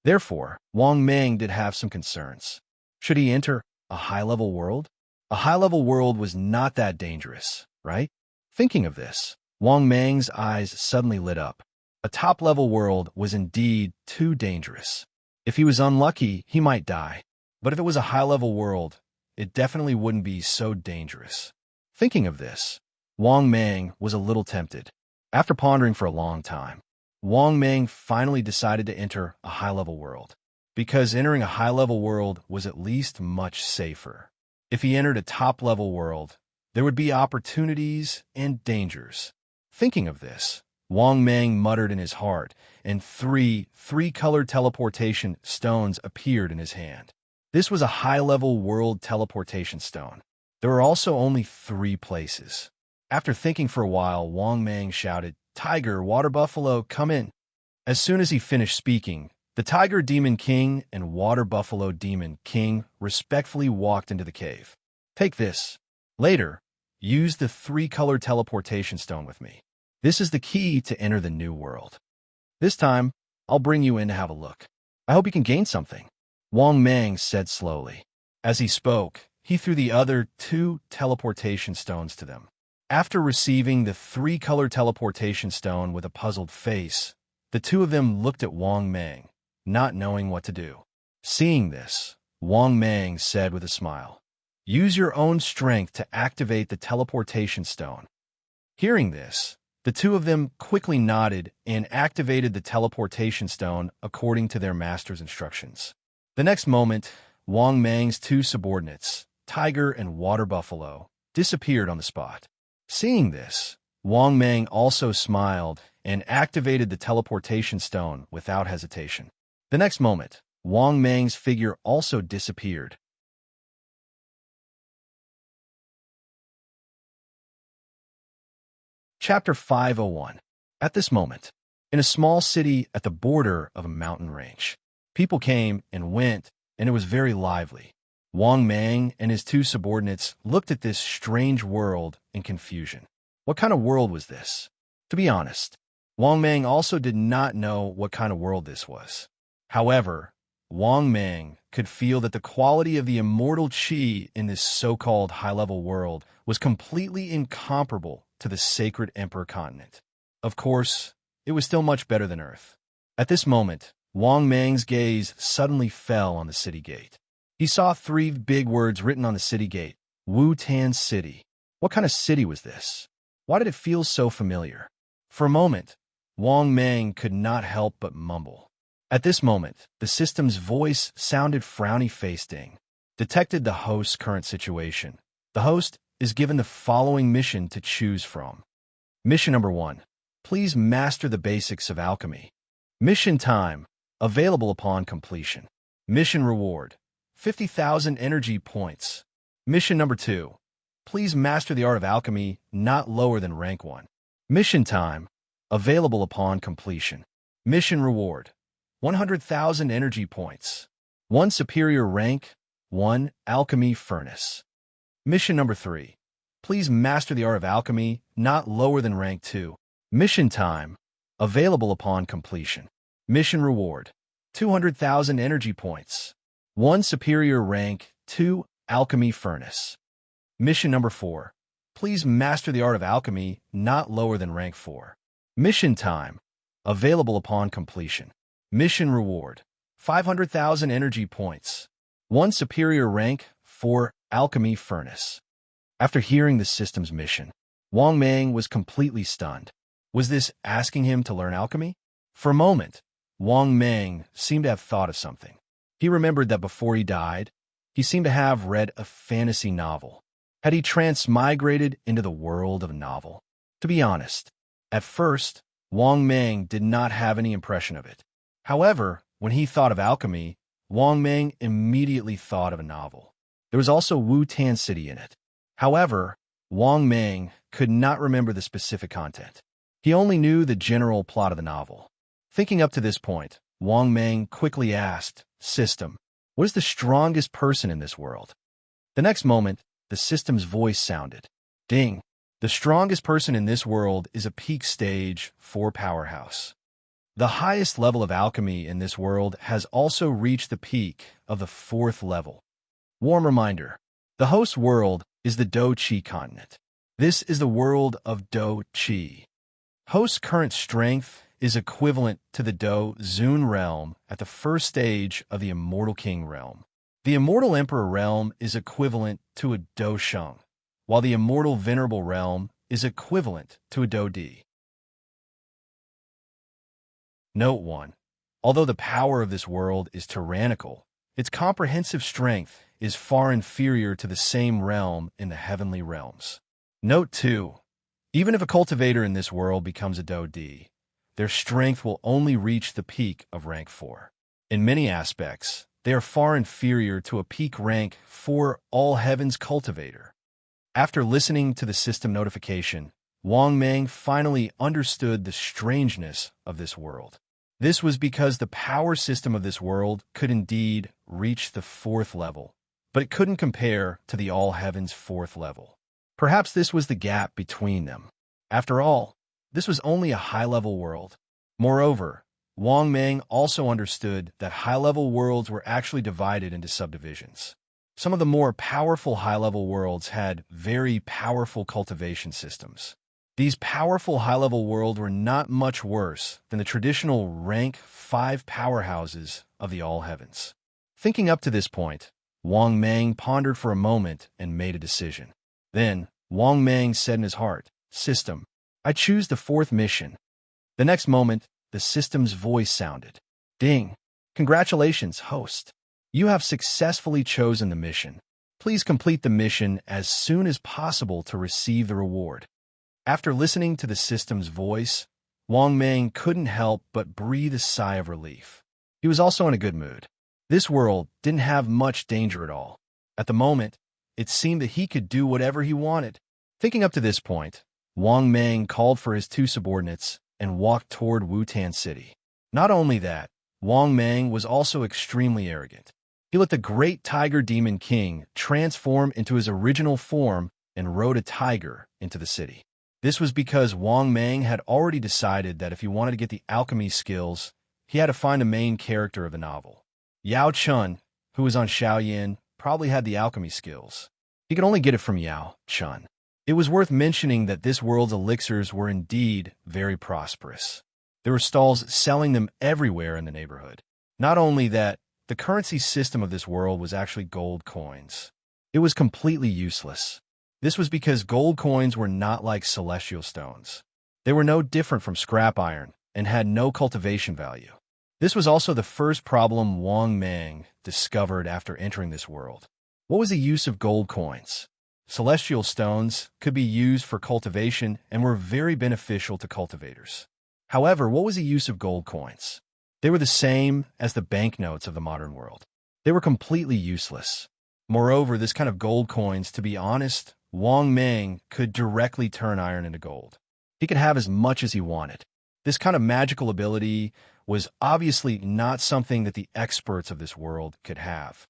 [SPEAKER 1] Therefore, Wang Mang did have some concerns. Should he enter a high-level world? A high-level world was not that dangerous, right? Thinking of this, Wang Mang's eyes suddenly lit up. A top-level world was indeed too dangerous. If he was unlucky, he might die. But if it was a high-level world, it definitely wouldn't be so dangerous. Thinking of this, Wang Mang was a little tempted. After pondering for a long time, Wang Mang finally decided to enter a high-level world, because entering a high-level world was at least much safer. If he entered a top-level world, there would be opportunities and dangers. Thinking of this, Wang Mang muttered in his heart, and three-colored teleportation stones appeared in his hand. This was a high-level world teleportation stone. There were also only 3 places. After thinking for a while, Wang Mang shouted, "Tiger, Water Buffalo, come in." As soon as he finished speaking, the Tiger Demon King and Water Buffalo Demon King respectfully walked into the cave. "Take this. Later, use the 3-color teleportation stone with me. This is the key to enter the new world. This time, I'll bring you in to have a look. I hope you can gain something," Wang Mang said slowly. As he spoke, he threw the other 2 teleportation stones to them. After receiving the 3-color teleportation stone with a puzzled face, the 2 of them looked at Wang Mang, not knowing what to do. Seeing this, Wang Mang said with a smile, "Use your own strength to activate the teleportation stone." Hearing this, the 2 of them quickly nodded and activated the teleportation stone according to their master's instructions. The next moment, Wang Mang's 2 subordinates, Tiger and Water Buffalo, disappeared on the spot. Seeing this, Wang Mang also smiled and activated the teleportation stone without hesitation. The next moment, Wang Mang's figure also disappeared. Chapter 501. At this moment, in a small city at the border of a mountain range, people came and went, and it was very lively. Wang Mang and his 2 subordinates looked at this strange world in confusion. What kind of world was this? To be honest, Wang Mang also did not know what kind of world this was. However, Wang Mang could feel that the quality of the immortal qi in this so-called high-level world was completely incomparable to the sacred Emperor continent. Of course, it was still much better than Earth. At this moment, Wang Mang's gaze suddenly fell on the city gate. He saw 3 big words written on the city gate, Wu Tan City. What kind of city was this? Why did it feel so familiar? For a moment, Wang Mang could not help but mumble. At this moment, the system's voice sounded frowny-faced. Detected the host's current situation. The host is given the following mission to choose from. Mission number 1. Please master the basics of alchemy. Mission time. Available upon completion. Mission reward. 50,000 energy points. Mission number 2. Please master the art of alchemy, not lower than rank 1. Mission time. Available upon completion. Mission reward. 100,000 energy points. 1 superior rank, 1 alchemy furnace. Mission number 3. Please master the art of alchemy, not lower than rank 2. Mission time. Available upon completion. Mission reward. 200,000 energy points. 1 superior rank, 2 alchemy furnace. Mission number 4. Please master the art of alchemy, not lower than rank 4. Mission time. Available upon completion. Mission reward. 500,000 energy points. 1 superior rank, 4 alchemy furnace. After hearing the system's mission, Wang Mang was completely stunned. Was this asking him to learn alchemy? For a moment, Wang Mang seemed to have thought of something. He remembered that before he died, he seemed to have read a fantasy novel. Had he transmigrated into the world of a novel? To be honest, at first, Wang Mang did not have any impression of it. However, when he thought of alchemy, Wang Mang immediately thought of a novel. There was also Wu-Tan City in it. However, Wang Mang could not remember the specific content. He only knew the general plot of the novel. Thinking up to this point, Wang Mang quickly asked, "System, what is the strongest person in this world?" The next moment, the system's voice sounded. Ding! The strongest person in this world is a peak stage 4 powerhouse. The highest level of alchemy in this world has also reached the peak of the 4th level. Warm reminder, the host world is the Do Chi continent. This is the world of Do Chi. Host's current strength is equivalent to the Do Zun realm at the 1st stage of the Immortal King realm. The Immortal Emperor realm is equivalent to a Do Sheng, while the Immortal Venerable realm is equivalent to a Do Di. Note 1. Although the power of this world is tyrannical, its comprehensive strength is far inferior to the same realm in the heavenly realms. Note 2. Even if a cultivator in this world becomes a Do Di, their strength will only reach the peak of rank 4. In many aspects, they are far inferior to a peak rank 4 all heavens cultivator. After listening to the system notification, Wang Mang finally understood the strangeness of this world. This was because the power system of this world could indeed reach the 4th level, but it couldn't compare to the all heavens 4th level. Perhaps this was the gap between them. After all, this was only a high-level world. Moreover, Wang Mang also understood that high-level worlds were actually divided into subdivisions. Some of the more powerful high-level worlds had very powerful cultivation systems. These powerful high-level worlds were not much worse than the traditional rank 5 powerhouses of the all heavens. Thinking up to this point, Wang Mang pondered for a moment and made a decision. Then, Wang Mang said in his heart, "System, I choose the 4th mission." The next moment, the system's voice sounded. Ding! Congratulations, host. You have successfully chosen the mission. Please complete the mission as soon as possible to receive the reward. After listening to the system's voice, Wang Mang couldn't help but breathe a sigh of relief. He was also in a good mood. This world didn't have much danger at all. At the moment, it seemed that he could do whatever he wanted. Thinking up to this point, Wang Mang called for his 2 subordinates and walked toward Wu-Tan City. Not only that, Wang Mang was also extremely arrogant. He let the great tiger demon king transform into his original form and rode a tiger into the city. This was because Wang Mang had already decided that if he wanted to get the alchemy skills, he had to find a main character of the novel. Yao Chun, who was on Shaoyan, probably had the alchemy skills. He could only get it from Yao Chun. It was worth mentioning that this world's elixirs were indeed very prosperous. There were stalls selling them everywhere in the neighborhood. Not only that, the currency system of this world was actually gold coins. It was completely useless. This was because gold coins were not like celestial stones. They were no different from scrap iron and had no cultivation value. This was also the first problem Wang Mang discovered after entering this world. What was the use of gold coins? Celestial stones could be used for cultivation and were very beneficial to cultivators. However, what was the use of gold coins? They were the same as the banknotes of the modern world. They were completely useless. Moreover, this kind of gold coins, to be honest, Wang Mang could directly turn iron into gold. He could have as much as he wanted. This kind of magical ability was obviously not something that the experts of this world could have.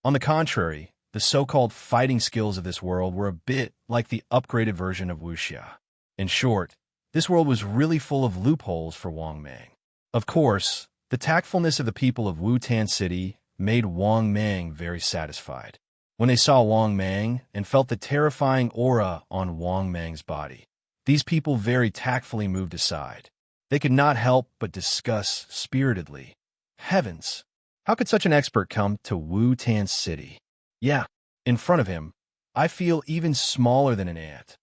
[SPEAKER 1] On the contrary, the so-called fighting skills of this world were a bit like the upgraded version of wuxia. In short, this world was really full of loopholes for Wang Mang. Of course, the tactfulness of the people of Wu-Tan City made Wang Mang very satisfied. When they saw Wang Mang and felt the terrifying aura on Wang Mang's body, these people very tactfully moved aside. They could not help but discuss spiritedly, "Heavens, how could such an expert come to Wu-Tan City?" Yeah, In front of him, I feel even smaller than an ant.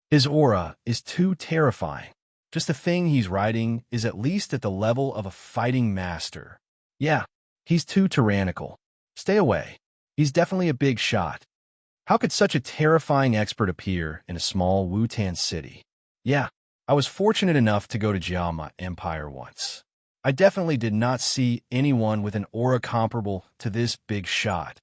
[SPEAKER 1] His aura is too terrifying. Just the thing he's riding is at least at the level of a fighting master. Yeah, he's too tyrannical. Stay away. He's definitely a big shot. How could such a terrifying expert appear in a small Wutan city? Yeah, I was fortunate enough to go to Jiama Empire once. I definitely did not see anyone with an aura comparable to this big shot.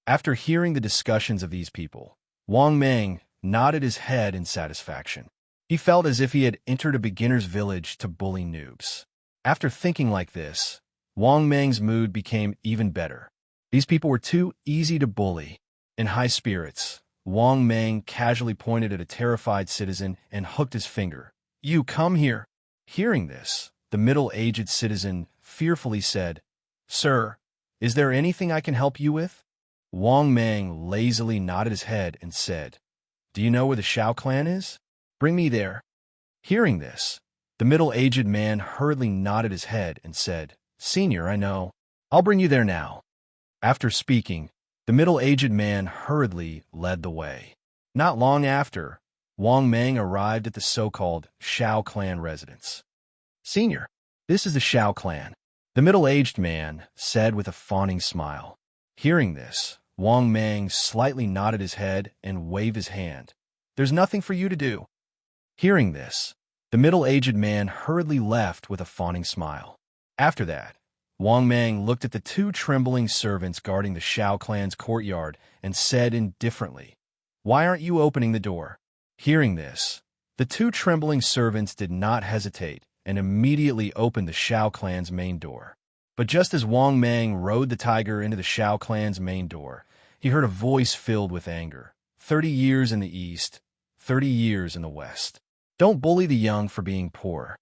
[SPEAKER 1] After hearing the discussions of these people, Wang Meng nodded his head in satisfaction. He felt as if he had entered a beginner's village to bully noobs. After thinking like this, Wang Meng's mood became even better. These people were too easy to bully. In high spirits, Wang Meng casually pointed at a terrified citizen and hooked his finger. "You come here." Hearing this, the middle-aged citizen fearfully said, "Sir, is there anything I can help you with?" Wang Meng lazily nodded his head and said, "Do you know where the Shao clan is? Bring me there." Hearing this, the middle-aged man hurriedly nodded his head and said, "Senior, I know. I'll bring you there now." After speaking, the middle-aged man hurriedly led the way. Not long after, Wang Meng arrived at the so-called Shao clan residence. "Senior, this is the Shao clan," the middle-aged man said with a fawning smile. Hearing this, Wang Meng slightly nodded his head and waved his hand. "There's nothing for you to do." Hearing this, the middle-aged man hurriedly left with a fawning smile. After that, Wang Meng looked at the two trembling servants guarding the Shao clan's courtyard and said indifferently, "Why aren't you opening the door?" Hearing this, the two trembling servants did not hesitate and immediately opened the Shao clan's main door. But just as Wang Meng rode the tiger into the Shao clan's main door, he heard a voice filled with anger. 30 years in the east, 30 years in the west. Don't bully the young for being poor.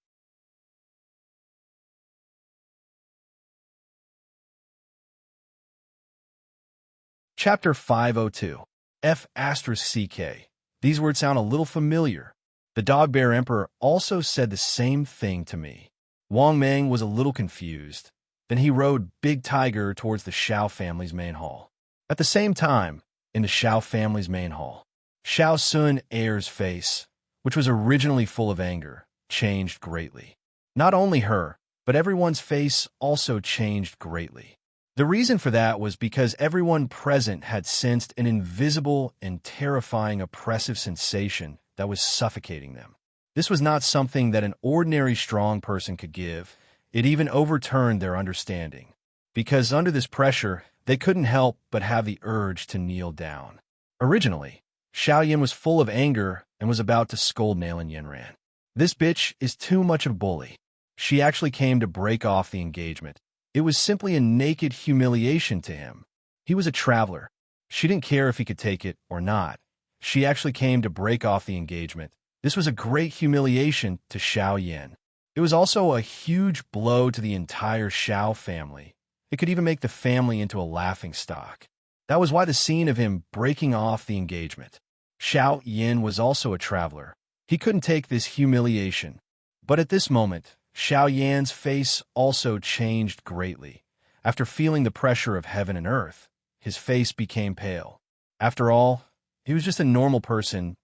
[SPEAKER 1] Chapter 502. F***CK. These words sound a little familiar. The Dog Bear Emperor also said the same thing to me. Wang Meng was a little confused. Then he rode Big Tiger towards the Shao family's main hall. At the same time, in the Shao family's main hall, Shao Sun Heir's face, which was originally full of anger, changed greatly. Not only her, but everyone's face also changed greatly. The reason for that was because everyone present had sensed an invisible and terrifying oppressive sensation that was suffocating them. This was not something that an ordinary strong person could give. It even overturned their understanding. Because under this pressure, they couldn't help but have the urge to kneel down. Originally, Xiao Yin was full of anger and was about to scold Nalan Yinran. "This bitch is too much of a bully." She actually came to break off the engagement. It was simply a naked humiliation to him. He was a traveler. She didn't care if he could take it or not. She actually came to break off the engagement. This was a great humiliation to Xiao Yin. It was also a huge blow to the entire Shao family. It could even make the family into a laughingstock. That was why the scene of him breaking off the engagement. Xiao Yin was also a traveler. He couldn't take this humiliation. But at this moment, Xiao Yan's face also changed greatly. After feeling the pressure of heaven and earth, his face became pale. After all, he was just a normal person.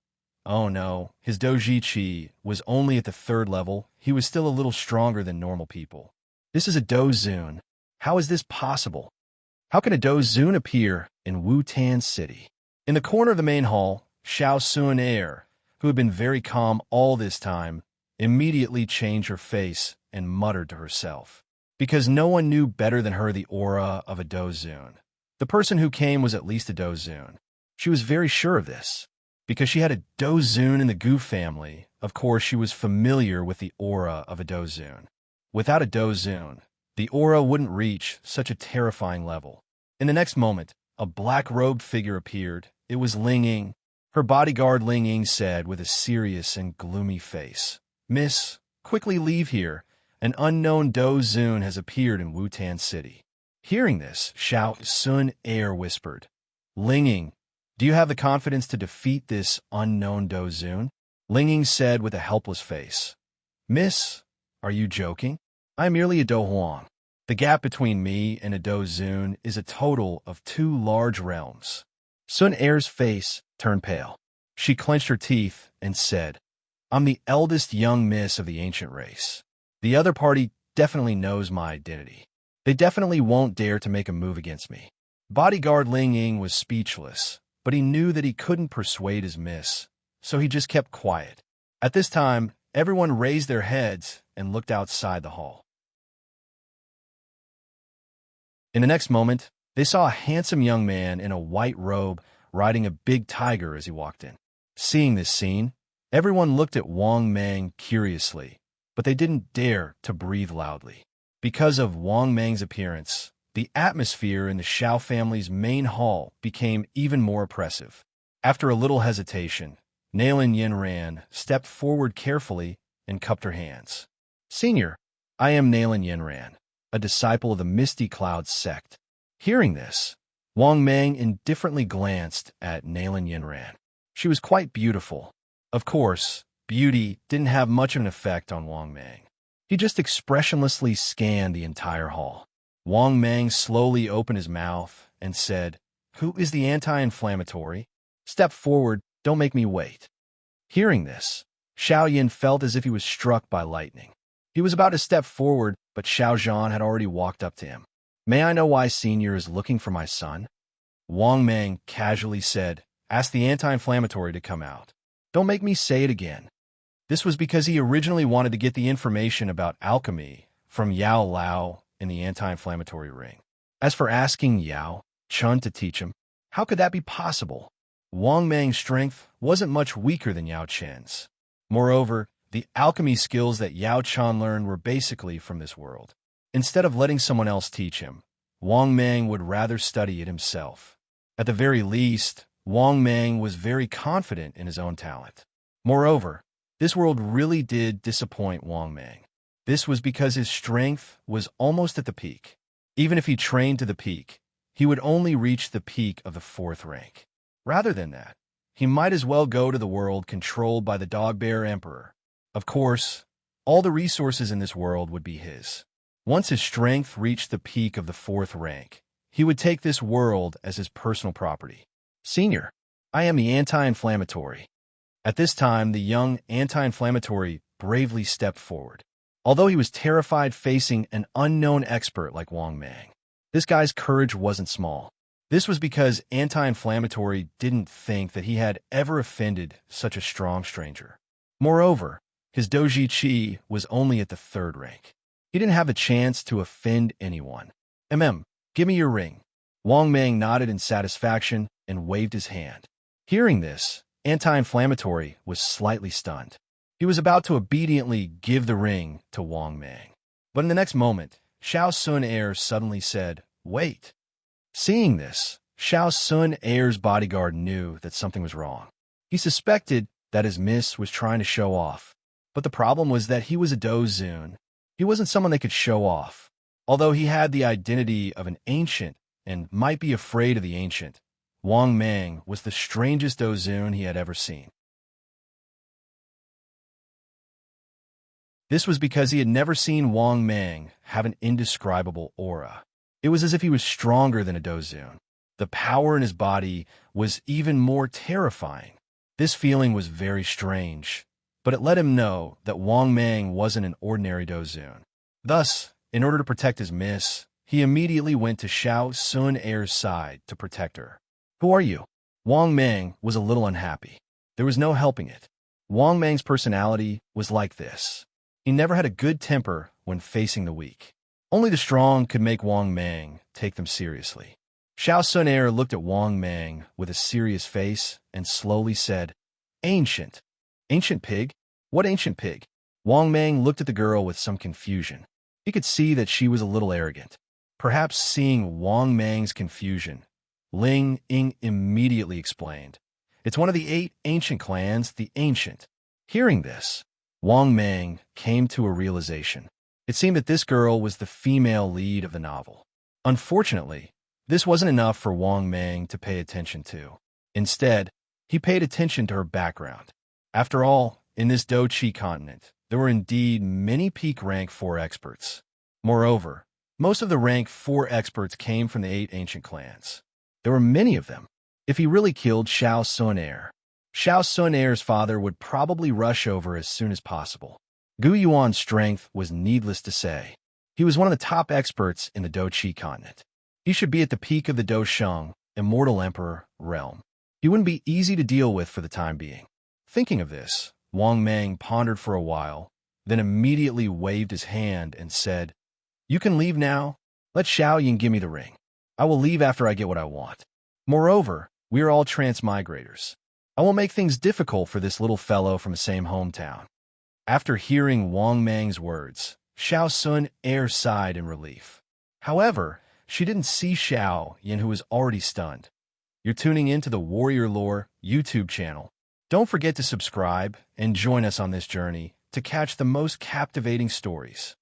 [SPEAKER 1] Oh no, his Doji Chi was only at the 3rd level. He was still a little stronger than normal people. This is a Dozun. How is this possible? How can a Dozun appear in Wutan City? In the corner of the main hall, Shao Sun Heir, who had been very calm all this time, immediately changed her face and muttered to herself. Because no one knew better than her the aura of a Dozun. The person who came was at least a Dozun. She was very sure of this. Because she had a Dozun in the Gu family, of course she was familiar with the aura of a Dozun. Without a Dozun, the aura wouldn't reach such a terrifying level. In the next moment, a black-robed figure appeared. It was Ling Ying. Her bodyguard Ling Ying said with a serious and gloomy face, "Miss, quickly leave here. An unknown Dozun has appeared in Wutan City." Hearing this, Shao Sun Heir whispered, "Ling Ying, do you have the confidence to defeat this unknown Dozun?" Ling Ying said with a helpless face, "Miss, are you joking? I am merely a Dohuang. The gap between me and a Dozun is a total of 2 large realms." Sun Air's face turned pale. She clenched her teeth and said, I'm the eldest young miss of the ancient race. The other party definitely knows my identity. They definitely won't dare to make a move against me. Bodyguard Ling Ying was speechless, but he knew that he couldn't persuade his miss, so he just kept quiet. At this time, everyone raised their heads and looked outside the hall. In the next moment, they saw a handsome young man in a white robe riding a big tiger as he walked in. Seeing this scene, everyone looked at Wang Mang curiously, but they didn't dare to breathe loudly. Because of Wang Mang's appearance, the atmosphere in the Xiao family's main hall became even more oppressive. After a little hesitation, Nailin Yinran stepped forward carefully and cupped her hands. Senior, I am Nailin Yinran, a disciple of the Misty Cloud sect. Hearing this, Wang Mang indifferently glanced at Nailin Yinran. She was quite beautiful. Of course, beauty didn't have much of an effect on Wang Mang. He just expressionlessly scanned the entire hall. Wang Mang slowly opened his mouth and said, Who is the anti-inflammatory? Step forward, don't make me wait. Hearing this, Xiao Yin felt as if he was struck by lightning. He was about to step forward, but Xiao Zhan had already walked up to him. May I know why Senior is looking for my son? Wang Mang casually said, Ask the anti-inflammatory to come out. Don't make me say it again. This was because he originally wanted to get the information about alchemy from Yao Lao in the anti-inflammatory ring. As for asking Yao Chun to teach him, how could that be possible? Wang Mang's strength wasn't much weaker than Yao Chen's. Moreover, the alchemy skills that Yao Chun learned were basically from this world. Instead of letting someone else teach him, Wang Mang would rather study it himself. At the very least, Wang Mang was very confident in his own talent. Moreover, this world really did disappoint Wang Mang. This was because his strength was almost at the peak. Even if he trained to the peak, he would only reach the peak of the 4th rank. Rather than that, he might as well go to the world controlled by the Dog-Bear Emperor. Of course, all the resources in this world would be his. Once his strength reached the peak of the 4th rank, he would take this world as his personal property. Senior, I am the anti-inflammatory. At this time, the young anti-inflammatory bravely stepped forward. Although he was terrified facing an unknown expert like Wang Mang, this guy's courage wasn't small. This was because anti-inflammatory didn't think that he had ever offended such a strong stranger. Moreover, his doji chi was only at the 3rd rank. He didn't have the chance to offend anyone. Give me your ring. Wang Mang nodded in satisfaction and waved his hand. Hearing this, anti-inflammatory was slightly stunned. He was about to obediently give the ring to Wang Mang. But in the next moment, Xiao Sun Air suddenly said, Wait. Seeing this, Xiao Sun Air's bodyguard knew that something was wrong. He suspected that his miss was trying to show off. But the problem was that he was a dozun. He wasn't someone they could show off. Although he had the identity of an ancient and might be afraid of the ancient, Wang Mang was the strangest dozun he had ever seen. This was because he had never seen Wang Mang have an indescribable aura. It was as if he was stronger than a dozun. The power in his body was even more terrifying. This feeling was very strange, but it let him know that Wang Mang wasn't an ordinary dozun. Thus, in order to protect his miss, he immediately went to Xiao Sun Air's side to protect her. Who are you? Wang Mang was a little unhappy. There was no helping it. Wang Mang's personality was like this. He never had a good temper when facing the weak. Only the strong could make Wang Mang take them seriously. Xiao Sun Air looked at Wang Mang with a serious face and slowly said, Ancient. Ancient pig? What ancient pig? Wang Mang looked at the girl with some confusion. He could see that she was a little arrogant. Perhaps seeing Wang Mang's confusion, Ling Ying immediately explained, It's one of the 8 ancient clans, the Ancient. Hearing this, Wang Mang came to a realization. It seemed that this girl was the female lead of the novel. Unfortunately, this wasn't enough for Wang Mang to pay attention to. Instead, he paid attention to her background. After all, in this Do-Chi continent, there were indeed many peak rank 4 experts. Moreover, most of the rank 4 experts came from the 8 ancient clans. There were many of them. If he really killed Xiao Sun Heir, Xiao Sun Heir's father would probably rush over as soon as possible. Gu Yuan's strength was needless to say. He was one of the top experts in the Doqi continent. He should be at the peak of the Dosheng, Immortal Emperor, realm. He wouldn't be easy to deal with for the time being. Thinking of this, Wang Mang pondered for a while, then immediately waved his hand and said, "You can leave now. Let Xiao Yin give me the ring. I will leave after I get what I want. Moreover, we are all transmigrators. I will make things difficult for this little fellow from the same hometown." After hearing Wang Mang's words, Xiao Sun Heir sighed in relief. However, she didn't see Xiao Yin, who was already stunned. You're tuning into the Warrior Lore YouTube channel. Don't forget to subscribe and join us on this journey to catch the most captivating stories.